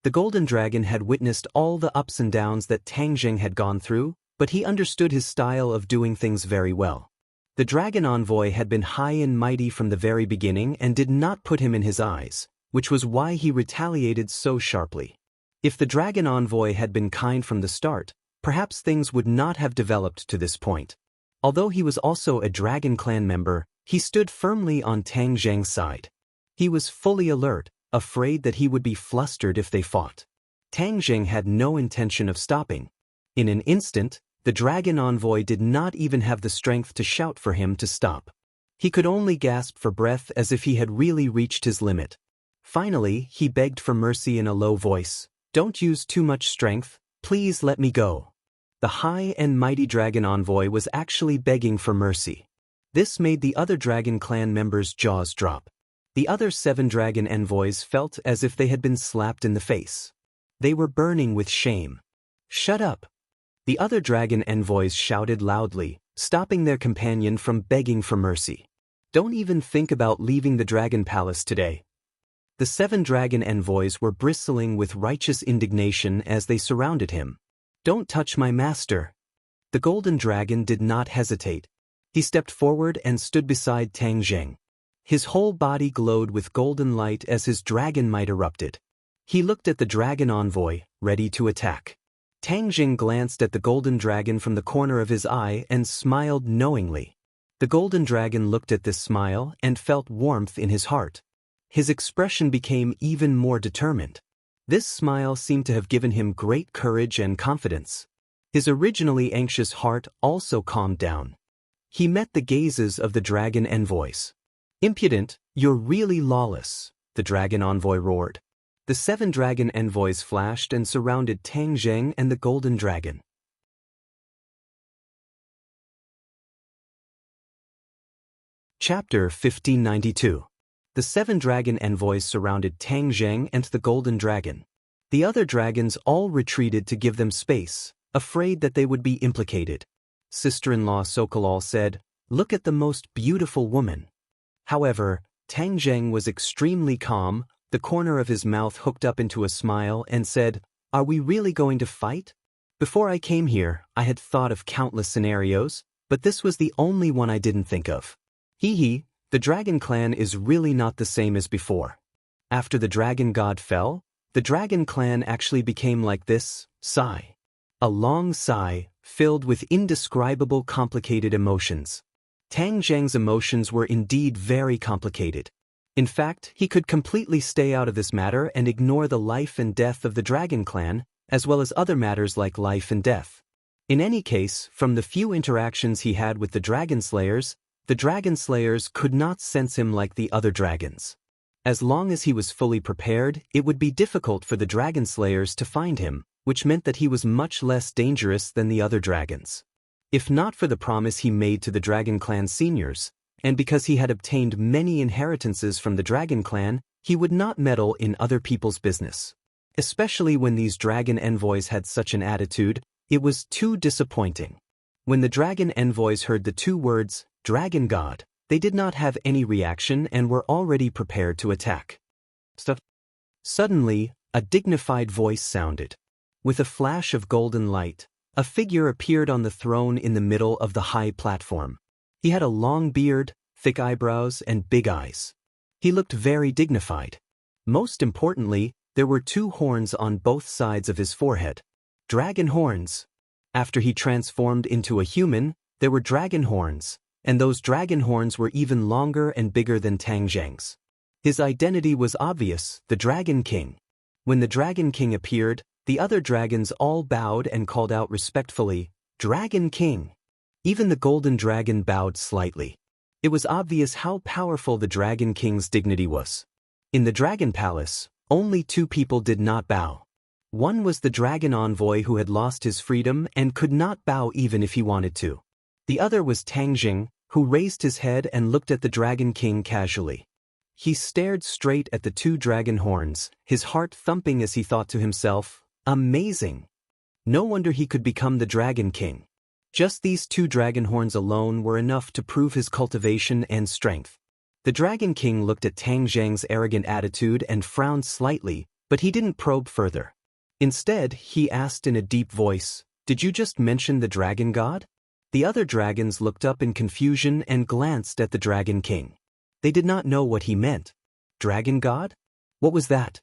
S1: The Golden Dragon had witnessed all the ups and downs that Tang Jing had gone through, but he understood his style of doing things very well. The Dragon Envoy had been high and mighty from the very beginning and did not put him in his eyes, which was why he retaliated so sharply. If the Dragon Envoy had been kind from the start, perhaps things would not have developed to this point. Although he was also a Dragon Clan member, he stood firmly on Tang Jing's side. He was fully alert, afraid that he would be flustered if they fought. Tang Jing had no intention of stopping. In an instant, the dragon envoy did not even have the strength to shout for him to stop. He could only gasp for breath as if he had really reached his limit. Finally, he begged for mercy in a low voice. "Don't use too much strength, please let me go." The high and mighty dragon envoy was actually begging for mercy. This made the other dragon clan members' jaws drop. The other 7 dragon envoys felt as if they had been slapped in the face. They were burning with shame. "Shut up!" The other dragon envoys shouted loudly, stopping their companion from begging for mercy. "Don't even think about leaving the dragon palace today." The 7 dragon envoys were bristling with righteous indignation as they surrounded him. "Don't touch my master." The golden dragon did not hesitate. He stepped forward and stood beside Tang Zheng. His whole body glowed with golden light as his dragon might erupted. He looked at the dragon envoy, ready to attack. Tang Zheng glanced at the golden dragon from the corner of his eye and smiled knowingly. The golden dragon looked at this smile and felt warmth in his heart. His expression became even more determined. This smile seemed to have given him great courage and confidence. His originally anxious heart also calmed down. He met the gazes of the dragon envoys. "Impudent, you're really lawless," the dragon envoy roared. The 7 dragon envoys flashed and surrounded Tang Zheng and the golden dragon. Chapter 1592. The 7 dragon envoys surrounded Tang Zheng and the golden dragon. The other dragons all retreated to give them space, afraid that they would be implicated. Sister-in-law Sokolal said, "Look at the most beautiful woman." However, Tang Zheng was extremely calm, the corner of his mouth hooked up into a smile, and said, "Are we really going to fight? Before I came here, I had thought of countless scenarios, but this was the only one I didn't think of. Hee, the dragon clan is really not the same as before. After the dragon god fell, the dragon clan actually became like this." Sigh. A long sigh, filled with indescribable complicated emotions. Tang Zheng's emotions were indeed very complicated. In fact, he could completely stay out of this matter and ignore the life and death of the dragon clan, as well as other matters like life and death. In any case, from the few interactions he had with the dragon slayers could not sense him like the other dragons. As long as he was fully prepared, it would be difficult for the dragon slayers to find him, which meant that he was much less dangerous than the other dragons. If not for the promise he made to the dragon clan seniors, and because he had obtained many inheritances from the dragon clan, he would not meddle in other people's business. Especially when these dragon envoys had such an attitude, it was too disappointing. When the dragon envoys heard the 2 words, "Dragon God," they did not have any reaction and were already prepared to attack. Suddenly, a dignified voice sounded. With a flash of golden light, a figure appeared on the throne in the middle of the high platform. He had a long beard, thick eyebrows, and big eyes. He looked very dignified. Most importantly, there were 2 horns on both sides of his forehead. Dragon horns. After he transformed into a human, there were dragon horns, and those dragon horns were even longer and bigger than Tang Zheng's. His identity was obvious, the Dragon King. When the Dragon King appeared, the other dragons all bowed and called out respectfully, "Dragon King." Even the golden dragon bowed slightly. It was obvious how powerful the Dragon King's dignity was. In the Dragon Palace, only 2 people did not bow. One was the dragon envoy who had lost his freedom and could not bow even if he wanted to. The other was Tang Zheng, who raised his head and looked at the Dragon King casually. He stared straight at the 2 dragon horns, his heart thumping as he thought to himself, "Amazing! No wonder he could become the Dragon King." Just these 2 dragon horns alone were enough to prove his cultivation and strength. The Dragon King looked at Tang Zheng's arrogant attitude and frowned slightly, but he didn't probe further. Instead, he asked in a deep voice, "Did you just mention the Dragon God?" The other dragons looked up in confusion and glanced at the Dragon King. They did not know what he meant. Dragon God? What was that?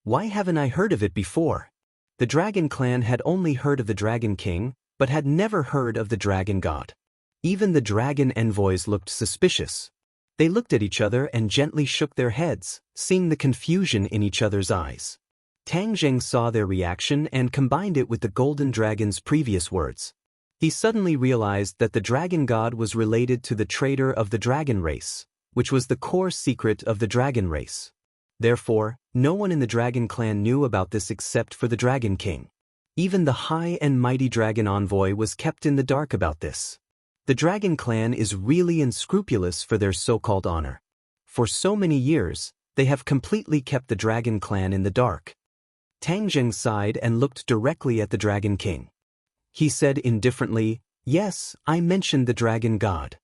S1: Why haven't I heard of it before? The Dragon Clan had only heard of the Dragon King, but had never heard of the Dragon God. Even the dragon envoys looked suspicious. They looked at each other and gently shook their heads, seeing the confusion in each other's eyes. Tang Zheng saw their reaction and combined it with the golden dragon's previous words. He suddenly realized that the dragon god was related to the traitor of the dragon race, which was the core secret of the dragon race. Therefore, no one in the dragon clan knew about this except for the dragon king. Even the high and mighty dragon envoy was kept in the dark about this. The dragon clan is really unscrupulous for their so-called honor. For so many years, they have completely kept the dragon clan in the dark. Tang Zheng sighed and looked directly at the dragon king. He said indifferently, "Yes, I mentioned the dragon god."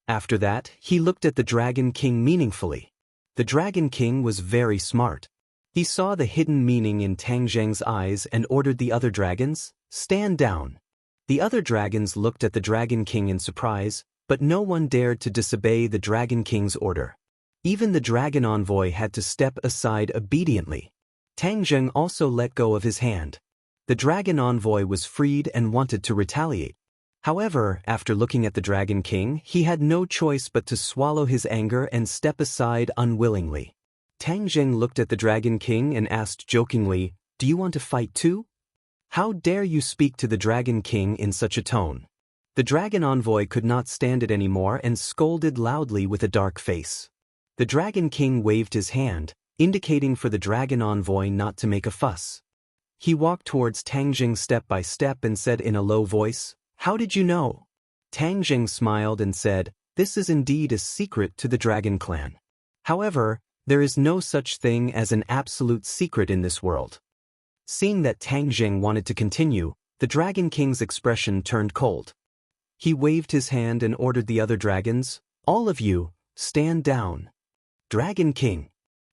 S1: After that, he looked at the dragon king meaningfully. The dragon king was very smart. He saw the hidden meaning in Tang Zheng's eyes and ordered the other dragons, "Stand down." The other dragons looked at the dragon king in surprise, but no one dared to disobey the dragon king's order. Even the dragon envoy had to step aside obediently. Tang Zheng also let go of his hand. The dragon envoy was freed and wanted to retaliate. However, after looking at the dragon king, he had no choice but to swallow his anger and step aside unwillingly. Tang Zheng looked at the dragon king and asked jokingly, "Do you want to fight too? How dare you speak to the dragon king in such a tone?" The dragon envoy could not stand it anymore and scolded loudly with a dark face. The dragon king waved his hand, indicating for the dragon envoy not to make a fuss. He walked towards Tang Zheng step by step and said in a low voice, "How did you know?" Tang Zheng smiled and said, "This is indeed a secret to the dragon clan. However, there is no such thing as an absolute secret in this world." Seeing that Tang Zheng wanted to continue, the dragon king's expression turned cold. He waved his hand and ordered the other dragons, "All of you, stand down." Dragon King.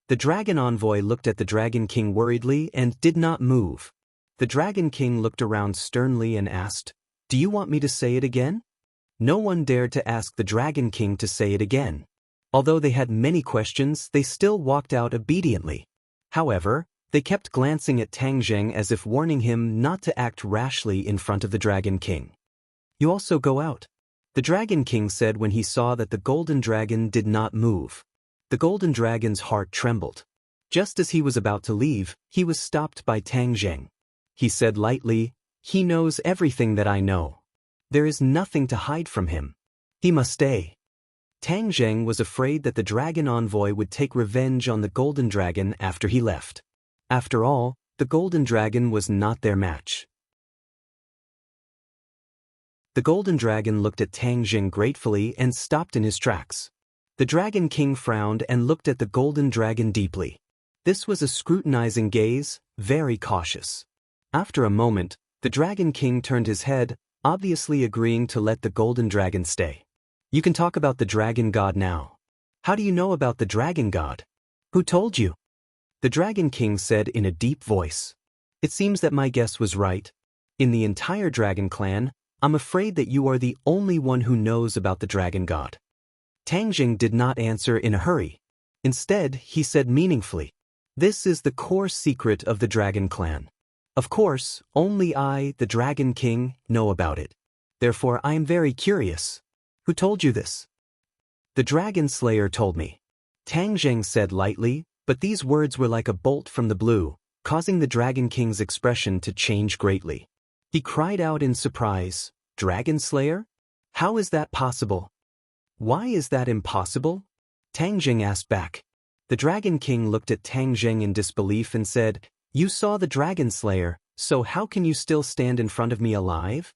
S1: The dragon envoy looked at the dragon king worriedly and did not move. The dragon king looked around sternly and asked, "Do you want me to say it again?" No one dared to ask the dragon king to say it again. Although they had many questions, they still walked out obediently. However, they kept glancing at Tang Zheng as if warning him not to act rashly in front of the dragon king. "You also go out," the dragon king said when he saw that the golden dragon did not move. The golden dragon's heart trembled. Just as he was about to leave, he was stopped by Tang Zheng. He said lightly, "He knows everything that I know. There is nothing to hide from him. He must stay." Tang Zheng was afraid that the dragon envoy would take revenge on the golden dragon after he left. After all, the golden dragon was not their match. The golden dragon looked at Tang Zheng gratefully and stopped in his tracks. The dragon king frowned and looked at the golden dragon deeply. This was a scrutinizing gaze, very cautious. After a moment, the dragon king turned his head, obviously agreeing to let the golden dragon stay. "You can talk about the dragon god now. How do you know about the dragon god? Who told you?" The dragon king said in a deep voice. "It seems that my guess was right. In the entire dragon clan, I'm afraid that you are the only one who knows about the dragon god." Tang Zheng did not answer in a hurry. Instead, he said meaningfully, "This is the core secret of the dragon clan. Of course, only I, the dragon king, know about it. Therefore, I am very curious. Who told you this?" "The dragon slayer told me," Tang Zheng said lightly, but these words were like a bolt from the blue, causing the dragon king's expression to change greatly. He cried out in surprise, "Dragon slayer? How is that possible?" "Why is that impossible?" Tang Zheng asked back. The dragon king looked at Tang Zheng in disbelief and said, "You saw the dragon slayer, so how can you still stand in front of me alive?"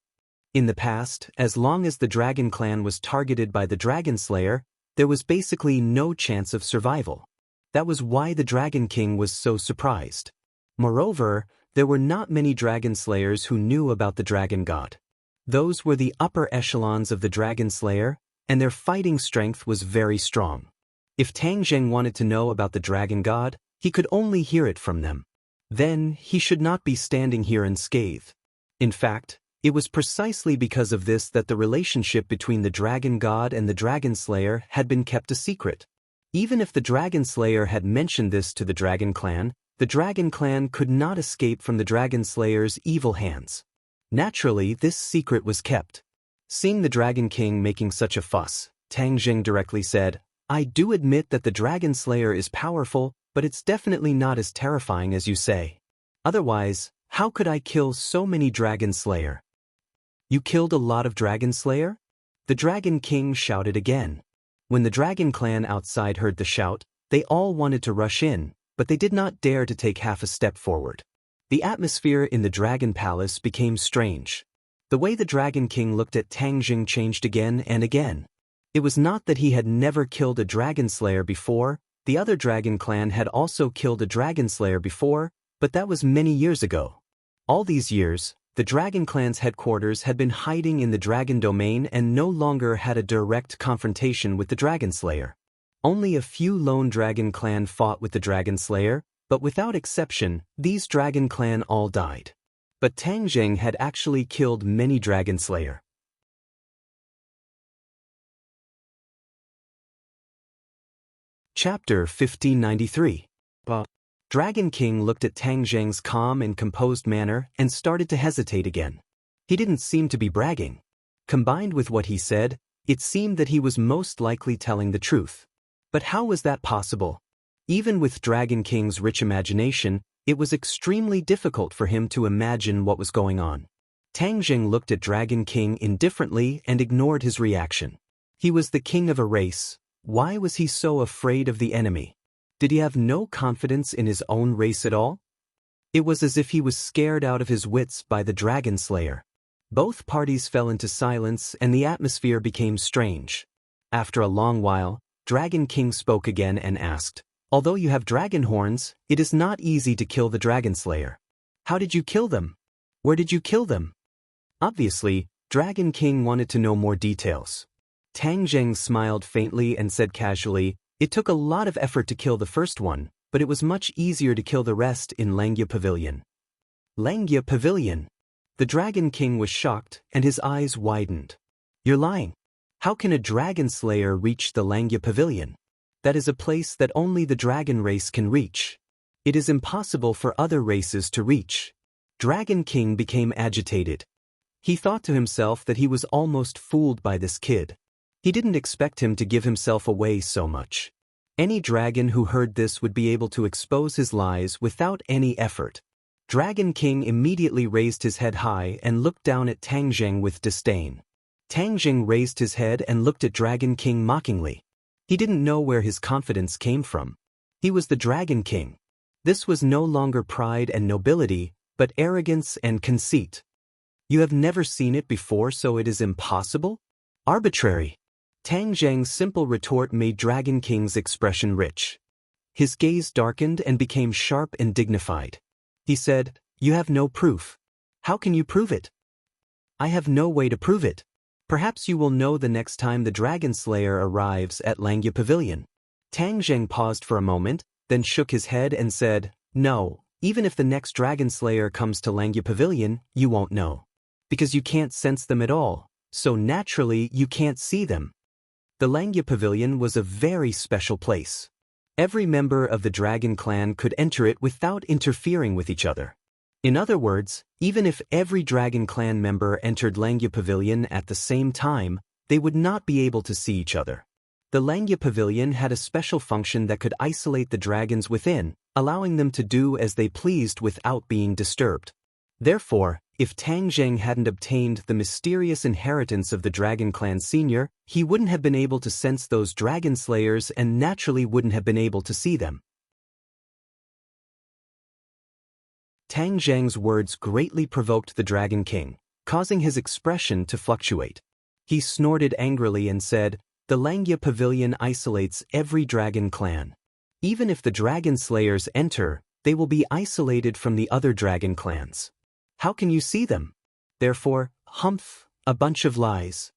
S1: In the past, as long as the dragon clan was targeted by the dragon slayer, there was basically no chance of survival. That was why the dragon king was so surprised. Moreover, there were not many dragon slayers who knew about the dragon god. Those were the upper echelons of the dragon slayer, and their fighting strength was very strong. If Tang Zheng wanted to know about the dragon god, he could only hear it from them. Then, he should not be standing here unscathed. In fact, it was precisely because of this that the relationship between the dragon god and the dragon slayer had been kept a secret. Even if the dragon slayer had mentioned this to the dragon clan could not escape from the dragon slayer's evil hands. Naturally, this secret was kept. Seeing the dragon king making such a fuss, Tang Zheng directly said, "I do admit that the dragon slayer is powerful, but it's definitely not as terrifying as you say." Otherwise, how could I kill so many Dragon Slayer? You killed a lot of Dragon Slayer? The Dragon King shouted again. When the Dragon Clan outside heard the shout, they all wanted to rush in, but they did not dare to take half a step forward. The atmosphere in the Dragon Palace became strange. The way the Dragon King looked at Tang Jing changed again and again. It was not that he had never killed a Dragon Slayer before, the other Dragon Clan had also killed a Dragon Slayer before, but that was many years ago. All these years, the Dragon Clan's headquarters had been hiding in the Dragon Domain and no longer had a direct confrontation with the Dragon Slayer. Only a few lone Dragon Clan fought with the Dragon Slayer, but without exception, these Dragon Clan all died. But Tang Jing had actually killed many Dragon Slayer. Chapter 1593. Dragon King looked at Tang Jing's calm and composed manner and started to hesitate again. He didn't seem to be bragging. Combined with what he said, it seemed that he was most likely telling the truth. But how was that possible? Even with Dragon King's rich imagination, it was extremely difficult for him to imagine what was going on. Tang Jing looked at Dragon King indifferently and ignored his reaction. He was the king of a race. Why was he so afraid of the enemy? Did he have no confidence in his own race at all? It was as if he was scared out of his wits by the Dragon Slayer. Both parties fell into silence and the atmosphere became strange. After a long while, Dragon King spoke again and asked, "Although you have dragon horns, it is not easy to kill the Dragon Slayer. How did you kill them? Where did you kill them?" Obviously, Dragon King wanted to know more details. Tang Jing smiled faintly and said casually, "It took a lot of effort to kill the first one, but it was much easier to kill the rest in Langya Pavilion." Langya Pavilion? The Dragon King was shocked and his eyes widened. "You're lying. How can a Dragon Slayer reach the Langya Pavilion? That is a place that only the dragon race can reach. It is impossible for other races to reach." Dragon King became agitated. He thought to himself that he was almost fooled by this kid. He didn't expect him to give himself away so much. Any dragon who heard this would be able to expose his lies without any effort. Dragon King immediately raised his head high and looked down at Tang Jing with disdain. Tang Jing raised his head and looked at Dragon King mockingly. He didn't know where his confidence came from. He was the Dragon King. This was no longer pride and nobility, but arrogance and conceit. "You have never seen it before, so it is impossible? Arbitrary." Tang Jing's simple retort made Dragon King's expression rich. His gaze darkened and became sharp and dignified. He said, "You have no proof. How can you prove it?" "I have no way to prove it. Perhaps you will know the next time the Dragon Slayer arrives at Langya Pavilion." Tang Jing paused for a moment, then shook his head and said, "No, even if the next Dragon Slayer comes to Langya Pavilion, you won't know. Because you can't sense them at all, so naturally you can't see them." The Langya Pavilion was a very special place. Every member of the Dragon Clan could enter it without interfering with each other. In other words, even if every Dragon Clan member entered Langya Pavilion at the same time, they would not be able to see each other. The Langya Pavilion had a special function that could isolate the dragons within, allowing them to do as they pleased without being disturbed. Therefore, if Tang Jing hadn't obtained the mysterious inheritance of the Dragon Clan Senior, he wouldn't have been able to sense those Dragon Slayers and naturally wouldn't have been able to see them. Tang Jing's words greatly provoked the Dragon King, causing his expression to fluctuate. He snorted angrily and said, "The Langya Pavilion isolates every Dragon Clan. Even if the Dragon Slayers enter, they will be isolated from the other Dragon Clans. How can you see them? Therefore, humph, a bunch of lies."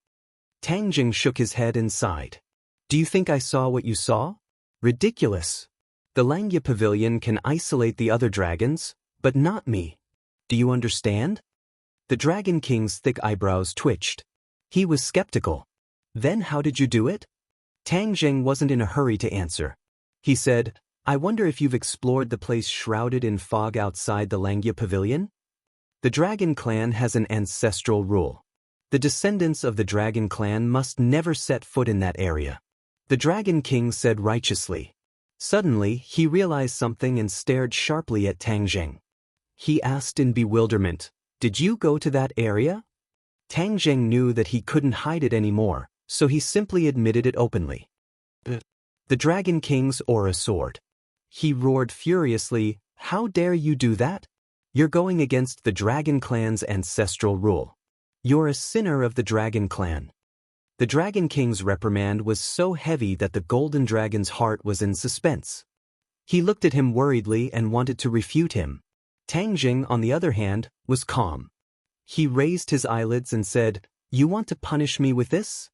S1: Tang Jing shook his head and sighed. "Do you think I saw what you saw? Ridiculous. The Langya Pavilion can isolate the other dragons, but not me. Do you understand?" The Dragon King's thick eyebrows twitched. He was skeptical. "Then how did you do it?" Tang Jing wasn't in a hurry to answer. He said, "I wonder if you've explored the place shrouded in fog outside the Langya Pavilion? The Dragon Clan has an ancestral rule. The descendants of the Dragon Clan must never set foot in that area." The Dragon King said righteously. Suddenly, he realized something and stared sharply at Tang Jing. he asked in bewilderment. Did you go to that area? Tang Zheng knew that he couldn't hide it anymore, so he simply admitted it openly. The Dragon King's aura soared. He roared furiously, "How dare you do that? You're going against the Dragon Clan's ancestral rule. You're a sinner of the Dragon Clan." The Dragon King's reprimand was so heavy that the Golden Dragon's heart was in suspense. He looked at him worriedly and wanted to refute him. Tang Jing, on the other hand, was calm. He raised his eyelids and said, "You want to punish me with this?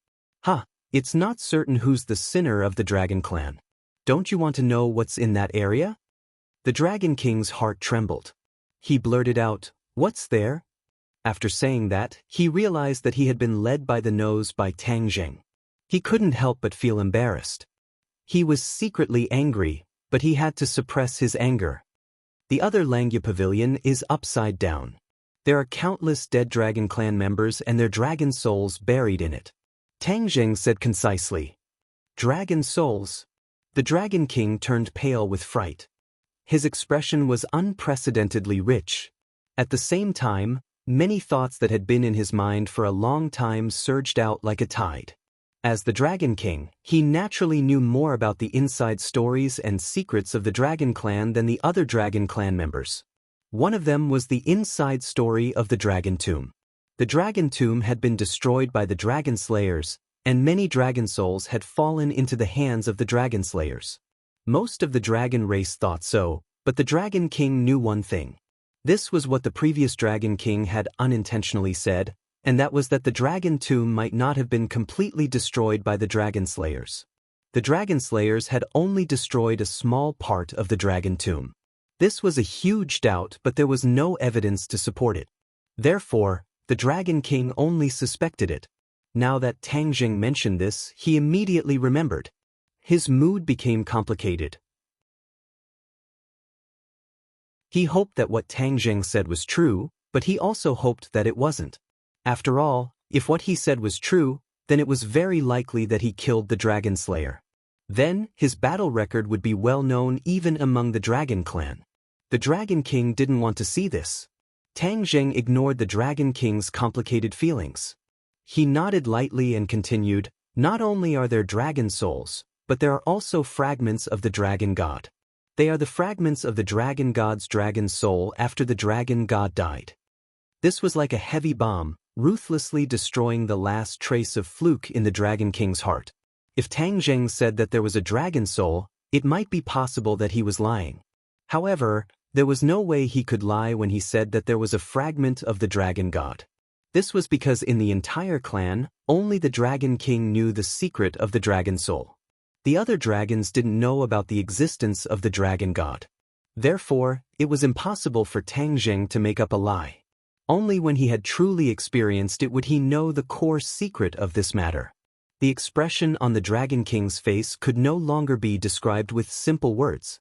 S1: It's not certain who's the sinner of the Dragon Clan. Don't you want to know what's in that area?" The Dragon King's heart trembled. He blurted out, "What's there?" After saying that, he realized that he had been led by the nose by Tang Jing. He couldn't help but feel embarrassed. He was secretly angry, but he had to suppress his anger. The other Langya Pavilion is upside down. There are countless dead Dragon Clan members and their dragon souls buried in it. Tang Jing said concisely. "Dragon souls?" The Dragon King turned pale with fright. His expression was unprecedentedly rich. At the same time, many thoughts that had been in his mind for a long time surged out like a tide. As the Dragon King, he naturally knew more about the inside stories and secrets of the Dragon Clan than the other Dragon Clan members. One of them was the inside story of the Dragon Tomb. The Dragon Tomb had been destroyed by the Dragon Slayers, and many dragon souls had fallen into the hands of the Dragon Slayers. Most of the dragon race thought so, but the Dragon King knew one thing. This was what the previous Dragon King had unintentionally said, and that was that the Dragon Tomb might not have been completely destroyed by the Dragon Slayers. The Dragon Slayers had only destroyed a small part of the Dragon Tomb. This was a huge doubt, but there was no evidence to support it. Therefore, the Dragon King only suspected it. Now that Tang Jing mentioned this, he immediately remembered. His mood became complicated. He hoped that what Tang Jing said was true, but he also hoped that it wasn't. After all, if what he said was true, then it was very likely that he killed the Dragon Slayer. Then, his battle record would be well known even among the Dragon Clan. The Dragon King didn't want to see this. Tang Jing ignored the Dragon King's complicated feelings. He nodded lightly and continued, "Not only are there dragon souls, but there are also fragments of the Dragon God. They are the fragments of the Dragon God's dragon soul after the Dragon God died." This was like a heavy bomb, ruthlessly destroying the last trace of fluke in the Dragon King's heart. If Tang Jing said that there was a dragon soul, it might be possible that he was lying. However, there was no way he could lie when he said that there was a fragment of the Dragon God. This was because in the entire clan, only the Dragon King knew the secret of the dragon soul. The other dragons didn't know about the existence of the Dragon God. Therefore, it was impossible for Tang Jing to make up a lie. Only when he had truly experienced it would he know the core secret of this matter. The expression on the Dragon King's face could no longer be described with simple words.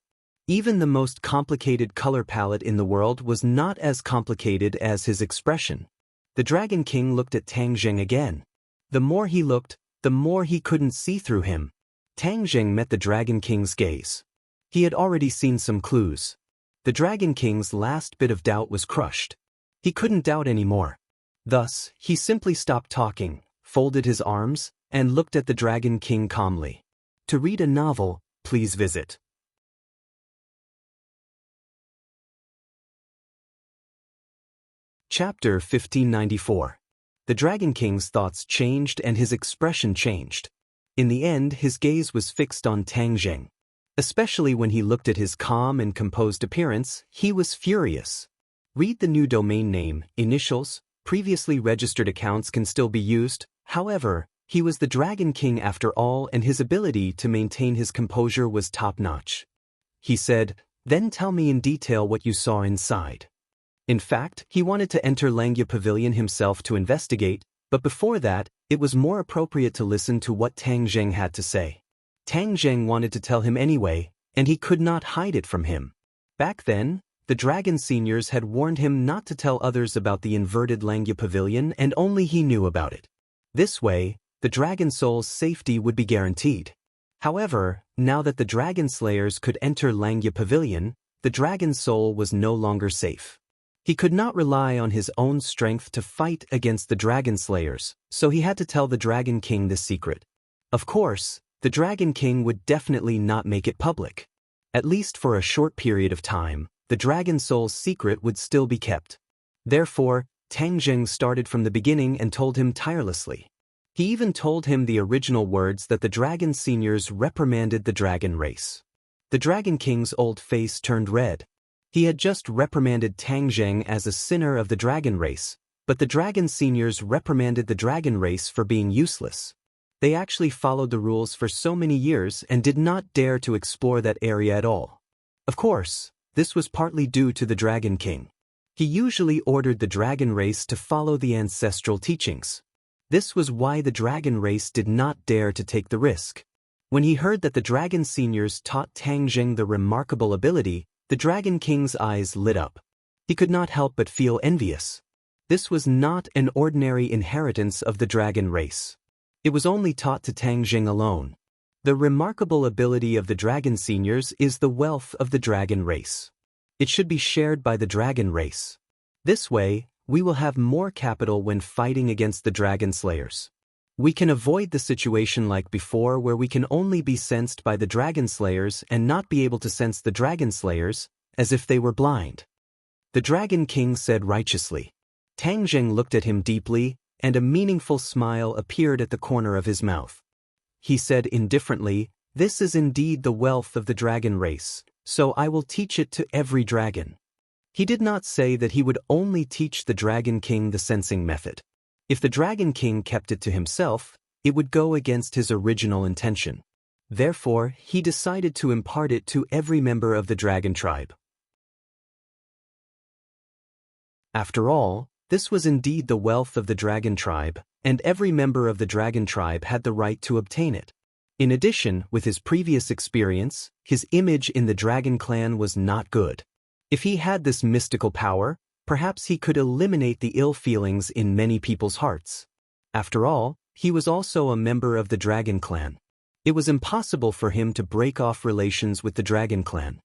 S1: Even the most complicated color palette in the world was not as complicated as his expression. The Dragon King looked at Tang Jing again. The more he looked, the more he couldn't see through him. Tang Jing met the Dragon King's gaze. He had already seen some clues. The Dragon King's last bit of doubt was crushed. He couldn't doubt anymore. Thus, he simply stopped talking, folded his arms, and looked at the Dragon King calmly. To read a novel, please visit Chapter 1594. The Dragon King's thoughts changed and his expression changed. In the end, his gaze was fixed on Tang Jing. Especially when he looked at his calm and composed appearance, he was furious. Read the new domain name, initials, previously registered accounts can still be used. However, he was the Dragon King after all, and his ability to maintain his composure was top-notch. He said, "Then tell me in detail what you saw inside." In fact, he wanted to enter Langya Pavilion himself to investigate, but before that, it was more appropriate to listen to what Tang Jing had to say. Tang Jing wanted to tell him anyway, and he could not hide it from him. Back then, the Dragon Seniors had warned him not to tell others about the inverted Langya Pavilion, and only he knew about it. This way, the Dragon Soul's safety would be guaranteed. However, now that the Dragon Slayers could enter Langya Pavilion, the Dragon Soul was no longer safe. He could not rely on his own strength to fight against the dragon slayers, so he had to tell the Dragon King this secret. Of course, the Dragon King would definitely not make it public. At least for a short period of time, the Dragon Soul's secret would still be kept. Therefore, Tang Jing started from the beginning and told him tirelessly. He even told him the original words that the Dragon Seniors reprimanded the dragon race. The Dragon King's old face turned red. He had just reprimanded Tang Jing as a sinner of the dragon race, but the Dragon Seniors reprimanded the dragon race for being useless. They actually followed the rules for so many years and did not dare to explore that area at all. Of course, this was partly due to the Dragon King. He usually ordered the dragon race to follow the ancestral teachings. This was why the dragon race did not dare to take the risk. When he heard that the Dragon Seniors taught Tang Jing the remarkable ability, the Dragon King's eyes lit up. He could not help but feel envious. This was not an ordinary inheritance of the dragon race. It was only taught to Tang Jing alone. The remarkable ability of the Dragon Seniors is the wealth of the dragon race. It should be shared by the dragon race. This way, we will have more capital when fighting against the dragon slayers. We can avoid the situation like before where we can only be sensed by the dragon slayers and not be able to sense the dragon slayers, as if they were blind. The Dragon King said righteously. Tang Jing looked at him deeply, and a meaningful smile appeared at the corner of his mouth. He said indifferently, "This is indeed the wealth of the dragon race, so I will teach it to every dragon." He did not say that he would only teach the Dragon King the sensing method. If the Dragon King kept it to himself, it would go against his original intention. Therefore, he decided to impart it to every member of the dragon tribe. After all, this was indeed the wealth of the dragon tribe, and every member of the dragon tribe had the right to obtain it. In addition, with his previous experience, his image in the dragon clan was not good. If he had this mystical power, perhaps he could eliminate the ill feelings in many people's hearts. After all, he was also a member of the dragon clan. It was impossible for him to break off relations with the dragon clan.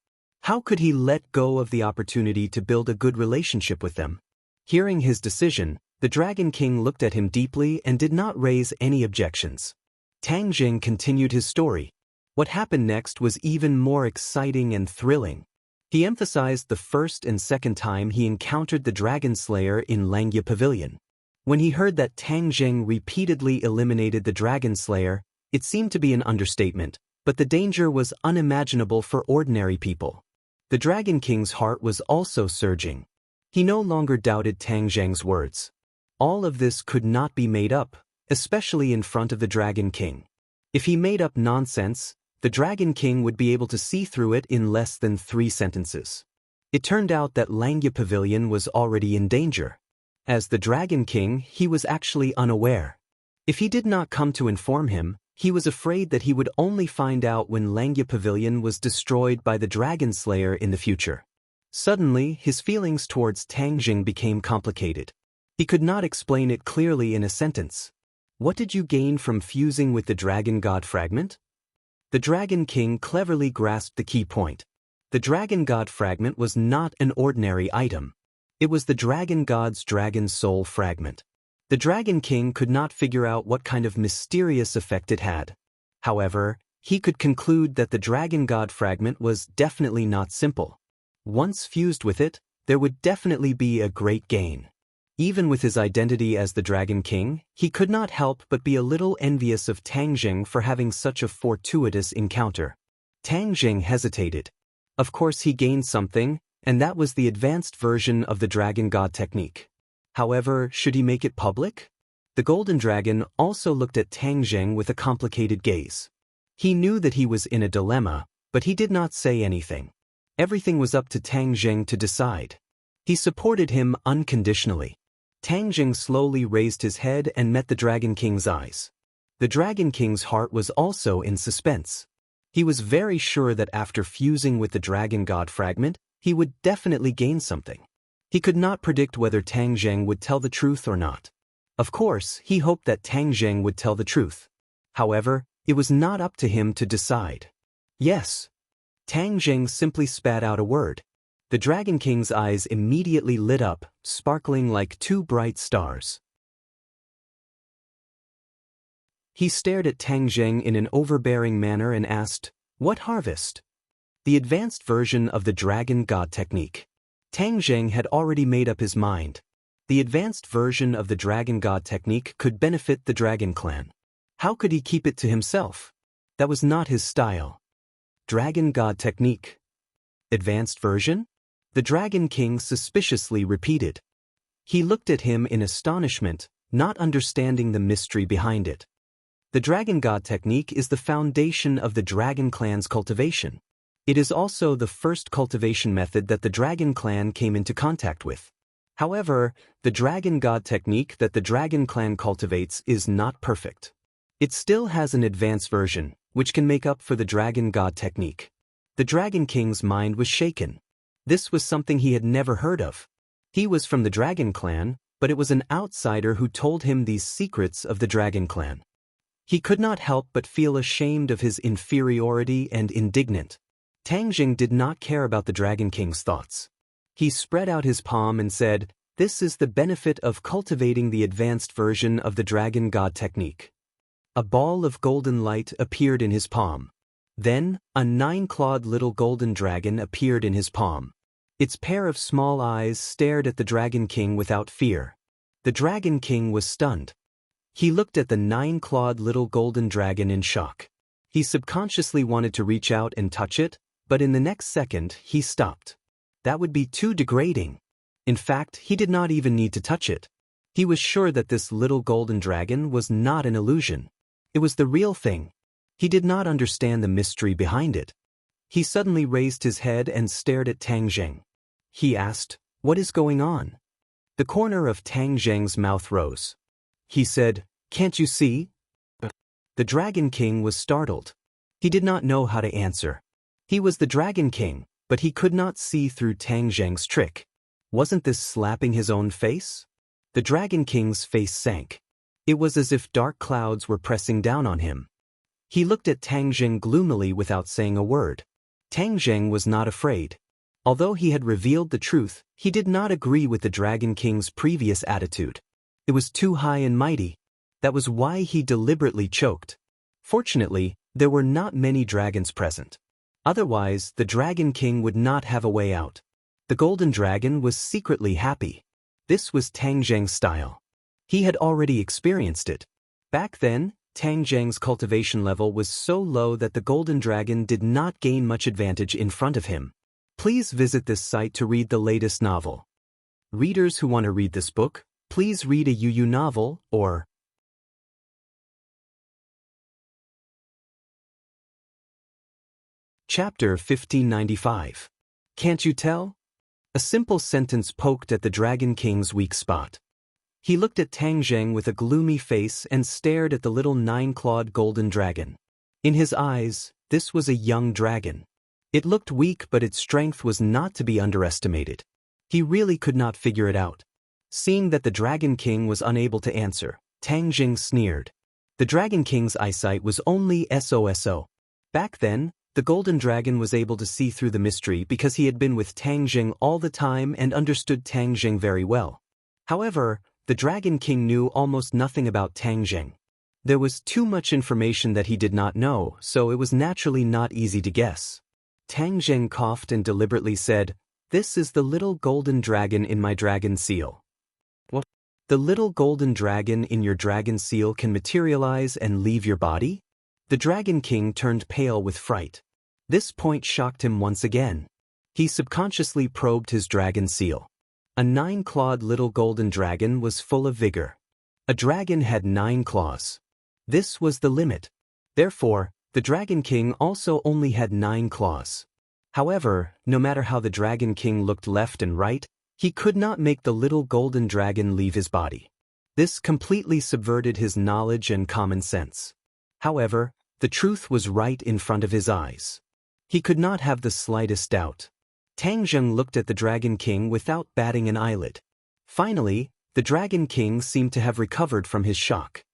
S1: How could he let go of the opportunity to build a good relationship with them? Hearing his decision, the Dragon King looked at him deeply and did not raise any objections. Tang Jing continued his story. What happened next was even more exciting and thrilling. He emphasized the first and second time he encountered the Dragon Slayer in Langya Pavilion. When he heard that Tang Jing repeatedly eliminated the Dragon Slayer, it seemed to be an understatement, but the danger was unimaginable for ordinary people. The Dragon King's heart was also surging. He no longer doubted Tang Jing's words. All of this could not be made up, especially in front of the Dragon King. If he made up nonsense, the Dragon King would be able to see through it in less than 3 sentences. It turned out that Langya Pavilion was already in danger. As the Dragon King, he was actually unaware. If he did not come to inform him, he was afraid that he would only find out when Langya Pavilion was destroyed by the Dragon Slayer in the future. Suddenly, his feelings towards Tang Jing became complicated. He could not explain it clearly in a sentence. What did you gain from fusing with the Dragon God fragment? The Dragon King cleverly grasped the key point. The Dragon God fragment was not an ordinary item. It was the Dragon God's Dragon Soul fragment. The Dragon King could not figure out what kind of mysterious effect it had. However, he could conclude that the Dragon God fragment was definitely not simple. Once fused with it, there would definitely be a great gain. Even with his identity as the Dragon King, he could not help but be a little envious of Tang Jing for having such a fortuitous encounter. Tang Jing hesitated. Of course he gained something, and that was the advanced version of the Dragon God technique. However, should he make it public? The Golden Dragon also looked at Tang Jing with a complicated gaze. He knew that he was in a dilemma, but he did not say anything. Everything was up to Tang Jing to decide. He supported him unconditionally. Tang Jing slowly raised his head and met the Dragon King's eyes. The Dragon King's heart was also in suspense. He was very sure that after fusing with the Dragon God fragment, he would definitely gain something. He could not predict whether Tang Jing would tell the truth or not. Of course, he hoped that Tang Jing would tell the truth. However, it was not up to him to decide. Yes. Tang Jing simply spat out a word. The Dragon King's eyes immediately lit up, sparkling like two bright stars. He stared at Tang Zheng in an overbearing manner and asked, "What harvest?" The advanced version of the Dragon God technique. Tang Zheng had already made up his mind. The advanced version of the Dragon God technique could benefit the Dragon Clan. How could he keep it to himself? That was not his style. Dragon God technique. Advanced version? The Dragon King suspiciously repeated. He looked at him in astonishment, not understanding the mystery behind it. The Dragon God technique is the foundation of the Dragon Clan's cultivation. It is also the first cultivation method that the Dragon Clan came into contact with. However, the Dragon God technique that the Dragon Clan cultivates is not perfect. It still has an advanced version, which can make up for the Dragon God technique. The Dragon King's mind was shaken. This was something he had never heard of. He was from the Dragon Clan, but it was an outsider who told him these secrets of the Dragon Clan. He could not help but feel ashamed of his inferiority and indignant. Tang Zheng did not care about the Dragon King's thoughts. He spread out his palm and said, "This is the benefit of cultivating the advanced version of the Dragon God technique." A ball of golden light appeared in his palm. Then, a 9-clawed little golden dragon appeared in his palm. Its pair of small eyes stared at the Dragon King without fear. The Dragon King was stunned. He looked at the 9-clawed little golden dragon in shock. He subconsciously wanted to reach out and touch it, but in the next second, he stopped. That would be too degrading. In fact, he did not even need to touch it. He was sure that this little golden dragon was not an illusion. It was the real thing. He did not understand the mystery behind it. He suddenly raised his head and stared at Tang Zheng. He asked, "What is going on?" The corner of Tang Zheng's mouth rose. He said, "Can't you see?" The Dragon King was startled. He did not know how to answer. He was the Dragon King, but he could not see through Tang Zheng's trick. Wasn't this slapping his own face? The Dragon King's face sank. It was as if dark clouds were pressing down on him. He looked at Tang Zheng gloomily without saying a word. Tang Zheng was not afraid. Although he had revealed the truth, he did not agree with the Dragon King's previous attitude. It was too high and mighty. That was why he deliberately choked. Fortunately, there were not many dragons present. Otherwise, the Dragon King would not have a way out. The Golden Dragon was secretly happy. This was Tang Zheng's style. He had already experienced it. Back then, Tang Zheng's cultivation level was so low that the Golden Dragon did not gain much advantage in front of him. Please visit this site to read the latest novel. Readers who want to read this book, please read a UU novel or Chapter 1595. Can't you tell? A simple sentence poked at the Dragon King's weak spot. He looked at Tang Zheng with a gloomy face and stared at the little 9-clawed golden dragon. In his eyes, this was a young dragon. It looked weak, but its strength was not to be underestimated. He really could not figure it out. Seeing that the Dragon King was unable to answer, Tang Zheng sneered. The Dragon King's eyesight was only SOSO. Back then, the Golden Dragon was able to see through the mystery because he had been with Tang Zheng all the time and understood Tang Zheng very well. However, the Dragon King knew almost nothing about Tang Zheng. There was too much information that he did not know, so it was naturally not easy to guess. Tang Zheng coughed and deliberately said, "This is the little golden dragon in my dragon seal." What? The little golden dragon in your dragon seal can materialize and leave your body? The Dragon King turned pale with fright. This point shocked him once again. He subconsciously probed his dragon seal. A 9-clawed little golden dragon was full of vigor. A dragon had 9 claws. This was the limit. Therefore, the Dragon King also only had 9 claws. However, no matter how the Dragon King looked left and right, he could not make the little golden dragon leave his body. This completely subverted his knowledge and common sense. However, the truth was right in front of his eyes. He could not have the slightest doubt. Tang Zheng looked at the Dragon King without batting an eyelid. Finally, the Dragon King seemed to have recovered from his shock.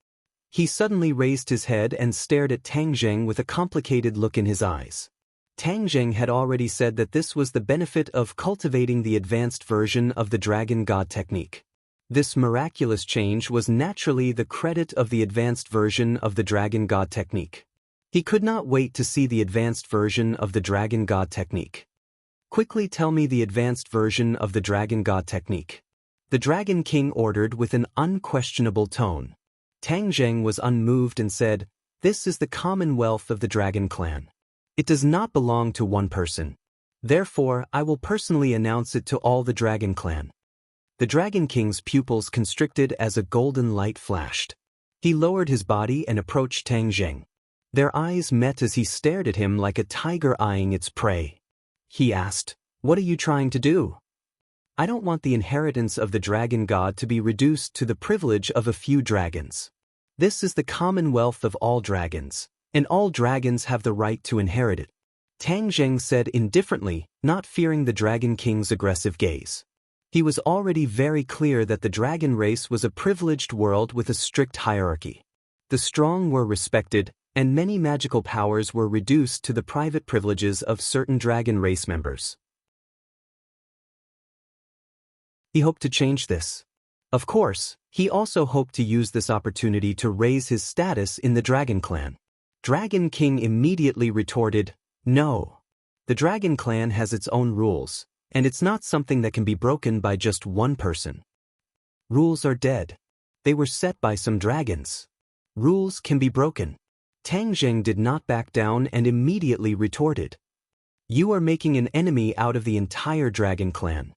S1: He suddenly raised his head and stared at Tang Zheng with a complicated look in his eyes. Tang Zheng had already said that this was the benefit of cultivating the advanced version of the Dragon God technique. This miraculous change was naturally the credit of the advanced version of the Dragon God technique. He could not wait to see the advanced version of the Dragon God technique. Quickly tell me the advanced version of the Dragon God technique. The Dragon King ordered with an unquestionable tone. Tang Zheng was unmoved and said, "This is the commonwealth of the Dragon Clan. It does not belong to one person. Therefore, I will personally announce it to all the Dragon Clan." The Dragon King's pupils constricted as a golden light flashed. He lowered his body and approached Tang Zheng. Their eyes met as he stared at him like a tiger eyeing its prey. He asked, "What are you trying to do?" "I don't want the inheritance of the Dragon God to be reduced to the privilege of a few dragons. This is the commonwealth of all dragons, and all dragons have the right to inherit it," Tang Zheng said indifferently, not fearing the Dragon King's aggressive gaze. He was already very clear that the dragon race was a privileged world with a strict hierarchy. The strong were respected, and many magical powers were reduced to the private privileges of certain dragon race members. He hoped to change this. Of course, he also hoped to use this opportunity to raise his status in the Dragon Clan. Dragon King immediately retorted, "No. The Dragon Clan has its own rules, and it's not something that can be broken by just one person. Rules are dead. They were set by some dragons. Rules can be broken." Tang Zheng did not back down and immediately retorted, "You are making an enemy out of the entire Dragon Clan."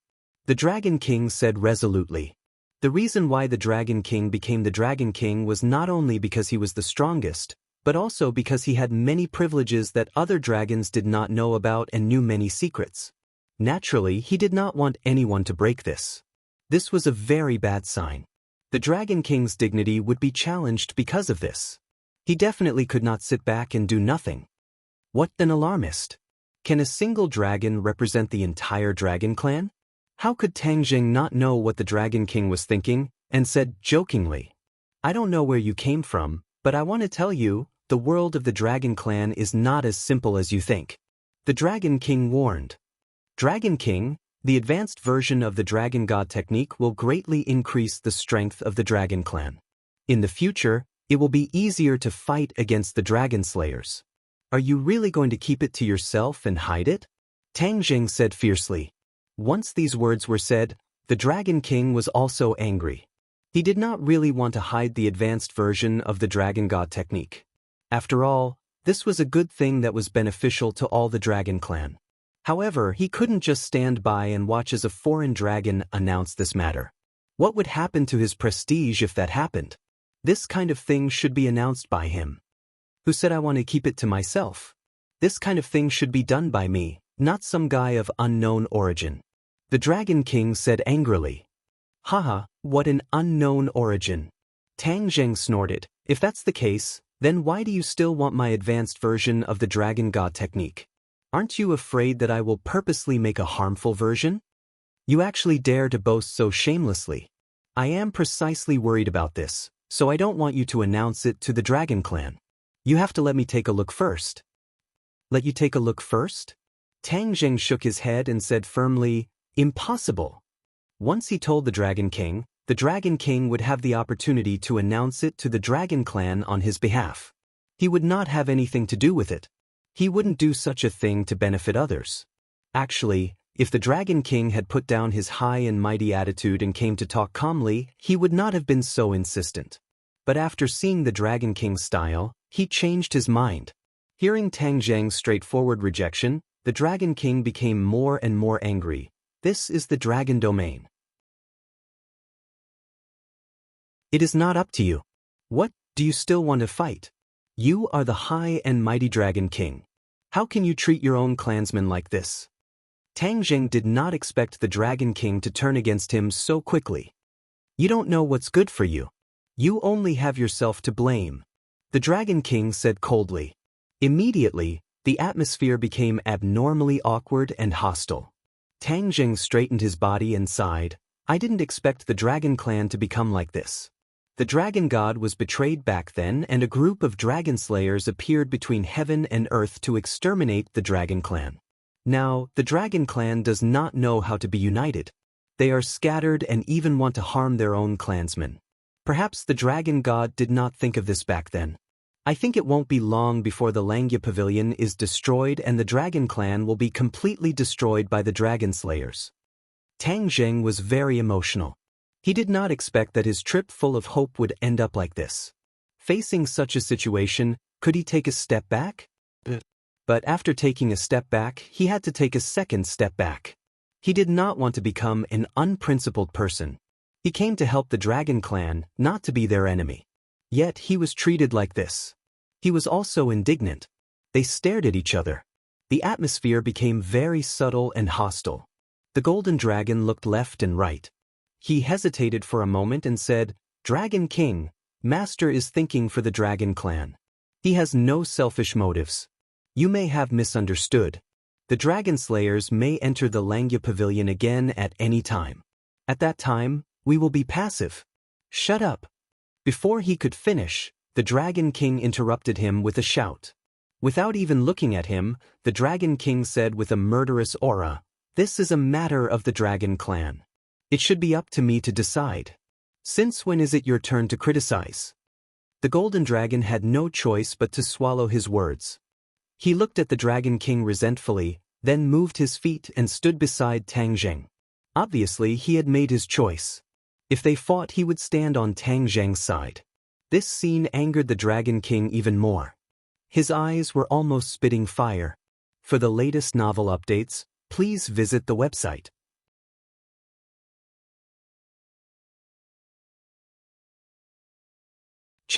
S1: The Dragon King said resolutely. The reason why the Dragon King became the Dragon King was not only because he was the strongest, but also because he had many privileges that other dragons did not know about and knew many secrets. Naturally, he did not want anyone to break this. This was a very bad sign. The Dragon King's dignity would be challenged because of this. He definitely could not sit back and do nothing. What an alarmist! Can a single dragon represent the entire Dragon Clan? How could Tang Zheng not know what the Dragon King was thinking, and said jokingly, "I don't know where you came from, but I want to tell you, the world of the Dragon Clan is not as simple as you think." The Dragon King warned. Dragon King, the advanced version of the Dragon God technique will greatly increase the strength of the Dragon Clan. In the future, it will be easier to fight against the Dragon Slayers. Are you really going to keep it to yourself and hide it? Tang Zheng said fiercely. Once these words were said, the Dragon King was also angry. He did not really want to hide the advanced version of the Dragon God technique. After all, this was a good thing that was beneficial to all the Dragon Clan. However, he couldn't just stand by and watch as a foreign dragon announce this matter. What would happen to his prestige if that happened? This kind of thing should be announced by him. Who said I want to keep it to myself? This kind of thing should be done by me, not some guy of unknown origin. The Dragon King said angrily. Haha, what an unknown origin. Tang Zheng snorted. If that's the case, then why do you still want my advanced version of the Dragon God technique? Aren't you afraid that I will purposely make a harmful version? You actually dare to boast so shamelessly. I am precisely worried about this, so I don't want you to announce it to the Dragon Clan. You have to let me take a look first. Let you take a look first? Tang Zheng shook his head and said firmly, "Impossible." Once he told the Dragon King would have the opportunity to announce it to the Dragon Clan on his behalf. He would not have anything to do with it. He wouldn't do such a thing to benefit others. Actually, if the Dragon King had put down his high and mighty attitude and came to talk calmly, he would not have been so insistent. But after seeing the Dragon King's style, he changed his mind. Hearing Tang Zheng's straightforward rejection, the Dragon King became more and more angry. This is the Dragon Domain. It is not up to you. What, do you still want to fight? You are the high and mighty Dragon King. How can you treat your own clansmen like this? Tang Zheng did not expect the Dragon King to turn against him so quickly. You don't know what's good for you. You only have yourself to blame. The Dragon King said coldly. Immediately, the atmosphere became abnormally awkward and hostile. Tang Zheng straightened his body and sighed. I didn't expect the Dragon Clan to become like this. The dragon god was betrayed back then, and a group of dragon slayers appeared between heaven and earth to exterminate the dragon clan. Now, the dragon clan does not know how to be united. They are scattered and even want to harm their own clansmen. Perhaps the dragon god did not think of this back then. I think it won't be long before the Langya Pavilion is destroyed and the dragon clan will be completely destroyed by the dragon slayers. Tang Zheng was very emotional. He did not expect that his trip full of hope would end up like this. Facing such a situation, could he take a step back? But after taking a step back, he had to take a second step back. He did not want to become an unprincipled person. He came to help the dragon clan, not to be their enemy. Yet he was treated like this. He was also indignant. They stared at each other. The atmosphere became very subtle and hostile. The golden dragon looked left and right. He hesitated for a moment and said, "Dragon King, Master is thinking for the dragon clan. He has no selfish motives. You may have misunderstood. The dragon slayers may enter the Langya Pavilion again at any time. At that time, we will be passive." "Shut up." Before he could finish, the Dragon King interrupted him with a shout. Without even looking at him, the Dragon King said with a murderous aura, "This is a matter of the dragon clan. It should be up to me to decide. Since when is it your turn to criticize?" The golden dragon had no choice but to swallow his words. He looked at the Dragon King resentfully, then moved his feet and stood beside Tang Zheng. Obviously, he had made his choice. If they fought, he would stand on Tang Zheng's side. This scene angered the Dragon King even more. His eyes were almost spitting fire. For the latest novel updates, please visit the website.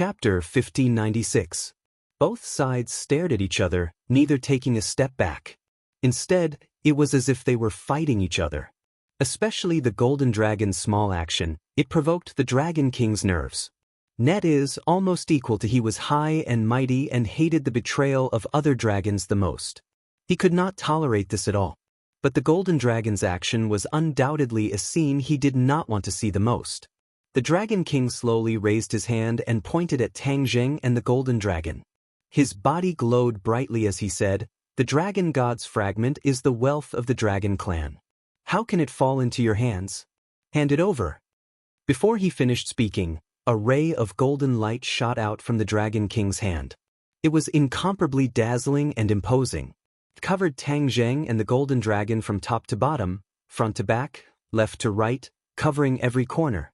S1: Chapter 1596. Both sides stared at each other, neither taking a step back. Instead, it was as if they were fighting each other. Especially the golden dragon's small action, it provoked the Dragon King's nerves. Net is almost equal to he was high and mighty and hated the betrayal of other dragons the most. He could not tolerate this at all. But the golden dragon's action was undoubtedly a scene he did not want to see the most. The Dragon King slowly raised his hand and pointed at Tang Zheng and the golden dragon. His body glowed brightly as he said, "The dragon god's fragment is the wealth of the dragon clan. How can it fall into your hands? Hand it over." Before he finished speaking, a ray of golden light shot out from the Dragon King's hand. It was incomparably dazzling and imposing. It covered Tang Zheng and the golden dragon from top to bottom, front to back, left to right, covering every corner.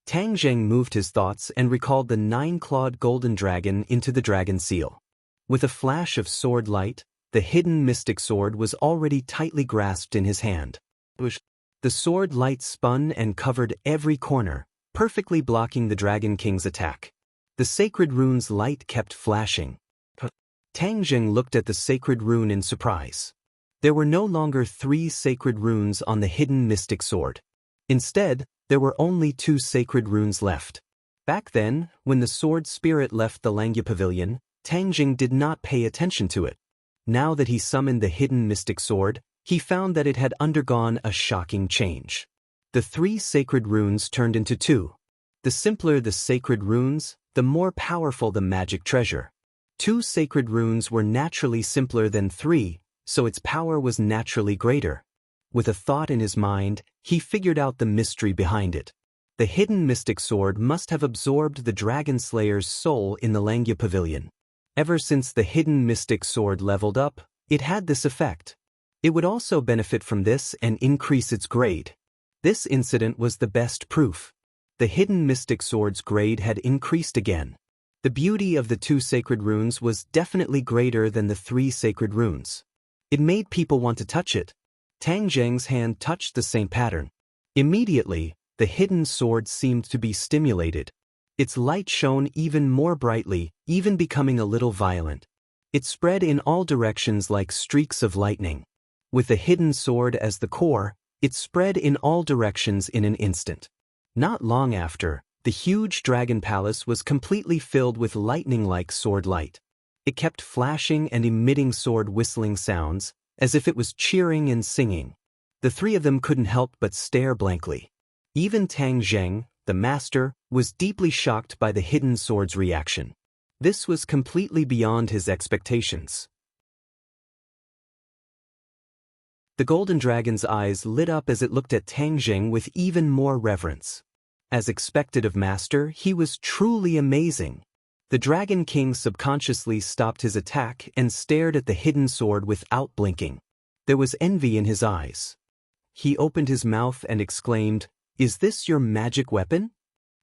S1: Tang Zheng moved his thoughts and recalled the 9-clawed golden dragon into the dragon seal. With a flash of sword light, the hidden mystic sword was already tightly grasped in his hand. The sword light spun and covered every corner, perfectly blocking the Dragon King's attack. The sacred rune's light kept flashing. Tang Zheng looked at the sacred rune in surprise. There were no longer 3 sacred runes on the hidden mystic sword. Instead, there were only 2 sacred runes left. Back then, when the sword spirit left the Langya Pavilion, Tang Zheng did not pay attention to it. Now that he summoned the hidden mystic sword, he found that it had undergone a shocking change. The 3 sacred runes turned into 2. The simpler the sacred runes, the more powerful the magic treasure. 2 sacred runes were naturally simpler than 3, so its power was naturally greater. With a thought in his mind, he figured out the mystery behind it. The hidden mystic sword must have absorbed the dragon slayer's soul in the Langya Pavilion. Ever since the hidden mystic sword leveled up, it had this effect. It would also benefit from this and increase its grade. This incident was the best proof. The hidden mystic sword's grade had increased again. The beauty of the 2 sacred runes was definitely greater than the 3 sacred runes. It made people want to touch it. Tang Zheng's hand touched the same pattern. Immediately, the hidden sword seemed to be stimulated. Its light shone even more brightly, even becoming a little violent. It spread in all directions like streaks of lightning. With the hidden sword as the core, it spread in all directions in an instant. Not long after, the huge dragon palace was completely filled with lightning-like sword light. It kept flashing and emitting sword whistling sounds, as if it was cheering and singing. The 3 of them couldn't help but stare blankly. Even Tang Zheng, the master, was deeply shocked by the hidden sword's reaction. This was completely beyond his expectations. The golden dragon's eyes lit up as it looked at Tang Zheng with even more reverence. As expected of master, he was truly amazing. The Dragon King subconsciously stopped his attack and stared at the hidden sword without blinking. There was envy in his eyes. He opened his mouth and exclaimed, "Is this your magic weapon?"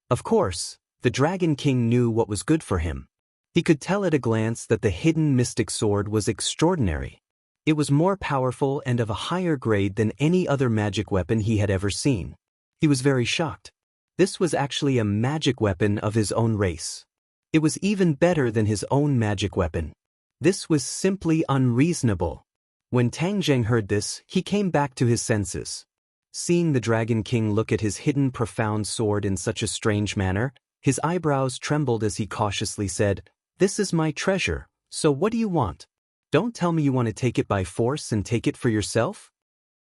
S1: Of course, the Dragon King knew what was good for him. He could tell at a glance that the hidden mystic sword was extraordinary. It was more powerful and of a higher grade than any other magic weapon he had ever seen. He was very shocked. This was actually a magic weapon of his own race. It was even better than his own magic weapon. This was simply unreasonable. When Tang Zheng heard this, he came back to his senses. Seeing the Dragon King look at his hidden profound sword in such a strange manner, his eyebrows trembled as he cautiously said, "This is my treasure, so what do you want? Don't tell me you want to take it by force and take it for yourself?"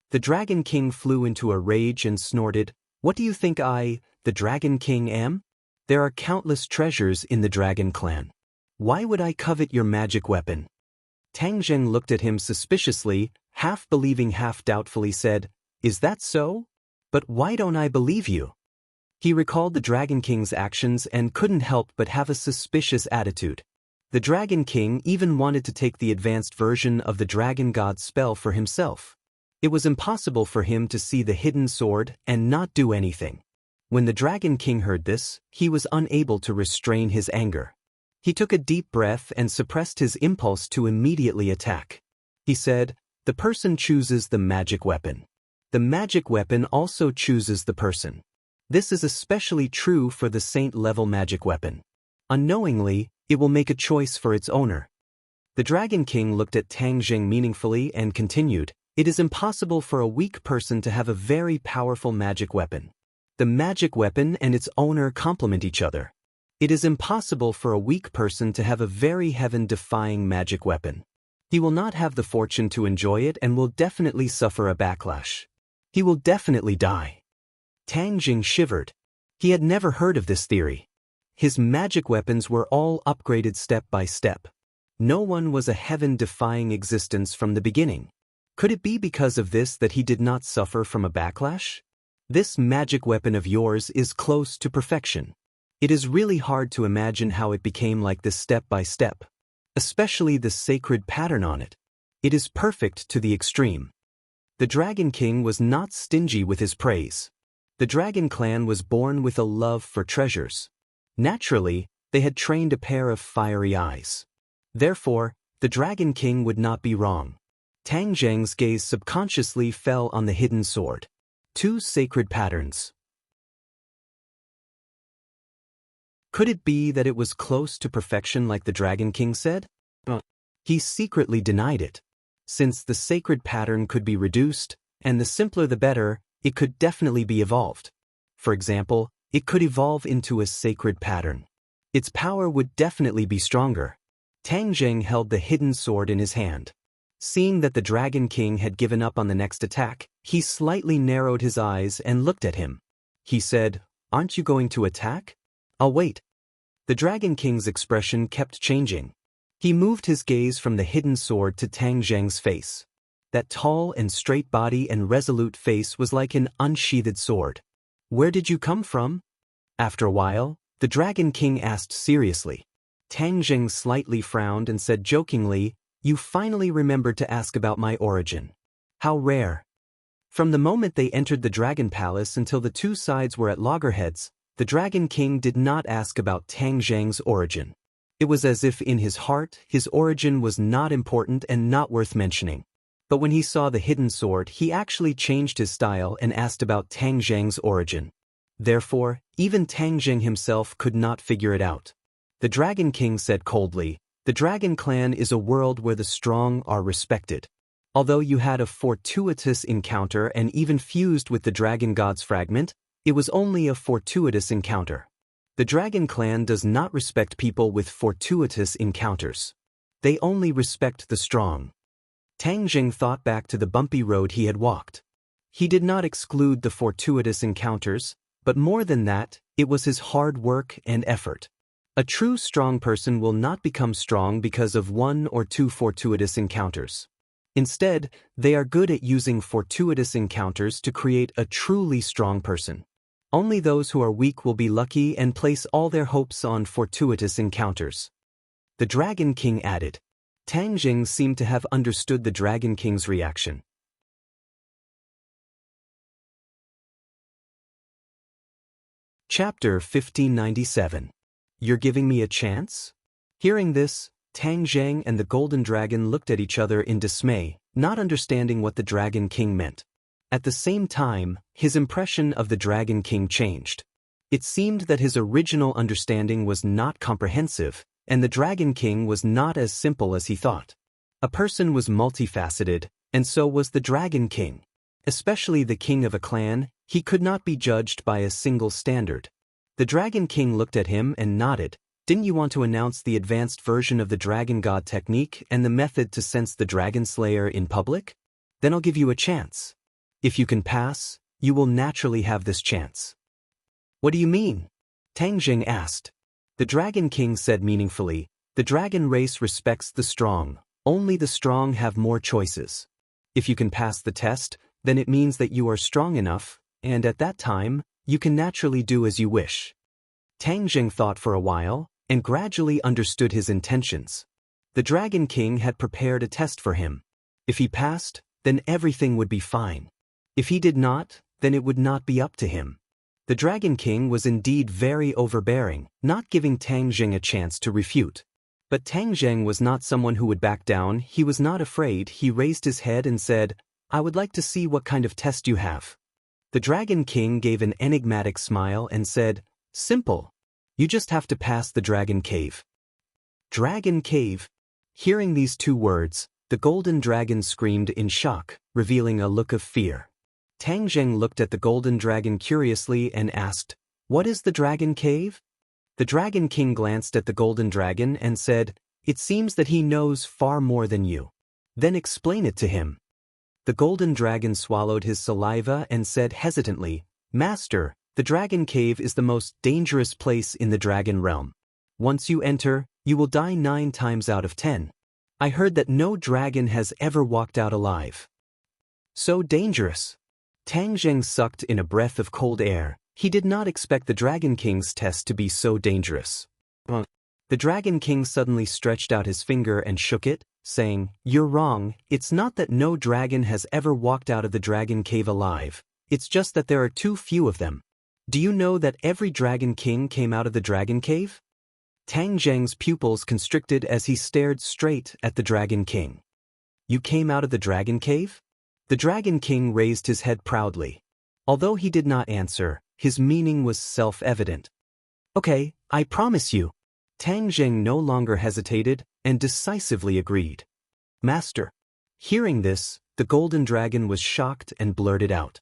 S1: The Dragon King flew into a rage and snorted, "What do you think I, the Dragon King, am? There are countless treasures in the Dragon clan. Why would I covet your magic weapon?" Tang Zheng looked at him suspiciously, half believing half doubtfully said, "Is that so? But why don't I believe you?" He recalled the Dragon King's actions and couldn't help but have a suspicious attitude. The Dragon King even wanted to take the advanced version of the Dragon God's spell for himself. It was impossible for him to see the hidden sword and not do anything. When the Dragon King heard this, he was unable to restrain his anger. He took a deep breath and suppressed his impulse to immediately attack. He said, "The person chooses the magic weapon. The magic weapon also chooses the person. This is especially true for the saint-level magic weapon. Unknowingly, it will make a choice for its owner." The Dragon King looked at Tang Zheng meaningfully and continued, "It is impossible for a weak person to have a very powerful magic weapon. The magic weapon and its owner complement each other. It is impossible for a weak person to have a very heaven-defying magic weapon. He will not have the fortune to enjoy it and will definitely suffer a backlash. He will definitely die." Tang Zheng shivered. He had never heard of this theory. His magic weapons were all upgraded step by step. No one was a heaven-defying existence from the beginning. Could it be because of this that he did not suffer from a backlash? This magic weapon of yours is close to perfection. It is really hard to imagine how it became like this step by step. Especially the sacred pattern on it. It is perfect to the extreme. The Dragon King was not stingy with his praise. The Dragon clan was born with a love for treasures. Naturally, they had trained a pair of fiery eyes. Therefore, the Dragon King would not be wrong. Tang Zheng's gaze subconsciously fell on the hidden sword. Two sacred patterns. Could it be that it was close to perfection like the Dragon King said? He secretly denied it. Since the sacred pattern could be reduced, and the simpler the better, it could definitely be evolved. For example, it could evolve into a sacred pattern. Its power would definitely be stronger. Tang Zheng held the hidden sword in his hand. Seeing that the Dragon King had given up on the next attack, he slightly narrowed his eyes and looked at him. He said, "Aren't you going to attack?" "I'll wait." The Dragon King's expression kept changing. He moved his gaze from the hidden sword to Tang Zheng's face. That tall and straight body and resolute face was like an unsheathed sword. "Where did you come from?" After a while, the Dragon King asked seriously. Tang Zheng slightly frowned and said jokingly, "You finally remembered to ask about my origin. How rare." From the moment they entered the Dragon Palace until the two sides were at loggerheads, the Dragon King did not ask about Tang Zheng's origin. It was as if in his heart, his origin was not important and not worth mentioning. But when he saw the hidden sword, he actually changed his style and asked about Tang Zheng's origin. Therefore, even Tang Zheng himself could not figure it out. The Dragon King said coldly, "The Dragon clan is a world where the strong are respected. Although you had a fortuitous encounter and even fused with the Dragon God's fragment, it was only a fortuitous encounter. The Dragon clan does not respect people with fortuitous encounters. They only respect the strong." Tang Zheng thought back to the bumpy road he had walked. He did not exclude the fortuitous encounters, But more than that, it was his hard work and effort. A true strong person will not become strong because of one or two fortuitous encounters. Instead, they are good at using fortuitous encounters to create a truly strong person. Only those who are weak will be lucky and place all their hopes on fortuitous encounters. The Dragon King added. Tang Jing seemed to have understood the Dragon King's reaction. Chapter 1597. You're giving me a chance? Hearing this, Tang Zheng and the Golden Dragon looked at each other in dismay, not understanding what the Dragon King meant. At the same time, his impression of the Dragon King changed. It seemed that his original understanding was not comprehensive, and the Dragon King was not as simple as he thought. A person was multifaceted, and so was the Dragon King. Especially the king of a clan, he could not be judged by a single standard. The Dragon King looked at him and nodded. Didn't you want to announce the advanced version of the Dragon God technique and the method to sense the Dragon Slayer in public? Then I'll give you a chance. If you can pass, you will naturally have this chance. What do you mean? Tang Jing asked. The Dragon King said meaningfully, the dragon race respects the strong. Only the strong have more choices. If you can pass the test, then it means that you are strong enough, and at that time, you can naturally do as you wish. Tang Jing thought for a while, and gradually understood his intentions. The Dragon King had prepared a test for him. If he passed, then everything would be fine. If he did not, then it would not be up to him. The Dragon King was indeed very overbearing, not giving Tang Jing a chance to refute. But Tang Jing was not someone who would back down. He was not afraid. He raised his head and said, I would like to see what kind of test you have. The Dragon King gave an enigmatic smile and said, simple. You just have to pass the Dragon Cave. Dragon Cave? Hearing these two words, the Golden Dragon screamed in shock, revealing a look of fear. Tang Jing looked at the Golden Dragon curiously and asked, what is the Dragon Cave? The Dragon King glanced at the Golden Dragon and said, it seems that he knows far more than you. Then explain it to him. The Golden Dragon swallowed his saliva and said hesitantly, Master, the Dragon Cave is the most dangerous place in the Dragon Realm. Once you enter, you will die 9 times out of 10. I heard that no dragon has ever walked out alive. So dangerous. Tang Jing sucked in a breath of cold air. He did not expect the Dragon King's test to be so dangerous. The Dragon King suddenly stretched out his finger and shook it, saying, you're wrong, it's not that no dragon has ever walked out of the Dragon Cave alive, it's just that there are too few of them. Do you know that every Dragon King came out of the Dragon Cave? Tang Jing's pupils constricted as he stared straight at the Dragon King. You came out of the Dragon Cave? The Dragon King raised his head proudly. Although he did not answer, his meaning was self-evident. Okay, I promise you. Tang Jing no longer hesitated and decisively agreed. Master. Hearing this, the Golden Dragon was shocked and blurted out.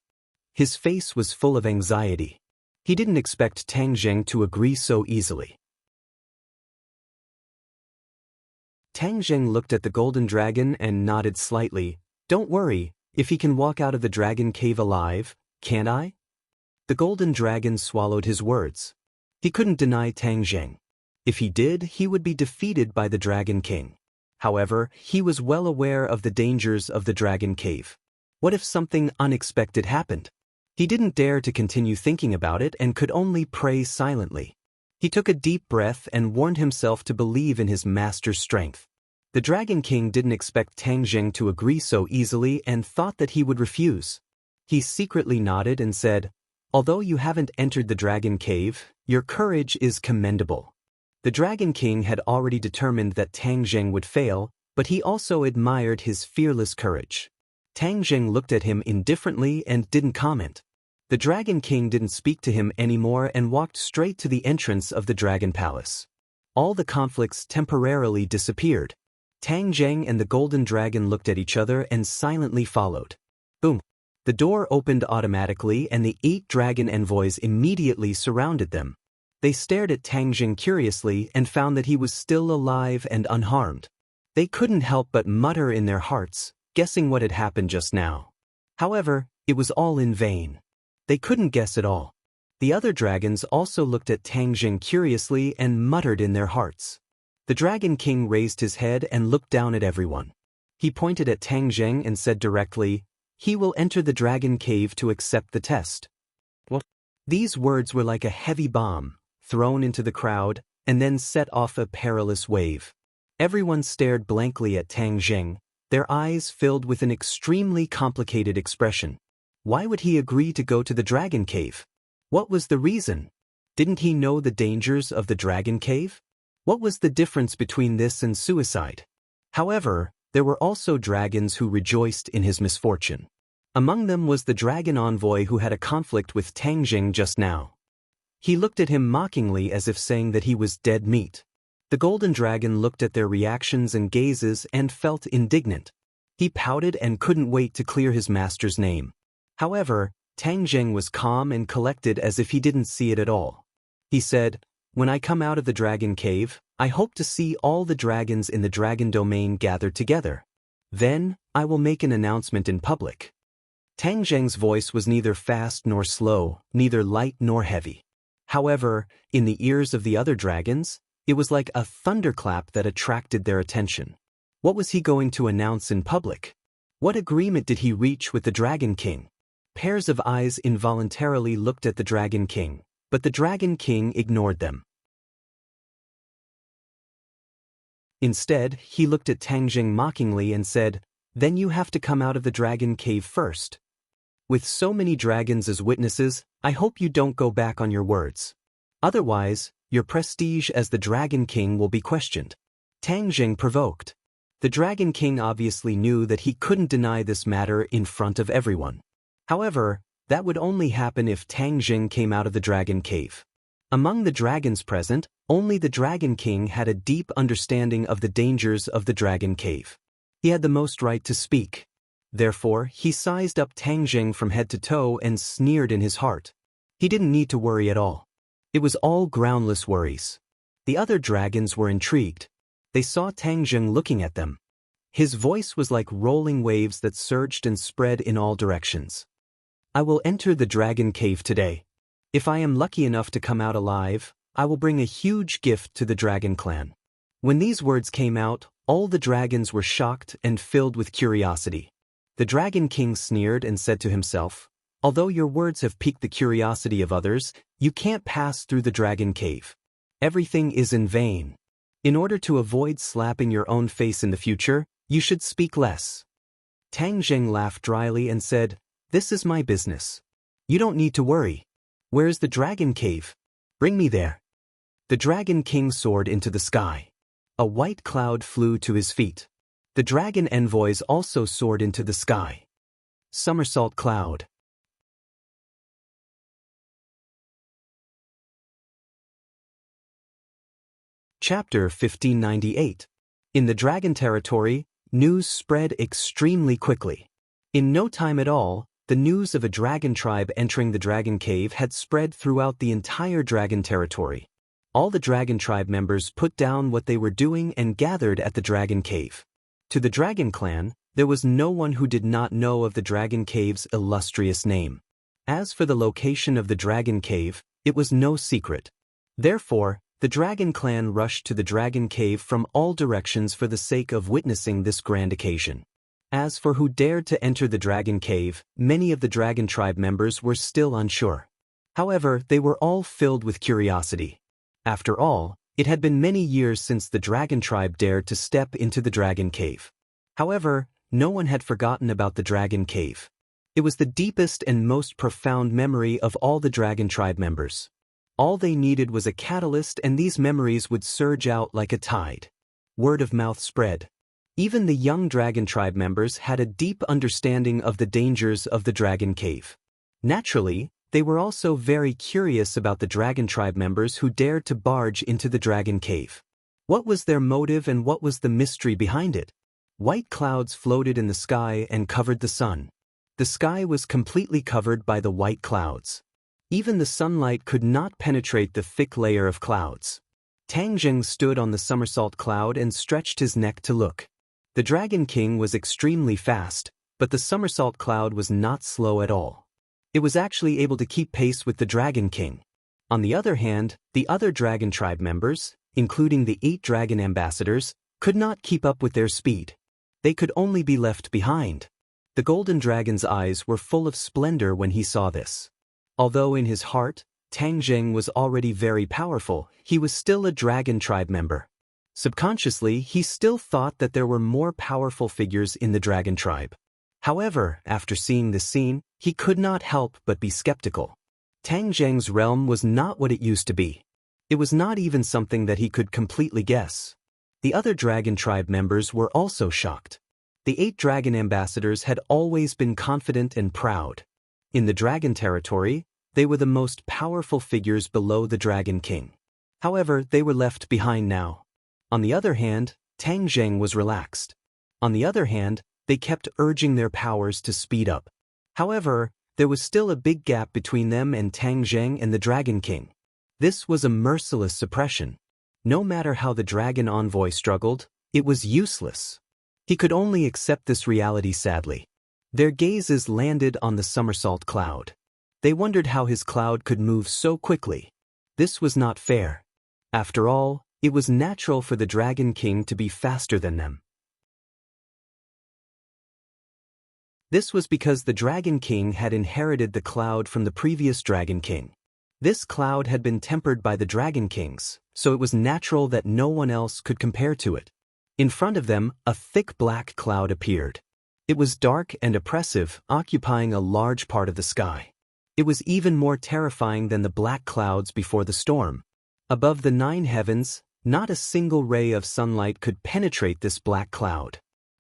S1: His face was full of anxiety. He didn't expect Tang Jing to agree so easily. Tang Jing looked at the Golden Dragon and nodded slightly. Don't worry, if he can walk out of the Dragon Cave alive, can't I? The Golden Dragon swallowed his words. He couldn't deny Tang Jing. If he did, he would be defeated by the Dragon King. However, he was well aware of the dangers of the Dragon Cave. What if something unexpected happened? He didn't dare to continue thinking about it and could only pray silently. He took a deep breath and warned himself to believe in his master's strength. The Dragon King didn't expect Tang Jing to agree so easily and thought that he would refuse. He secretly nodded and said, although you haven't entered the Dragon Cave, your courage is commendable. The Dragon King had already determined that Tang Jing would fail, but he also admired his fearless courage. Tang Jing looked at him indifferently and didn't comment. The Dragon King didn't speak to him anymore and walked straight to the entrance of the Dragon Palace. All the conflicts temporarily disappeared. Tang Jing and the Golden Dragon looked at each other and silently followed. Boom! The door opened automatically and the 8 dragon envoys immediately surrounded them. They stared at Tang Jing curiously and found that he was still alive and unharmed. They couldn't help but mutter in their hearts, guessing what had happened just now. However, it was all in vain. They couldn't guess at all. The other dragons also looked at Tang Jing curiously and muttered in their hearts. The Dragon King raised his head and looked down at everyone. He pointed at Tang Jing and said directly, "He will enter the dragon cave to accept the test." What? These words were like a heavy bomb, thrown into the crowd, and then set off a perilous wave. Everyone stared blankly at Tang Jing, their eyes filled with an extremely complicated expression. Why would he agree to go to the dragon cave? What was the reason? Didn't he know the dangers of the dragon cave? What was the difference between this and suicide? However, there were also dragons who rejoiced in his misfortune. Among them was the dragon envoy who had a conflict with Tang Jing just now. He looked at him mockingly as if saying that he was dead meat. The golden dragon looked at their reactions and gazes and felt indignant. He pouted and couldn't wait to clear his master's name. However, Tang Jing was calm and collected as if he didn't see it at all. He said, "When I come out of the dragon cave, I hope to see all the dragons in the dragon domain gathered together. Then, I will make an announcement in public." Tang Jing's voice was neither fast nor slow, neither light nor heavy. However, in the ears of the other dragons, it was like a thunderclap that attracted their attention. What was he going to announce in public? What agreement did he reach with the Dragon King? Pairs of eyes involuntarily looked at the Dragon King, but the Dragon King ignored them. Instead, he looked at Tang Jing mockingly and said, "Then you have to come out of the dragon cave first. With so many dragons as witnesses, I hope you don't go back on your words. Otherwise, your prestige as the Dragon King will be questioned." Tang Jing provoked. The Dragon King obviously knew that he couldn't deny this matter in front of everyone. However, that would only happen if Tang Jing came out of the dragon cave. Among the dragons present, only the Dragon King had a deep understanding of the dangers of the dragon cave. He had the most right to speak. Therefore, he sized up Tang Jing from head to toe and sneered in his heart. He didn't need to worry at all. It was all groundless worries. The other dragons were intrigued. They saw Tang Jing looking at them. His voice was like rolling waves that surged and spread in all directions. "I will enter the dragon cave today. If I am lucky enough to come out alive, I will bring a huge gift to the dragon clan." When these words came out, all the dragons were shocked and filled with curiosity. The Dragon King sneered and said to himself, "Although your words have piqued the curiosity of others, you can't pass through the dragon cave. Everything is in vain. In order to avoid slapping your own face in the future, you should speak less." Tang Jing laughed dryly and said, "This is my business. You don't need to worry. Where's the dragon cave? Bring me there." The Dragon King soared into the sky. A white cloud flew to his feet. The dragon envoys also soared into the sky. Somersault cloud. Chapter 1598. In the dragon territory, news spread extremely quickly. In no time at all, the news of a dragon tribe entering the dragon cave had spread throughout the entire dragon territory. All the dragon tribe members put down what they were doing and gathered at the dragon cave. To the dragon clan, there was no one who did not know of the dragon cave's illustrious name. As for the location of the dragon cave, it was no secret. Therefore, the dragon clan rushed to the dragon cave from all directions for the sake of witnessing this grand occasion. As for who dared to enter the dragon cave, many of the dragon tribe members were still unsure. However, they were all filled with curiosity. After all, it had been many years since the dragon tribe dared to step into the dragon cave. However, no one had forgotten about the dragon cave. It was the deepest and most profound memory of all the dragon tribe members. All they needed was a catalyst, and these memories would surge out like a tide. Word of mouth spread. Even the young dragon tribe members had a deep understanding of the dangers of the dragon cave. Naturally, they were also very curious about the dragon tribe members who dared to barge into the dragon cave. What was their motive and what was the mystery behind it? White clouds floated in the sky and covered the sun. The sky was completely covered by the white clouds. Even the sunlight could not penetrate the thick layer of clouds. Tang Jing stood on the somersault cloud and stretched his neck to look. The Dragon King was extremely fast, but the somersault cloud was not slow at all. It was actually able to keep pace with the Dragon King. On the other hand, the other dragon tribe members, including the 8 dragon ambassadors, could not keep up with their speed. They could only be left behind. The golden dragon's eyes were full of splendor when he saw this. Although in his heart, Tang Zheng was already very powerful, he was still a dragon tribe member. Subconsciously, he still thought that there were more powerful figures in the dragon tribe. However, after seeing this scene, he could not help but be skeptical. Tang Zheng's realm was not what it used to be. It was not even something that he could completely guess. The other dragon tribe members were also shocked. The 8 dragon ambassadors had always been confident and proud. In the dragon territory, they were the most powerful figures below the Dragon King. However, they were left behind now. On the other hand, Tang Zheng was relaxed. On the other hand, they kept urging their powers to speed up. However, there was still a big gap between them and Tang Zheng and the Dragon King. This was a merciless suppression. No matter how the dragon envoy struggled, it was useless. He could only accept this reality sadly. Their gazes landed on the somersault cloud. They wondered how his cloud could move so quickly. This was not fair. After all, it was natural for the Dragon King to be faster than them. This was because the Dragon King had inherited the cloud from the previous Dragon King. This cloud had been tempered by the Dragon Kings, so it was natural that no one else could compare to it. In front of them, a thick black cloud appeared. It was dark and oppressive, occupying a large part of the sky. It was even more terrifying than the black clouds before the storm. Above the 9 heavens, not a single ray of sunlight could penetrate this black cloud.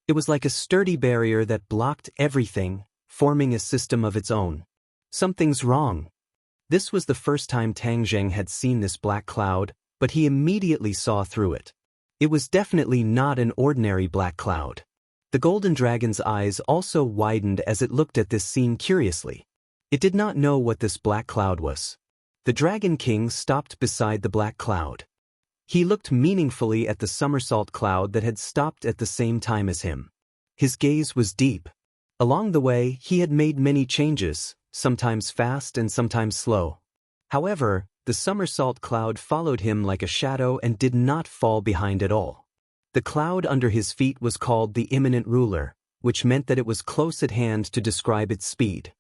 S1: It was like a sturdy barrier that blocked everything, forming a system of its own. Something's wrong. This was the first time Tang Zheng had seen this black cloud, but he immediately saw through it. It was definitely not an ordinary black cloud. The golden dragon's eyes also widened as it looked at this scene curiously. It did not know what this black cloud was. The Dragon King stopped beside the black cloud. He looked meaningfully at the somersault cloud that had stopped at the same time as him. His gaze was deep. Along the way, he had made many changes, sometimes fast and sometimes slow. However, the somersault cloud followed him like a shadow and did not fall behind at all. The cloud under his feet was called the imminent ruler, which meant that it was close at hand to describe its speed.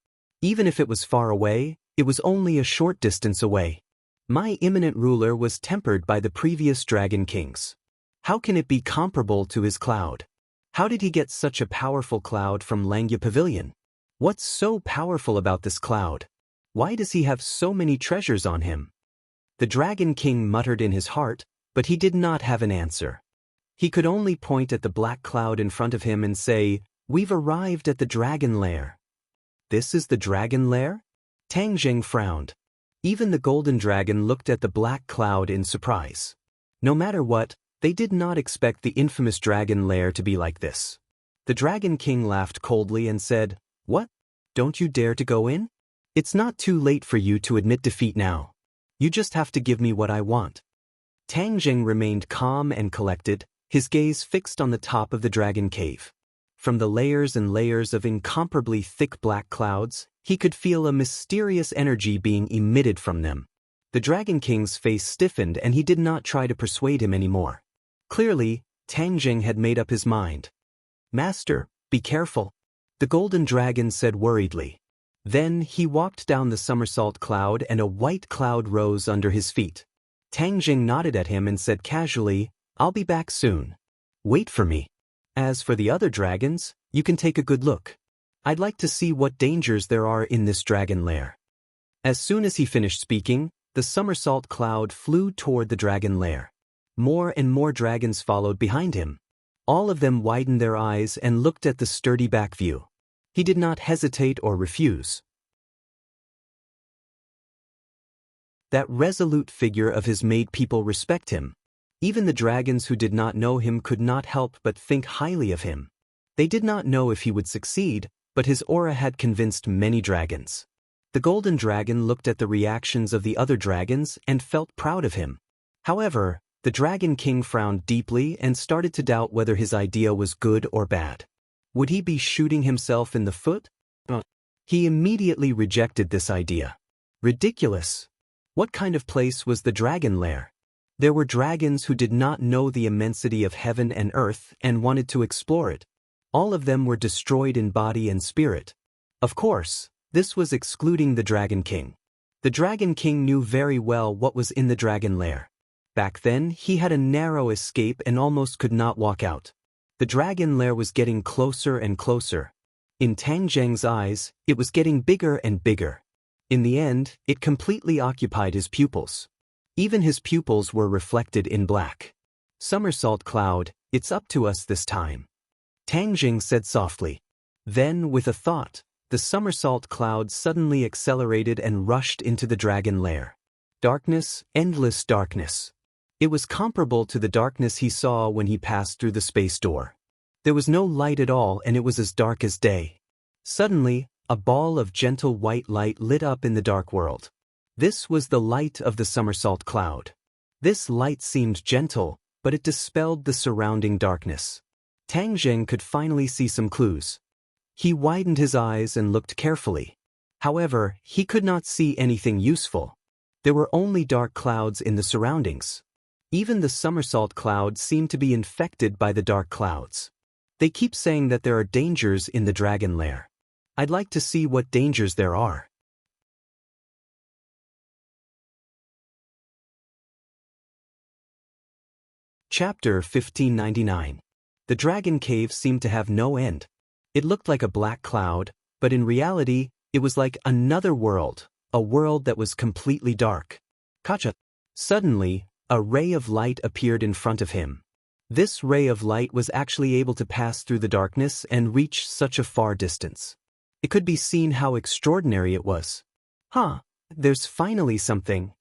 S1: Even if it was far away, it was only a short distance away. My imminent ruler was tempered by the previous Dragon Kings. How can it be comparable to his cloud? How did he get such a powerful cloud from Langya Pavilion? What's so powerful about this cloud? Why does he have so many treasures on him? The Dragon King muttered in his heart, but he did not have an answer. He could only point at the black cloud in front of him and say, "We've arrived at the dragon lair." This is the dragon lair? Tang Zheng frowned. Even the golden dragon looked at the black cloud in surprise. No matter what, they did not expect the infamous dragon lair to be like this. The Dragon King laughed coldly and said, "What? Don't you dare to go in? It's not too late for you to admit defeat now. You just have to give me what I want." Tang Zheng remained calm and collected, his gaze fixed on the top of the dragon cave. From the layers and layers of incomparably thick black clouds, he could feel a mysterious energy being emitted from them. The Dragon King's face stiffened and he did not try to persuade him anymore. Clearly, Tang Zheng had made up his mind. "Master, be careful," the golden dragon said worriedly. Then he walked down the somersault cloud and a white cloud rose under his feet. Tang Zheng nodded at him and said casually, "I'll be back soon. Wait for me. As for the other dragons, you can take a good look. I'd like to see what dangers there are in this dragon lair." As soon as he finished speaking, the somersault cloud flew toward the dragon lair. More and more dragons followed behind him. All of them widened their eyes and looked at the sturdy back view. He did not hesitate or refuse. That resolute figure of his made people respect him. Even the dragons who did not know him could not help but think highly of him. They did not know if he would succeed, but his aura had convinced many dragons. The golden dragon looked at the reactions of the other dragons and felt proud of him. However, the Dragon King frowned deeply and started to doubt whether his idea was good or bad. Would he be shooting himself in the foot? He immediately rejected this idea. Ridiculous. What kind of place was the dragon lair? There were dragons who did not know the immensity of heaven and earth and wanted to explore it. All of them were destroyed in body and spirit. Of course, this was excluding the Dragon King. The Dragon King knew very well what was in the dragon lair. Back then, he had a narrow escape and almost could not walk out. The dragon lair was getting closer and closer. In Tang Zheng's eyes, it was getting bigger and bigger. In the end, it completely occupied his pupils. Even his pupils were reflected in black. Somersault Cloud, it's up to us this time. Tang Zheng said softly. Then, with a thought, the somersault cloud suddenly accelerated and rushed into the dragon lair. Darkness, endless darkness. It was comparable to the darkness he saw when he passed through the space door. There was no light at all and it was as dark as day. Suddenly, a ball of gentle white light lit up in the dark world. This was the light of the somersault cloud. This light seemed gentle, but it dispelled the surrounding darkness. Tang Zheng could finally see some clues. He widened his eyes and looked carefully. However, he could not see anything useful. There were only dark clouds in the surroundings. Even the somersault cloud seemed to be infected by the dark clouds. They keep saying that there are dangers in the dragon lair. I'd like to see what dangers there are. Chapter 1599. The dragon cave seemed to have no end. It looked like a black cloud, but in reality, it was like another world, a world that was completely dark. Kacha. Suddenly, a ray of light appeared in front of him. This ray of light was actually able to pass through the darkness and reach such a far distance. It could be seen how extraordinary it was. There's finally something.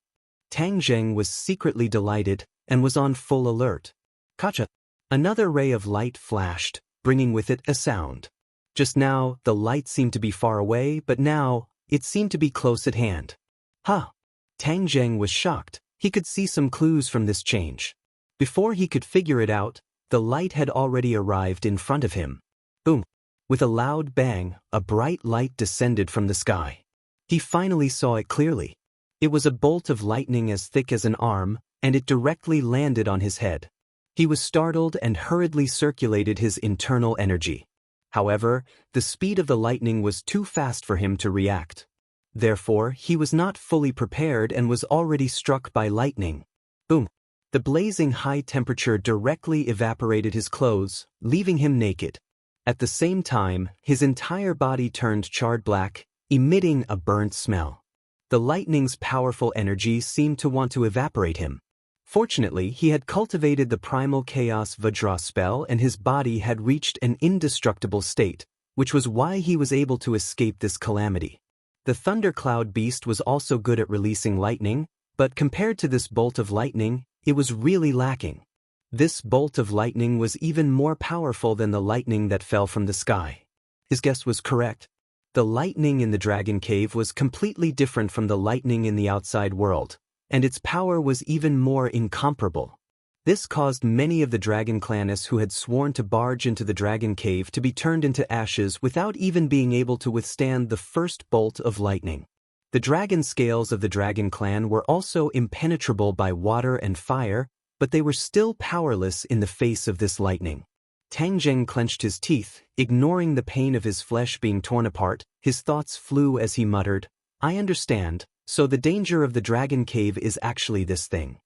S1: Tang Zheng was secretly delighted and was on full alert. Kacha. Another ray of light flashed, bringing with it a sound. Just now, the light seemed to be far away, but now, it seemed to be close at hand. Tang Zheng was shocked. He could see some clues from this change. Before he could figure it out, the light had already arrived in front of him. Boom! With a loud bang, a bright light descended from the sky. He finally saw it clearly. It was a bolt of lightning as thick as an arm, and it directly landed on his head. He was startled and hurriedly circulated his internal energy. However, the speed of the lightning was too fast for him to react. Therefore, he was not fully prepared and was already struck by lightning. Boom! The blazing high temperature directly evaporated his clothes, leaving him naked. At the same time, his entire body turned charred black, emitting a burnt smell. The lightning's powerful energy seemed to want to evaporate him. Fortunately, he had cultivated the primal chaos Vajra spell and his body had reached an indestructible state, which was why he was able to escape this calamity. The thundercloud beast was also good at releasing lightning, but compared to this bolt of lightning, it was really lacking. This bolt of lightning was even more powerful than the lightning that fell from the sky. His guess was correct. The lightning in the dragon cave was completely different from the lightning in the outside world, and its power was even more incomparable. This caused many of the dragon clanners who had sworn to barge into the dragon cave to be turned into ashes without even being able to withstand the first bolt of lightning. The dragon scales of the dragon clan were also impenetrable by water and fire, but they were still powerless in the face of this lightning. Tang Zheng clenched his teeth, ignoring the pain of his flesh being torn apart. His thoughts flew as he muttered, "I understand, so the danger of the dragon cave is actually this thing."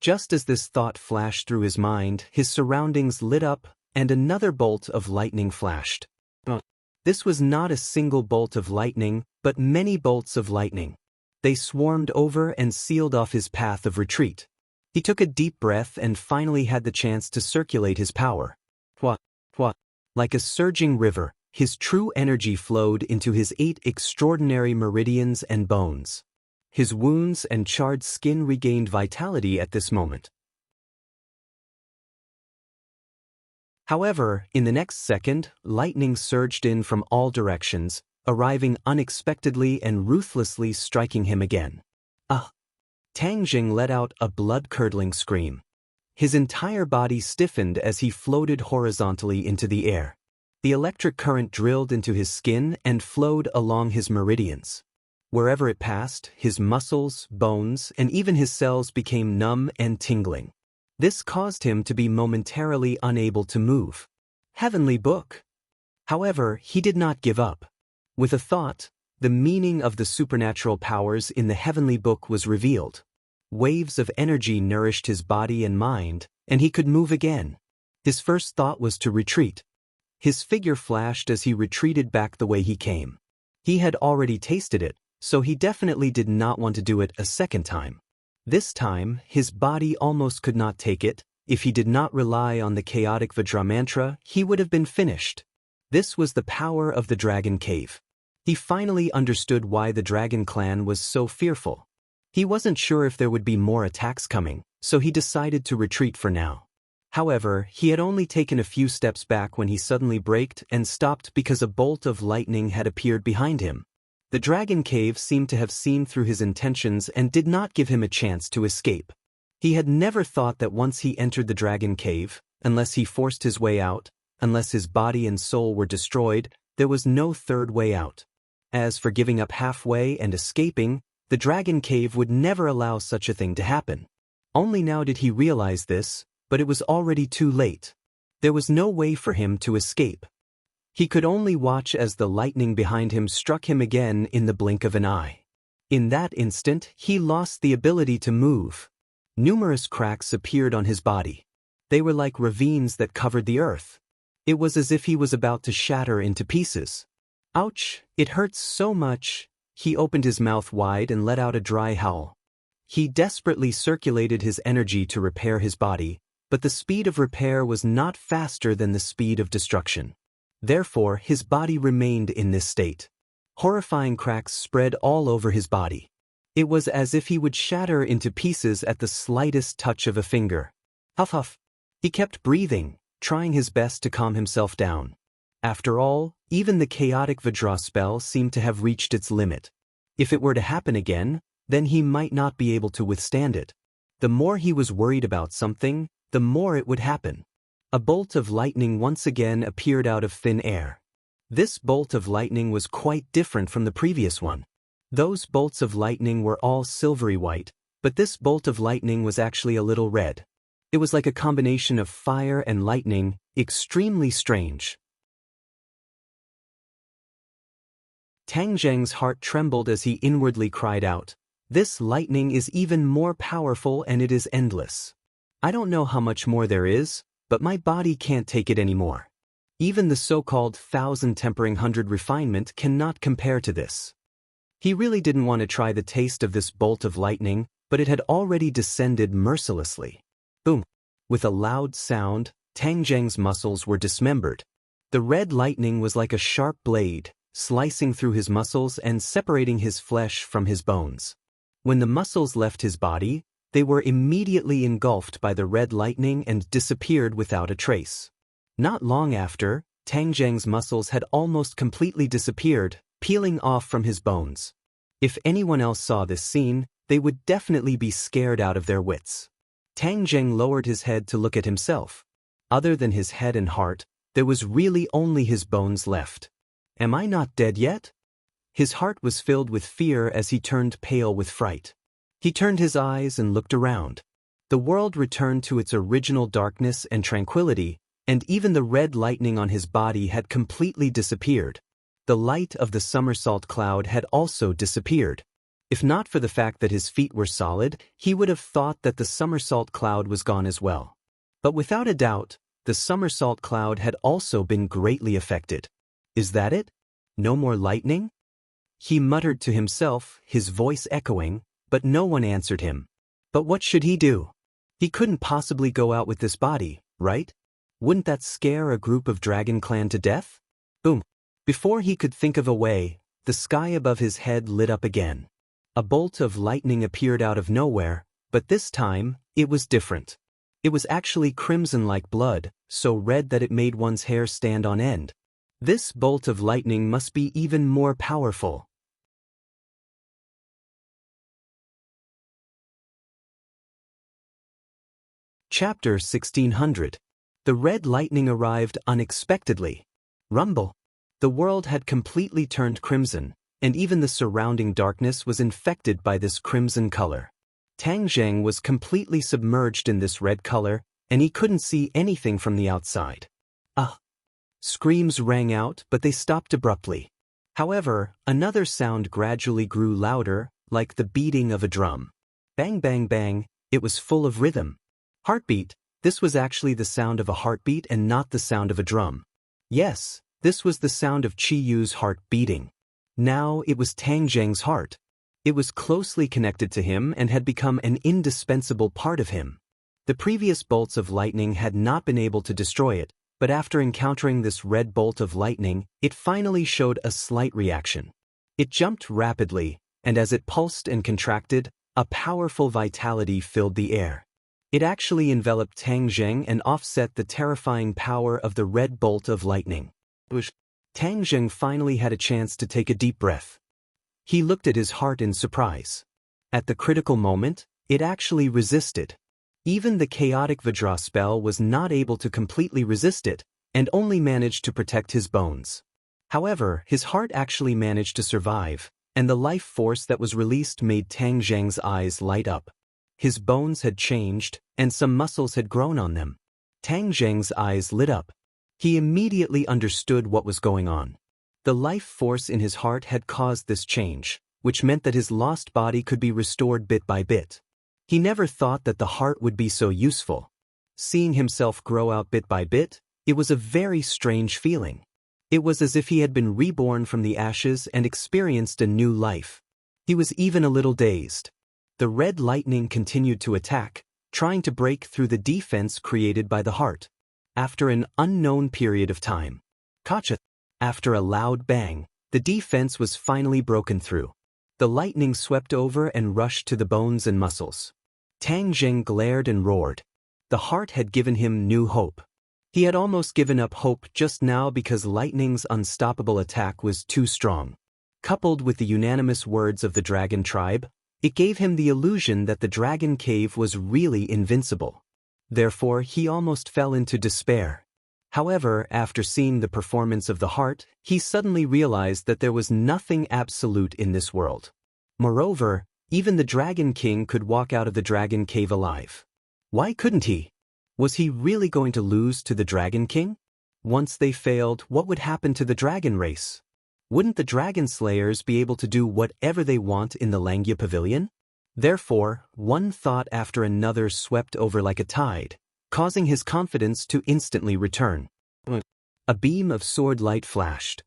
S1: Just as this thought flashed through his mind, his surroundings lit up, and another bolt of lightning flashed. This was not a single bolt of lightning, but many bolts of lightning. They swarmed over and sealed off his path of retreat. He took a deep breath and finally had the chance to circulate his power. Like a surging river, his true energy flowed into his 8 extraordinary meridians and bones. His wounds and charred skin regained vitality at this moment. However, in the next second, lightning surged in from all directions, arriving unexpectedly and ruthlessly striking him again. Tang Zheng let out a blood-curdling scream. His entire body stiffened as he floated horizontally into the air. The electric current drilled into his skin and flowed along his meridians. Wherever it passed, his muscles, bones, and even his cells became numb and tingling. This caused him to be momentarily unable to move. Heavenly book. However, he did not give up. With a thought, the meaning of the supernatural powers in the heavenly book was revealed. Waves of energy nourished his body and mind, and he could move again. His first thought was to retreat. His figure flashed as he retreated back the way he came. He had already tasted it, so he definitely did not want to do it a second time. This time, his body almost could not take it. If he did not rely on the chaotic Vajra mantra, he would have been finished. This was the power of the dragon cave. He finally understood why the dragon clan was so fearful. He wasn't sure if there would be more attacks coming, so he decided to retreat for now. However, he had only taken a few steps back when he suddenly braked and stopped because a bolt of lightning had appeared behind him. The dragon cave seemed to have seen through his intentions and did not give him a chance to escape. He had never thought that once he entered the dragon cave, unless he forced his way out, unless his body and soul were destroyed, there was no third way out. As for giving up halfway and escaping, the dragon cave would never allow such a thing to happen. Only now did he realize this, but it was already too late. There was no way for him to escape. He could only watch as the lightning behind him struck him again in the blink of an eye. In that instant, he lost the ability to move. Numerous cracks appeared on his body. They were like ravines that covered the earth. It was as if he was about to shatter into pieces. Ouch, it hurts so much. He opened his mouth wide and let out a dry howl. He desperately circulated his energy to repair his body, but the speed of repair was not faster than the speed of destruction. Therefore, his body remained in this state. Horrifying cracks spread all over his body. It was as if he would shatter into pieces at the slightest touch of a finger. Huff huff. He kept breathing, trying his best to calm himself down. After all, even the chaotic Vajra spell seemed to have reached its limit. If it were to happen again, then he might not be able to withstand it. The more he was worried about something, the more it would happen. A bolt of lightning once again appeared out of thin air. This bolt of lightning was quite different from the previous one. Those bolts of lightning were all silvery white, but this bolt of lightning was actually a little red. It was like a combination of fire and lightning, extremely strange. Tang Zheng's heart trembled as he inwardly cried out, "This lightning is even more powerful and it is endless. I don't know how much more there is, but my body can't take it anymore. Even the so-called 1,000 tempering 100 refinement cannot compare to this." He really didn't want to try the taste of this bolt of lightning, but it had already descended mercilessly. Boom! With a loud sound, Tang Zheng's muscles were dismembered. The red lightning was like a sharp blade, slicing through his muscles and separating his flesh from his bones. When the muscles left his body, they were immediately engulfed by the red lightning and disappeared without a trace. Not long after, Tang Zheng's muscles had almost completely disappeared, peeling off from his bones. If anyone else saw this scene, they would definitely be scared out of their wits. Tang Zheng lowered his head to look at himself. Other than his head and heart, there was really only his bones left. Am I not dead yet? His heart was filled with fear as he turned pale with fright. He turned his eyes and looked around. The world returned to its original darkness and tranquility, and even the red lightning on his body had completely disappeared. The light of the somersault cloud had also disappeared. If not for the fact that his feet were solid, he would have thought that the somersault cloud was gone as well. But without a doubt, the somersault cloud had also been greatly affected. Is that it? No more lightning? He muttered to himself, his voice echoing, but no one answered him. But what should he do? He couldn't possibly go out with this body, right? Wouldn't that scare a group of Dragon Clan to death? Boom. Before he could think of a way, the sky above his head lit up again. A bolt of lightning appeared out of nowhere, but this time, it was different. It was actually crimson like blood, so red that it made one's hair stand on end. This bolt of lightning must be even more powerful. Chapter 1600. The red lightning arrived unexpectedly. Rumble. The world had completely turned crimson, and even the surrounding darkness was infected by this crimson color. Tang Zheng was completely submerged in this red color, and he couldn't see anything from the outside. Ah! Screams rang out, but they stopped abruptly. However, another sound gradually grew louder, like the beating of a drum. Bang bang bang, it was full of rhythm. Heartbeat. This was actually the sound of a heartbeat and not the sound of a drum. Yes, this was the sound of Qi Yu's heart beating. Now it was Tang Zheng's heart. It was closely connected to him and had become an indispensable part of him. The previous bolts of lightning had not been able to destroy it, but after encountering this red bolt of lightning, it finally showed a slight reaction. It jumped rapidly, and as it pulsed and contracted, a powerful vitality filled the air. It actually enveloped Tang Zheng and offset the terrifying power of the red bolt of lightning. Tang Zheng finally had a chance to take a deep breath. He looked at his heart in surprise. At the critical moment, it actually resisted. Even the chaotic Vajra spell was not able to completely resist it, and only managed to protect his bones. However, his heart actually managed to survive, and the life force that was released made Tang Zheng's eyes light up. His bones had changed, and some muscles had grown on them. Tang Zheng's eyes lit up. He immediately understood what was going on. The life force in his heart had caused this change, which meant that his lost body could be restored bit by bit. He never thought that the heart would be so useful. Seeing himself grow out bit by bit, it was a very strange feeling. It was as if he had been reborn from the ashes and experienced a new life. He was even a little dazed. The red lightning continued to attack, trying to break through the defense created by the heart. After an unknown period of time, after a loud bang, the defense was finally broken through. The lightning swept over and rushed to the bones and muscles. Tang Zheng glared and roared. The heart had given him new hope. He had almost given up hope just now because lightning's unstoppable attack was too strong. Coupled with the unanimous words of the dragon tribe, it gave him the illusion that the dragon cave was really invincible. Therefore, he almost fell into despair. However, after seeing the performance of the heart, he suddenly realized that there was nothing absolute in this world. Moreover, even the Dragon King could walk out of the dragon cave alive. Why couldn't he? Was he really going to lose to the Dragon King? Once they failed, what would happen to the dragon race? Wouldn't the dragon slayers be able to do whatever they want in the Langya Pavilion? Therefore, one thought after another swept over like a tide, causing his confidence to instantly return. A beam of sword light flashed.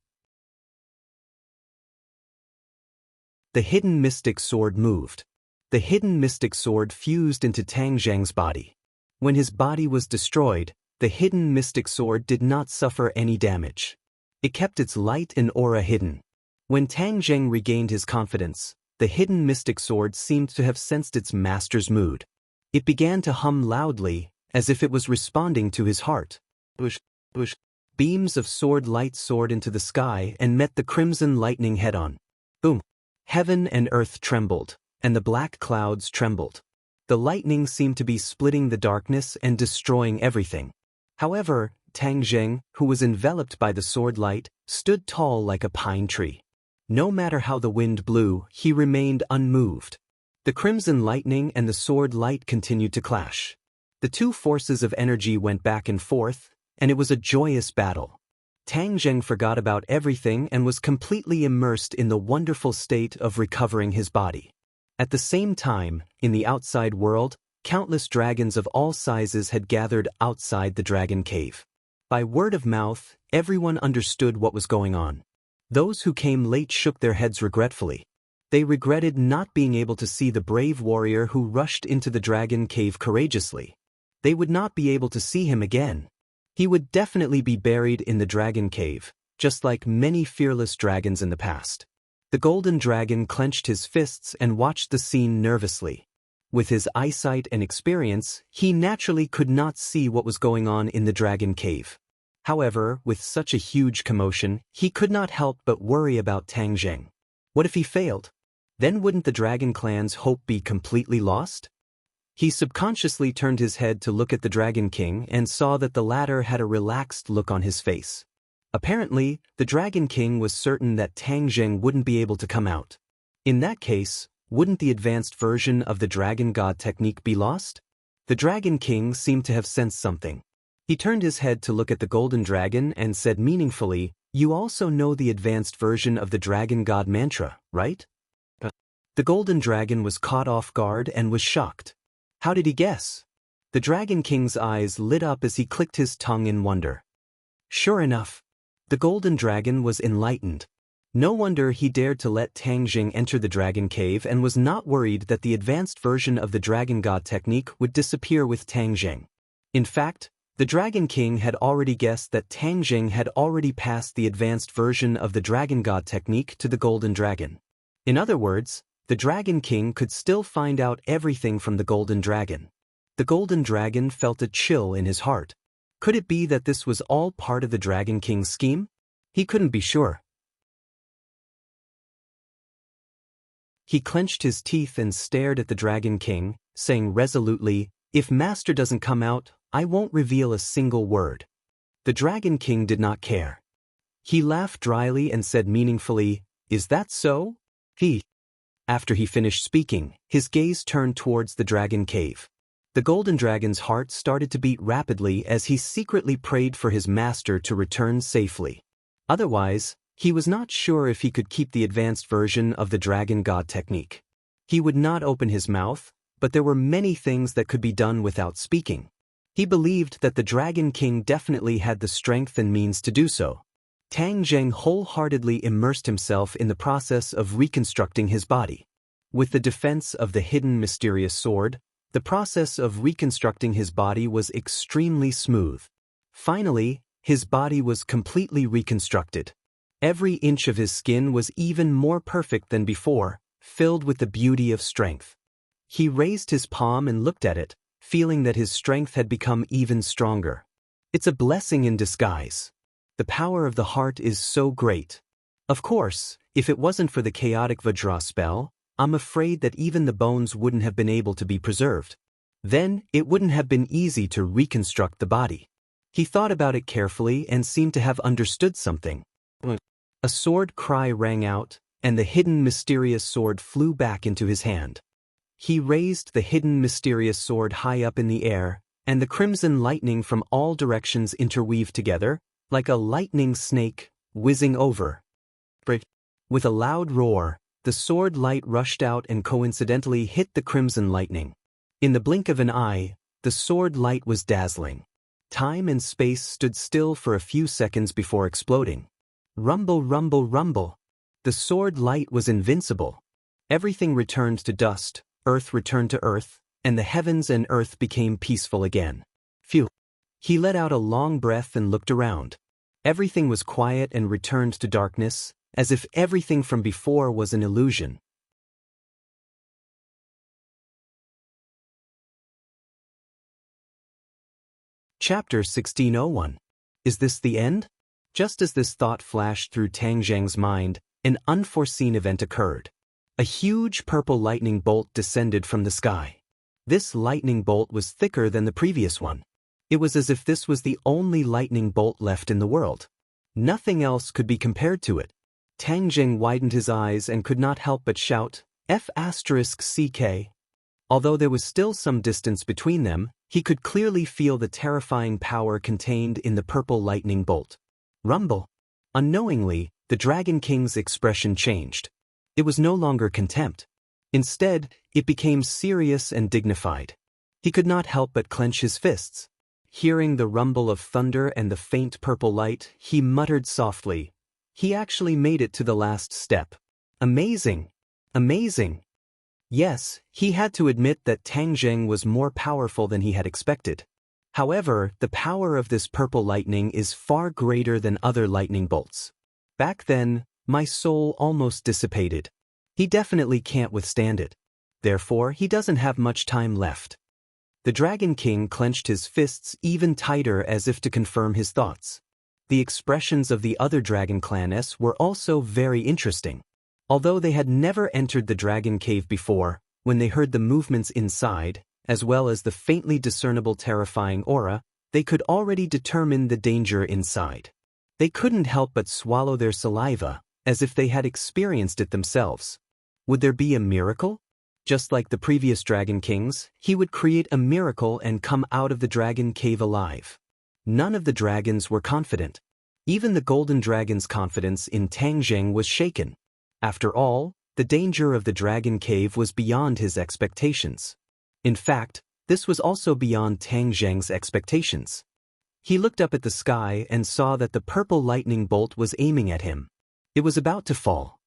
S1: The hidden mystic sword moved. The hidden mystic sword fused into Tang Zheng's body. When his body was destroyed, the hidden mystic sword did not suffer any damage. It kept its light and aura hidden. When Tang Zheng regained his confidence, the hidden mystic sword seemed to have sensed its master's mood. It began to hum loudly, as if it was responding to his heart. Beams of sword light soared into the sky and met the crimson lightning head-on. Boom! Heaven and earth trembled, and the black clouds trembled. The lightning seemed to be splitting the darkness and destroying everything. However, Tang Zheng, who was enveloped by the sword light, stood tall like a pine tree. No matter how the wind blew, he remained unmoved. The crimson lightning and the sword light continued to clash. The two forces of energy went back and forth, and it was a joyous battle. Tang Zheng forgot about everything and was completely immersed in the wonderful state of recovering his body. At the same time, in the outside world, countless dragons of all sizes had gathered outside the dragon cave. By word of mouth, everyone understood what was going on. Those who came late shook their heads regretfully. They regretted not being able to see the brave warrior who rushed into the dragon cave courageously. They would not be able to see him again. He would definitely be buried in the dragon cave, just like many fearless dragons in the past. The golden dragon clenched his fists and watched the scene nervously. With his eyesight and experience, he naturally could not see what was going on in the dragon cave. However, with such a huge commotion, he could not help but worry about Tang Zheng. What if he failed? Then wouldn't the dragon clan's hope be completely lost? He subconsciously turned his head to look at the Dragon King and saw that the latter had a relaxed look on his face. Apparently, the Dragon King was certain that Tang Zheng wouldn't be able to come out. In that case, wouldn't the advanced version of the Dragon God technique be lost? The Dragon King seemed to have sensed something. He turned his head to look at the Golden Dragon and said meaningfully, "You also know the advanced version of the Dragon God mantra, right?" The Golden Dragon was caught off guard and was shocked. How did he guess? The Dragon King's eyes lit up as he clicked his tongue in wonder. Sure enough, the Golden Dragon was enlightened. No wonder he dared to let Tang Zheng enter the Dragon Cave and was not worried that the advanced version of the Dragon God technique would disappear with Tang Zheng. In fact, the Dragon King had already guessed that Tang Zheng had already passed the advanced version of the Dragon God technique to the Golden Dragon. In other words, the Dragon King could still find out everything from the Golden Dragon. The Golden Dragon felt a chill in his heart. Could it be that this was all part of the Dragon King's scheme? He couldn't be sure. He clenched his teeth and stared at the Dragon King, saying resolutely, "If Master doesn't come out, I won't reveal a single word." The Dragon King did not care. He laughed dryly and said meaningfully, "Is that so?" After he finished speaking, his gaze turned towards the Dragon Cave. The Golden Dragon's heart started to beat rapidly as he secretly prayed for his master to return safely. Otherwise, he was not sure if he could keep the advanced version of the Dragon God technique. He would not open his mouth, but there were many things that could be done without speaking. He believed that the Dragon King definitely had the strength and means to do so. Tang Zheng wholeheartedly immersed himself in the process of reconstructing his body. With the defense of the hidden mysterious sword, the process of reconstructing his body was extremely smooth. Finally, his body was completely reconstructed. Every inch of his skin was even more perfect than before, filled with the beauty of strength. He raised his palm and looked at it, feeling that his strength had become even stronger. It's a blessing in disguise. The power of the heart is so great. Of course, if it wasn't for the chaotic Vajra spell, I'm afraid that even the bones wouldn't have been able to be preserved. Then, it wouldn't have been easy to reconstruct the body. He thought about it carefully and seemed to have understood something. A sword cry rang out, and the hidden mysterious sword flew back into his hand. He raised the hidden mysterious sword high up in the air, and the crimson lightning from all directions interweaved together, like a lightning snake, whizzing over. With a loud roar, the sword light rushed out and coincidentally hit the crimson lightning. In the blink of an eye, the sword light was dazzling. Time and space stood still for a few seconds before exploding. Rumble, rumble, rumble. The sword light was invincible. Everything returned to dust, earth returned to earth, and the heavens and earth became peaceful again. Phew. He let out a long breath and looked around. Everything was quiet and returned to darkness, as if everything from before was an illusion. Chapter 1601. Is this the end? Just as this thought flashed through Tang Zheng's mind, an unforeseen event occurred. A huge purple lightning bolt descended from the sky. This lightning bolt was thicker than the previous one. It was as if this was the only lightning bolt left in the world. Nothing else could be compared to it. Tang Zheng widened his eyes and could not help but shout, F***CK. Although there was still some distance between them, he could clearly feel the terrifying power contained in the purple lightning bolt. Rumble. Unknowingly, the Dragon King's expression changed. It was no longer contempt. Instead, it became serious and dignified. He could not help but clench his fists. Hearing the rumble of thunder and the faint purple light, he muttered softly, "He actually made it to the last step. Amazing! Amazing!" Yes, he had to admit that Tang Zheng was more powerful than he had expected. However, the power of this purple lightning is far greater than other lightning bolts. Back then, my soul almost dissipated. He definitely can't withstand it. Therefore, he doesn't have much time left. The Dragon King clenched his fists even tighter as if to confirm his thoughts. The expressions of the other Dragon Clanness were also very interesting. Although they had never entered the Dragon Cave before, when they heard the movements inside, as well as the faintly discernible terrifying aura, they could already determine the danger inside. They couldn't help but swallow their saliva, as if they had experienced it themselves. Would there be a miracle? Just like the previous dragon kings, he would create a miracle and come out of the dragon cave alive. None of the dragons were confident. Even the golden dragon's confidence in Tang Zheng was shaken. After all, the danger of the dragon cave was beyond his expectations. In fact, this was also beyond Tang Zheng's expectations. He looked up at the sky and saw that the purple lightning bolt was aiming at him. It was about to fall.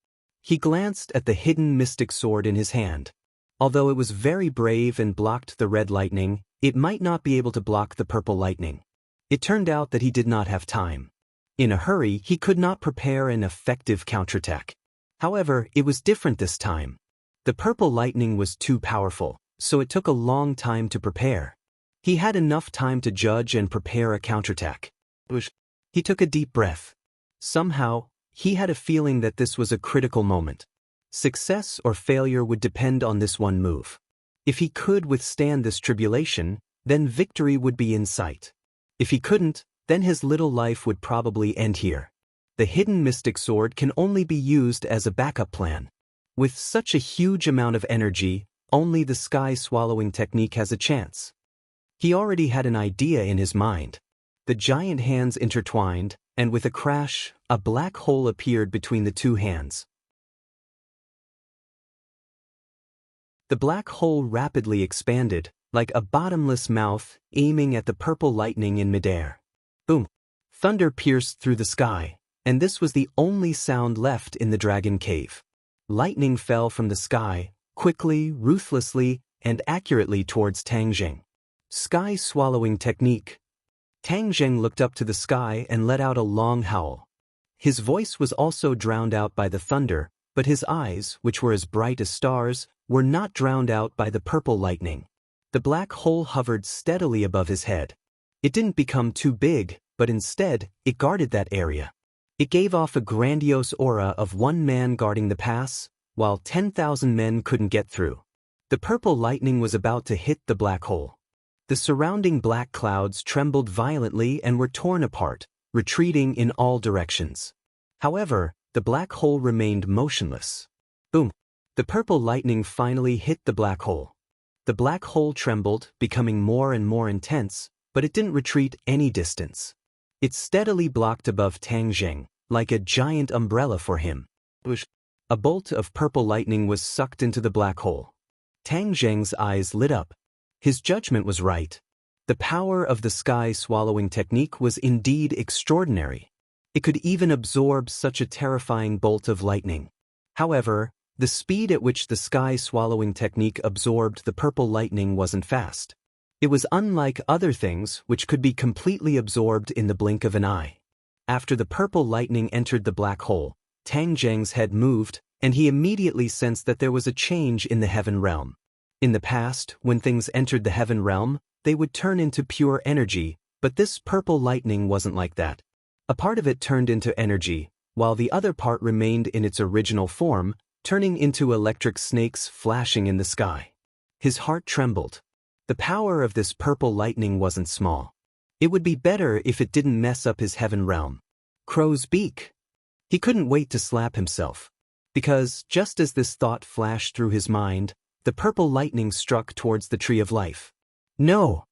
S1: He glanced at the hidden mystic sword in his hand. Although it was very brave and blocked the red lightning, it might not be able to block the purple lightning. It turned out that he did not have time. In a hurry, he could not prepare an effective counterattack. However, it was different this time. The purple lightning was too powerful, so it took a long time to prepare. He had enough time to judge and prepare a counterattack. He took a deep breath. Somehow, he had a feeling that this was a critical moment. Success or failure would depend on this one move. If he could withstand this tribulation, then victory would be in sight. If he couldn't, then his little life would probably end here. The hidden mystic sword can only be used as a backup plan. With such a huge amount of energy, only the sky-swallowing technique has a chance. He already had an idea in his mind. The giant hands intertwined, and with a crash, a black hole appeared between the two hands. The black hole rapidly expanded, like a bottomless mouth aiming at the purple lightning in midair. Boom! Thunder pierced through the sky, and this was the only sound left in the dragon cave. Lightning fell from the sky, quickly, ruthlessly, and accurately towards Tang Zheng. Sky-swallowing technique. Tang Zheng looked up to the sky and let out a long howl. His voice was also drowned out by the thunder, but his eyes, which were as bright as stars, were not drowned out by the purple lightning. The black hole hovered steadily above his head. It didn't become too big, but instead, it guarded that area. It gave off a grandiose aura of one man guarding the pass, while 10,000 men couldn't get through. The purple lightning was about to hit the black hole. The surrounding black clouds trembled violently and were torn apart, retreating in all directions. However, the black hole remained motionless. Boom! The purple lightning finally hit the black hole. The black hole trembled, becoming more and more intense, but it didn't retreat any distance. It steadily blocked above Tang Zheng, like a giant umbrella for him. A bolt of purple lightning was sucked into the black hole. Tang Zheng's eyes lit up. His judgment was right. The power of the sky-swallowing technique was indeed extraordinary. It could even absorb such a terrifying bolt of lightning. However, the speed at which the sky-swallowing technique absorbed the purple lightning wasn't fast. It was unlike other things which could be completely absorbed in the blink of an eye. After the purple lightning entered the black hole, Tang Zheng's head moved, and he immediately sensed that there was a change in the heaven realm. In the past, when things entered the heaven realm, they would turn into pure energy, but this purple lightning wasn't like that. A part of it turned into energy, while the other part remained in its original form, turning into electric snakes flashing in the sky. His heart trembled. The power of this purple lightning wasn't small. It would be better if it didn't mess up his heaven realm. Crow's beak. He couldn't wait to slap himself. Because, just as this thought flashed through his mind, the purple lightning struck towards the tree of life. No!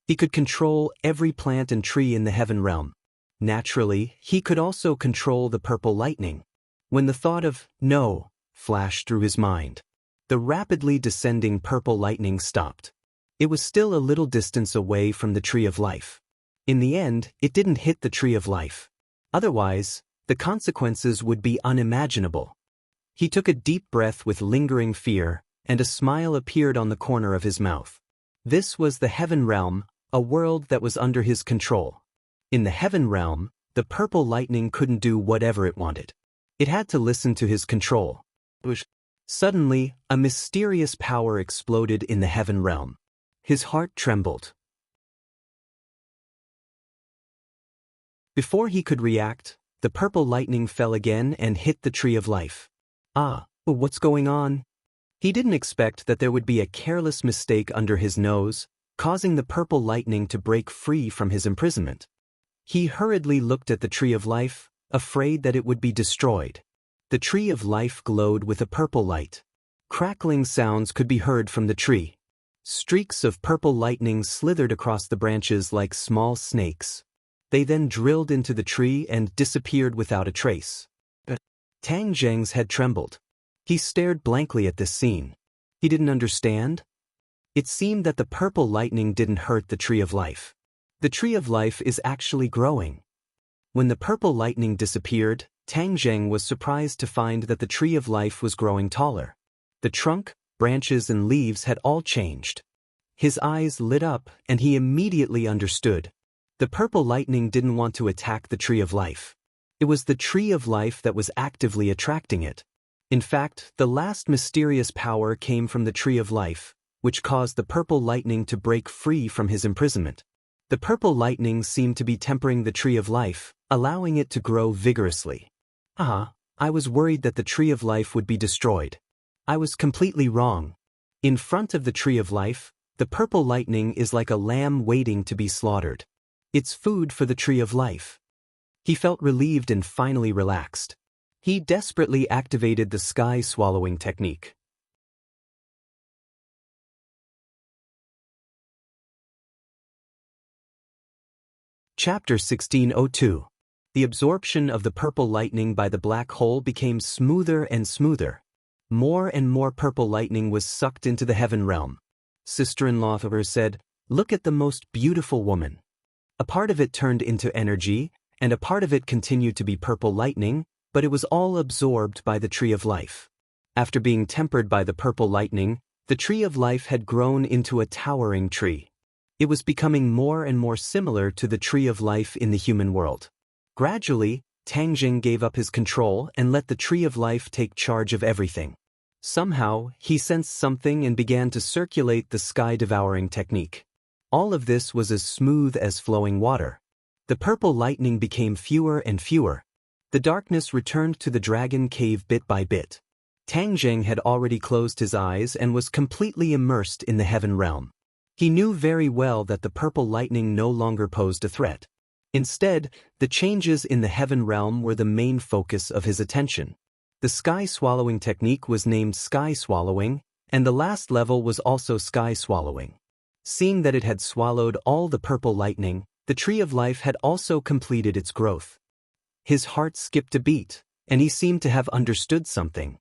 S1: He could control every plant and tree in the heaven realm. Naturally, he could also control the purple lightning. When the thought of no flashed through his mind, the rapidly descending purple lightning stopped. It was still a little distance away from the tree of life. In the end, it didn't hit the tree of life. Otherwise, the consequences would be unimaginable. He took a deep breath with lingering fear, and a smile appeared on the corner of his mouth. This was the heaven realm, a world that was under his control. In the heaven realm, the purple lightning couldn't do whatever it wanted. It had to listen to his control. Suddenly, a mysterious power exploded in the heaven realm. His heart trembled. Before he could react, the purple lightning fell again and hit the tree of life. What's going on? He didn't expect that there would be a careless mistake under his nose, causing the purple lightning to break free from his imprisonment. He hurriedly looked at the tree of life, afraid that it would be destroyed. The tree of life glowed with a purple light. Crackling sounds could be heard from the tree. Streaks of purple lightning slithered across the branches like small snakes. They then drilled into the tree and disappeared without a trace. Tang Zheng's head trembled. He stared blankly at this scene. He didn't understand. It seemed that the purple lightning didn't hurt the tree of life. The tree of life is actually growing. When the purple lightning disappeared, Tang Zheng was surprised to find that the tree of life was growing taller. The trunk, branches and leaves had all changed. His eyes lit up and he immediately understood. The purple lightning didn't want to attack the tree of life. It was the tree of life that was actively attracting it. In fact, the last mysterious power came from the tree of life, which caused the purple lightning to break free from his imprisonment. The purple lightning seemed to be tempering the tree of life, allowing it to grow vigorously. I was worried that the tree of life would be destroyed. I was completely wrong. In front of the tree of life, the purple lightning is like a lamb waiting to be slaughtered. It's food for the tree of life. He felt relieved and finally relaxed. He desperately activated the sky swallowing technique. Chapter 1602. The absorption of the purple lightning by the black hole became smoother and smoother. More and more purple lightning was sucked into the heaven realm. Sister-in-law said, "Look at the most beautiful woman." A part of it turned into energy, and a part of it continued to be purple lightning, but it was all absorbed by the tree of life. After being tempered by the purple lightning, the tree of life had grown into a towering tree. It was becoming more and more similar to the tree of life in the human world. Gradually, Tang Zheng gave up his control and let the tree of life take charge of everything. Somehow, he sensed something and began to circulate the sky-devouring technique. All of this was as smooth as flowing water. The purple lightning became fewer and fewer. The darkness returned to the dragon cave bit by bit. Tang Zheng had already closed his eyes and was completely immersed in the heaven realm. He knew very well that the purple lightning no longer posed a threat. Instead, the changes in the heaven realm were the main focus of his attention. The sky swallowing technique was named sky swallowing, and the last level was also sky swallowing. Seeing that it had swallowed all the purple lightning, the tree of life had also completed its growth. His heart skipped a beat, and he seemed to have understood something.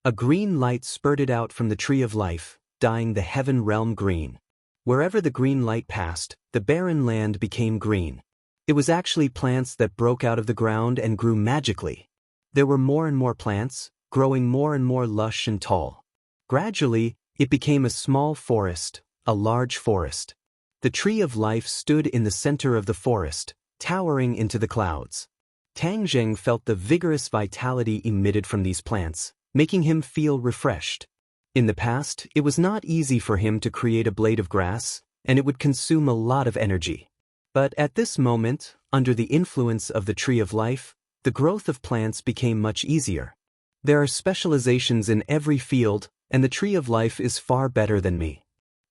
S1: A green light spurted out from the tree of life, dyeing the heaven realm green. Wherever the green light passed, the barren land became green. It was actually plants that broke out of the ground and grew magically. There were more and more plants, growing more and more lush and tall. Gradually, it became a small forest, a large forest. The tree of life stood in the center of the forest, towering into the clouds. Tang Zheng felt the vigorous vitality emitted from these plants, making him feel refreshed. In the past, it was not easy for him to create a blade of grass, and it would consume a lot of energy. But at this moment, under the influence of the tree of life, the growth of plants became much easier. There are specializations in every field, and the tree of life is far better than me.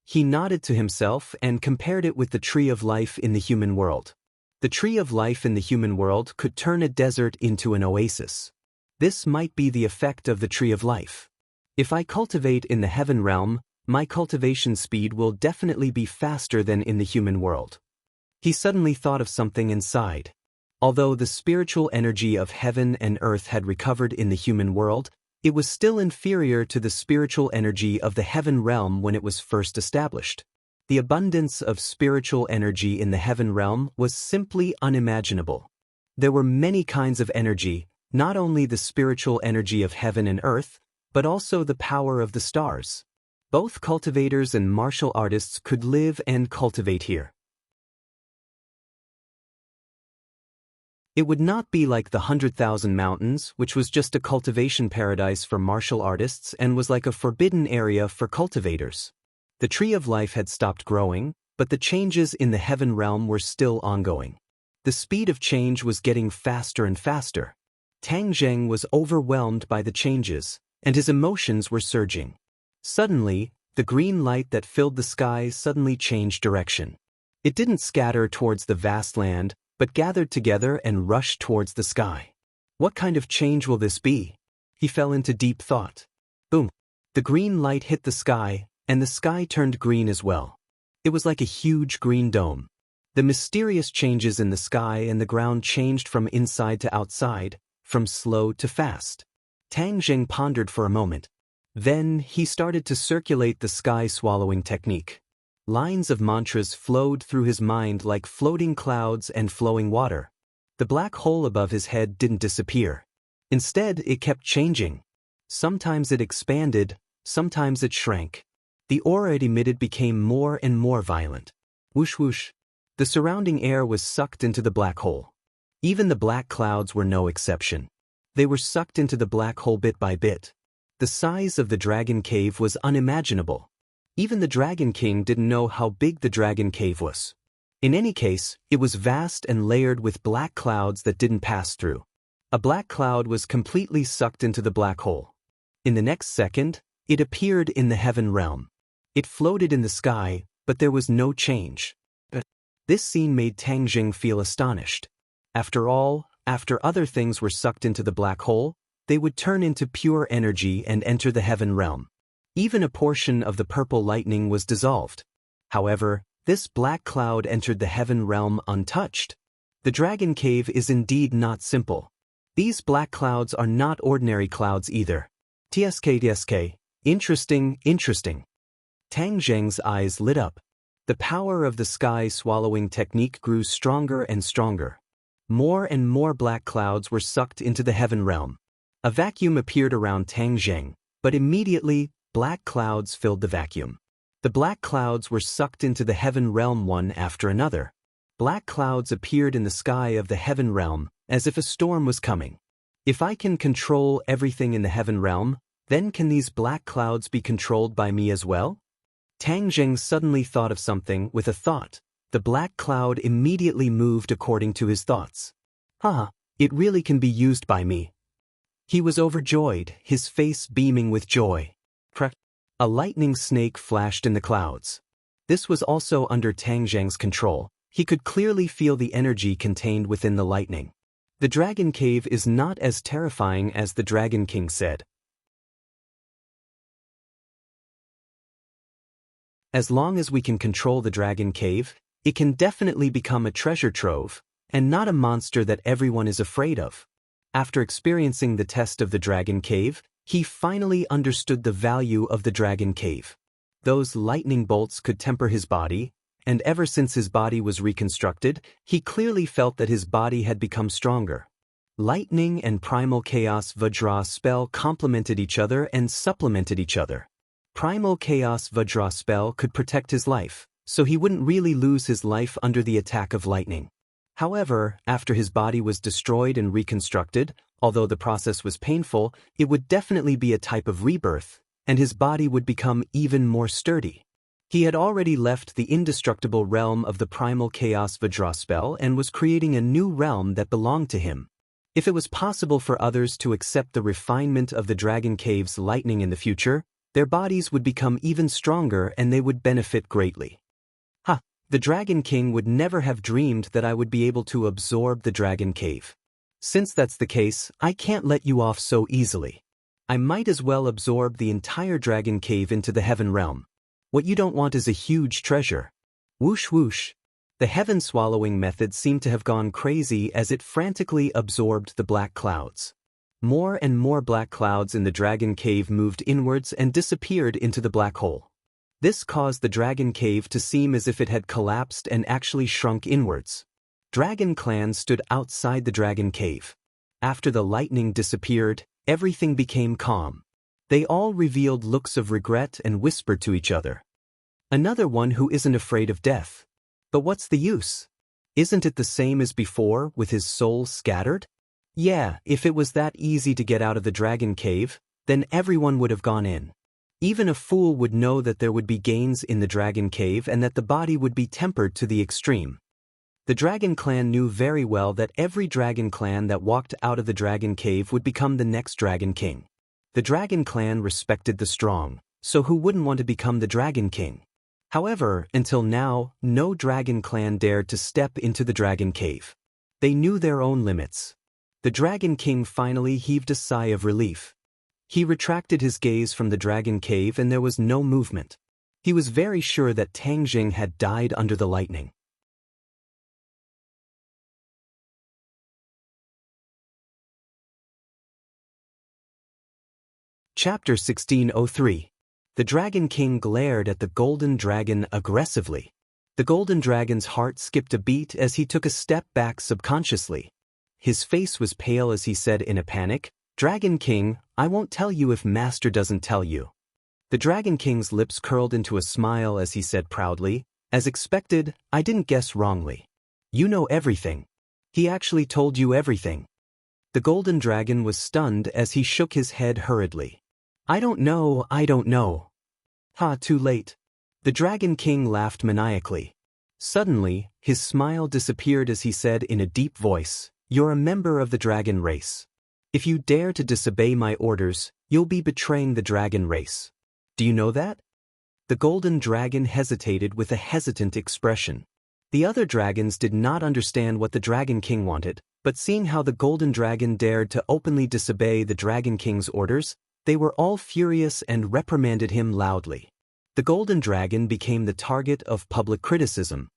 S1: He nodded to himself and compared it with the tree of life in the human world. The tree of life in the human world could turn a desert into an oasis. This might be the effect of the tree of life. If I cultivate in the heaven realm, my cultivation speed will definitely be faster than in the human world. He suddenly thought of something and sighed. Although the spiritual energy of heaven and earth had recovered in the human world, it was still inferior to the spiritual energy of the heaven realm when it was first established. The abundance of spiritual energy in the heaven realm was simply unimaginable. There were many kinds of energy, not only the spiritual energy of heaven and earth, but also the power of the stars. Both cultivators and martial artists could live and cultivate here. It would not be like the 100,000 Mountains, which was just a cultivation paradise for martial artists and was like a forbidden area for cultivators. The tree of life had stopped growing, but the changes in the heaven realm were still ongoing. The speed of change was getting faster and faster. Tang Zheng was overwhelmed by the changes, and his emotions were surging. Suddenly, the green light that filled the sky suddenly changed direction. It didn't scatter towards the vast land, but gathered together and rushed towards the sky. What kind of change will this be? He fell into deep thought. Boom! The green light hit the sky, and the sky turned green as well. It was like a huge green dome. The mysterious changes in the sky and the ground changed from inside to outside, from slow to fast. Tang Jing pondered for a moment. Then he started to circulate the sky-swallowing technique. Lines of mantras flowed through his mind like floating clouds and flowing water. The black hole above his head didn't disappear. Instead, it kept changing. Sometimes it expanded, sometimes it shrank. The aura it emitted became more and more violent. Whoosh whoosh. The surrounding air was sucked into the black hole. Even the black clouds were no exception. They were sucked into the black hole bit by bit. The size of the dragon cave was unimaginable. Even the Dragon King didn't know how big the dragon cave was. In any case, it was vast and layered with black clouds that didn't pass through. A black cloud was completely sucked into the black hole. In the next second, it appeared in the heaven realm. It floated in the sky, but there was no change. This scene made Tang Jing feel astonished. After all, after other things were sucked into the black hole, they would turn into pure energy and enter the heaven realm. Even a portion of the purple lightning was dissolved. However, this black cloud entered the heaven realm untouched. The dragon cave is indeed not simple. These black clouds are not ordinary clouds either. TSK. Interesting. Tang Jing's eyes lit up. The power of the sky-swallowing technique grew stronger and stronger. More and more black clouds were sucked into the heaven realm. A vacuum appeared around Tang Jing, but immediately, black clouds filled the vacuum. The black clouds were sucked into the heaven realm one after another. Black clouds appeared in the sky of the heaven realm, as if a storm was coming. If I can control everything in the heaven realm, then can these black clouds be controlled by me as well? Tang Jing suddenly thought of something with a thought. The black cloud immediately moved according to his thoughts. It really can be used by me. He was overjoyed, his face beaming with joy. A lightning snake flashed in the clouds. This was also under Tang Jing's control. He could clearly feel the energy contained within the lightning. The dragon cave is not as terrifying as the Dragon King said. As long as we can control the dragon cave, it can definitely become a treasure trove, and not a monster that everyone is afraid of. After experiencing the test of the dragon cave, he finally understood the value of the dragon cave. Those lightning bolts could temper his body, and ever since his body was reconstructed, he clearly felt that his body had become stronger. Lightning and primal chaos Vajra spell complemented each other and supplemented each other. Primal chaos Vajra spell could protect his life, so he wouldn't really lose his life under the attack of lightning. However, after his body was destroyed and reconstructed, although the process was painful, it would definitely be a type of rebirth, and his body would become even more sturdy. He had already left the indestructible realm of the primal chaos Vajra spell and was creating a new realm that belonged to him. If it was possible for others to accept the refinement of the dragon cave's lightning in the future, their bodies would become even stronger and they would benefit greatly. The Dragon King would never have dreamed that I would be able to absorb the dragon cave. Since that's the case, I can't let you off so easily. I might as well absorb the entire dragon cave into the heaven realm. What you don't want is a huge treasure. Whoosh whoosh. The heaven-swallowing method seemed to have gone crazy as it frantically absorbed the black clouds. More and more black clouds in the dragon cave moved inwards and disappeared into the black hole. This caused the dragon cave to seem as if it had collapsed and actually shrunk inwards. Dragon clans stood outside the dragon cave. After the lightning disappeared, everything became calm. They all revealed looks of regret and whispered to each other. Another one who isn't afraid of death. But what's the use? Isn't it the same as before, with his soul scattered? Yeah, if it was that easy to get out of the dragon cave, then everyone would have gone in. Even a fool would know that there would be gains in the dragon cave and that the body would be tempered to the extreme. The dragon clan knew very well that every dragon clan that walked out of the dragon cave would become the next dragon king. The dragon clan respected the strong, so who wouldn't want to become the dragon king? However, until now, no dragon clan dared to step into the dragon cave. They knew their own limits. The Dragon King finally heaved a sigh of relief. He retracted his gaze from the dragon cave and there was no movement. He was very sure that Tang Jing had died under the lightning. Chapter 1603. The Dragon King glared at the Golden Dragon aggressively. The Golden Dragon's heart skipped a beat as he took a step back subconsciously. His face was pale as he said in a panic, "Dragon King, I won't tell you if Master doesn't tell you." The Dragon King's lips curled into a smile as he said proudly, "As expected, I didn't guess wrongly. You know everything. He actually told you everything." The Golden Dragon was stunned as he shook his head hurriedly. I don't know. Ha, too late." The Dragon King laughed maniacally. Suddenly, his smile disappeared as he said in a deep voice, "You're a member of the dragon race. If you dare to disobey my orders, you'll be betraying the dragon race. Do you know that?" The Golden Dragon hesitated with a hesitant expression. The other dragons did not understand what the Dragon King wanted, but seeing how the Golden Dragon dared to openly disobey the Dragon King's orders, they were all furious and reprimanded him loudly. The Golden Dragon became the target of public criticism.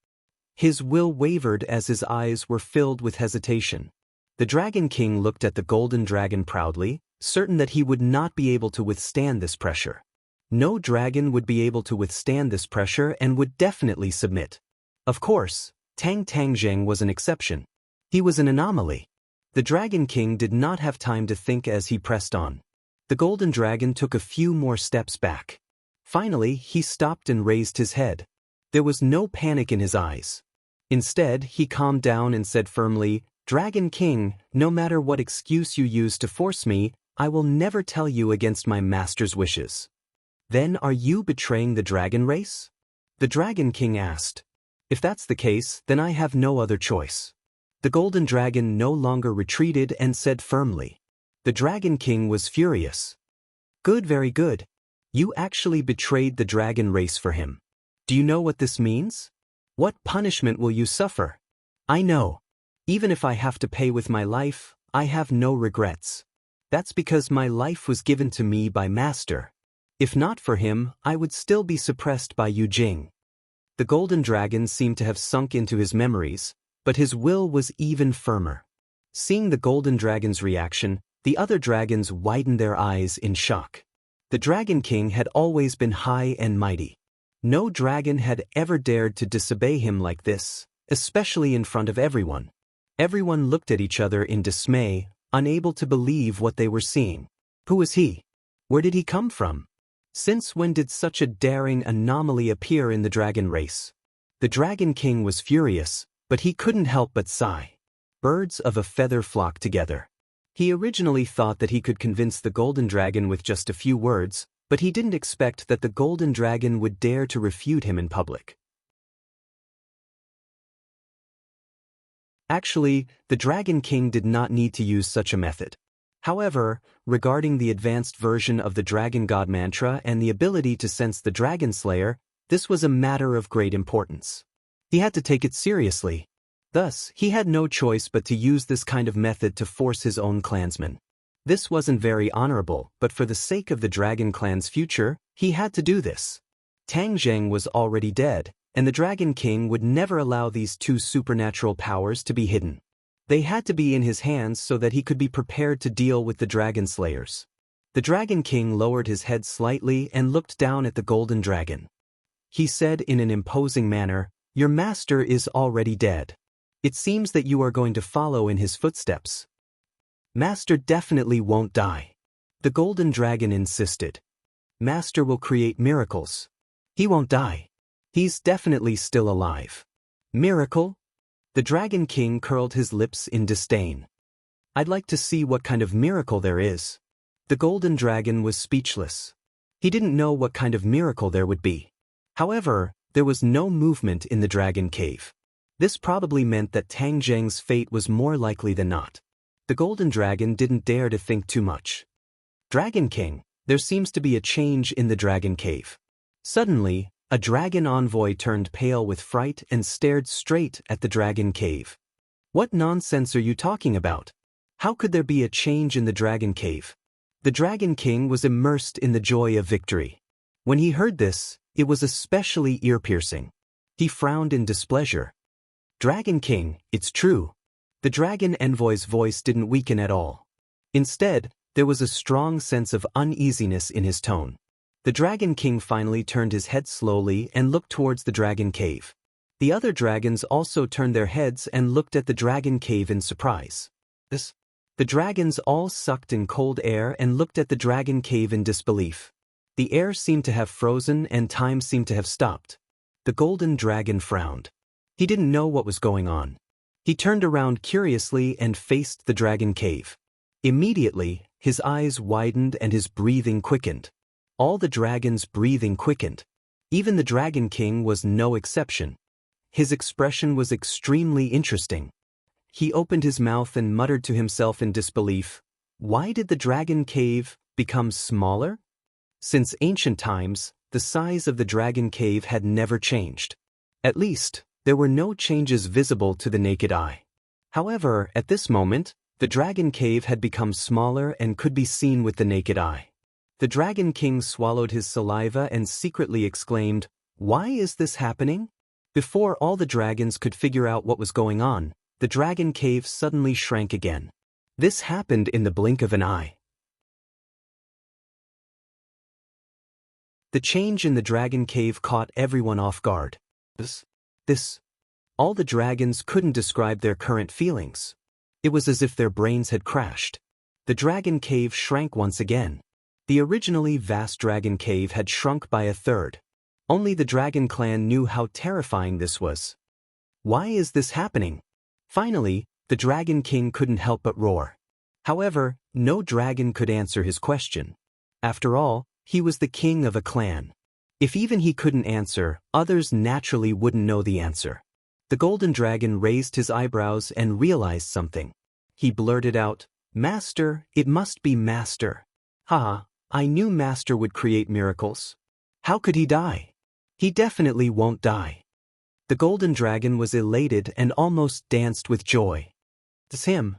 S1: His will wavered as his eyes were filled with hesitation. The Dragon King looked at the Golden Dragon proudly, certain that he would not be able to withstand this pressure. No dragon would be able to withstand this pressure and would definitely submit. Of course, Tang Zheng was an exception. He was an anomaly. The Dragon King did not have time to think as he pressed on. The Golden Dragon took a few more steps back. Finally, he stopped and raised his head. There was no panic in his eyes. Instead, he calmed down and said firmly, "Dragon King, no matter what excuse you use to force me, I will never tell you against my master's wishes." "Then are you betraying the dragon race?" the Dragon King asked. "If that's the case, then I have no other choice." The Golden Dragon no longer retreated and said firmly. The Dragon King was furious. "Good, very good. You actually betrayed the dragon race for him. Do you know what this means? What punishment will you suffer?" "I know. Even if I have to pay with my life, I have no regrets. That's because my life was given to me by Master. If not for him, I would still be suppressed by Yu Jing." The Golden Dragon seemed to have sunk into his memories, but his will was even firmer. Seeing the Golden Dragon's reaction, the other dragons widened their eyes in shock. The Dragon King had always been high and mighty. No dragon had ever dared to disobey him like this, especially in front of everyone. Everyone looked at each other in dismay, unable to believe what they were seeing. Who was he? Where did he come from? Since when did such a daring anomaly appear in the dragon race? The Dragon King was furious, but he couldn't help but sigh. Birds of a feather flock together. He originally thought that he could convince the Golden Dragon with just a few words, but he didn't expect that the Golden Dragon would dare to refute him in public. Actually, the Dragon King did not need to use such a method. However, regarding the advanced version of the Dragon God Mantra and the ability to sense the Dragon Slayer, this was a matter of great importance. He had to take it seriously. Thus, he had no choice but to use this kind of method to force his own clansmen. This wasn't very honorable, but for the sake of the Dragon Clan's future, he had to do this. Tang Zheng was already dead, and the Dragon King would never allow these two supernatural powers to be hidden. They had to be in his hands so that he could be prepared to deal with the Dragon Slayers. The Dragon King lowered his head slightly and looked down at the Golden Dragon. He said in an imposing manner, "Your master is already dead. It seems that you are going to follow in his footsteps." "Master definitely won't die." The Golden Dragon insisted. "Master will create miracles. He won't die. He's definitely still alive." "Miracle?" The Dragon King curled his lips in disdain. "I'd like to see what kind of miracle there is." The Golden Dragon was speechless. He didn't know what kind of miracle there would be. However, there was no movement in the Dragon Cave. This probably meant that Tang Zheng's fate was more likely than not. The Golden Dragon didn't dare to think too much. "Dragon King, there seems to be a change in the Dragon Cave." Suddenly, a dragon envoy turned pale with fright and stared straight at the Dragon Cave. What nonsense are you talking about? How could there be a change in the dragon cave? The Dragon King was immersed in the joy of victory. When he heard this, it was especially ear-piercing. He frowned in displeasure. Dragon King, it's true. The dragon envoy's voice didn't weaken at all. Instead, there was a strong sense of uneasiness in his tone. The Dragon King finally turned his head slowly and looked towards the dragon cave. The other dragons also turned their heads and looked at the dragon cave in surprise. The dragons all sucked in cold air and looked at the dragon cave in disbelief. The air seemed to have frozen and time seemed to have stopped. The golden dragon frowned. He didn't know what was going on. He turned around curiously and faced the dragon cave. Immediately, his eyes widened and his breathing quickened. All the dragons' breathing quickened. Even the Dragon King was no exception. His expression was extremely interesting. He opened his mouth and muttered to himself in disbelief, "Why did the dragon cave become smaller?" Since ancient times, the size of the dragon cave had never changed. At least, there were no changes visible to the naked eye. However, at this moment, the dragon cave had become smaller and could be seen with the naked eye. The Dragon King swallowed his saliva and secretly exclaimed, "Why is this happening?" Before all the dragons could figure out what was going on, the dragon cave suddenly shrank again. This happened in the blink of an eye. The change in the dragon cave caught everyone off guard. All the dragons couldn't describe their current feelings. It was as if their brains had crashed. The dragon cave shrank once again. The originally vast dragon cave had shrunk by a third. Only the dragon clan knew how terrifying this was. Why is this happening? Finally, the Dragon King couldn't help but roar. However, no dragon could answer his question. After all, he was the king of a clan. If even he couldn't answer, others naturally wouldn't know the answer. The golden dragon raised his eyebrows and realized something. He blurted out, "Master, it must be Master. Haha, I knew Master would create miracles. How could he die? He definitely won't die." The golden dragon was elated and almost danced with joy. It's him.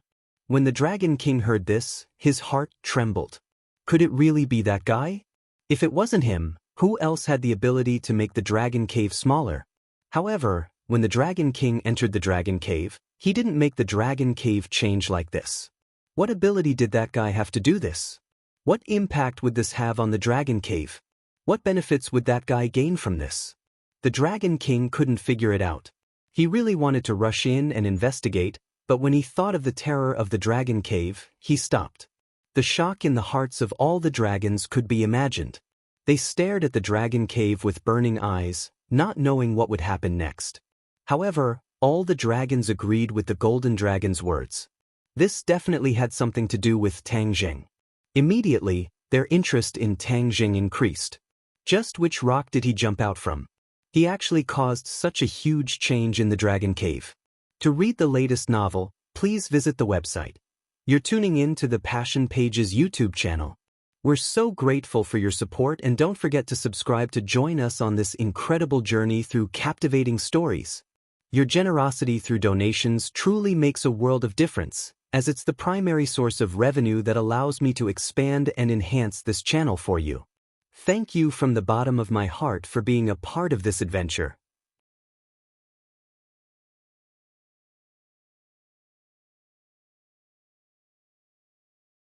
S1: When the Dragon King heard this, his heart trembled. Could it really be that guy? If it wasn't him, who else had the ability to make the dragon cave smaller? However, when the Dragon King entered the dragon cave, he didn't make the dragon cave change like this. What ability did that guy have to do this? What impact would this have on the dragon cave? What benefits would that guy gain from this? The Dragon King couldn't figure it out. He really wanted to rush in and investigate, but when he thought of the terror of the dragon cave, he stopped. The shock in the hearts of all the dragons could be imagined. They stared at the dragon cave with burning eyes, not knowing what would happen next. However, all the dragons agreed with the golden dragon's words. This definitely had something to do with Tang Jing. Immediately, their interest in Tang Jing increased. Just which rock did he jump out from? He actually caused such a huge change in the dragon cave. To read the latest novel, please visit the website. You're tuning in to the Passion Pages YouTube channel. We're so grateful for your support, and don't forget to subscribe to join us on this incredible journey through captivating stories. Your generosity through donations truly makes a world of difference, as it's the primary source of revenue that allows me to expand and enhance this channel for you. Thank you from the bottom of my heart for being a part of this adventure.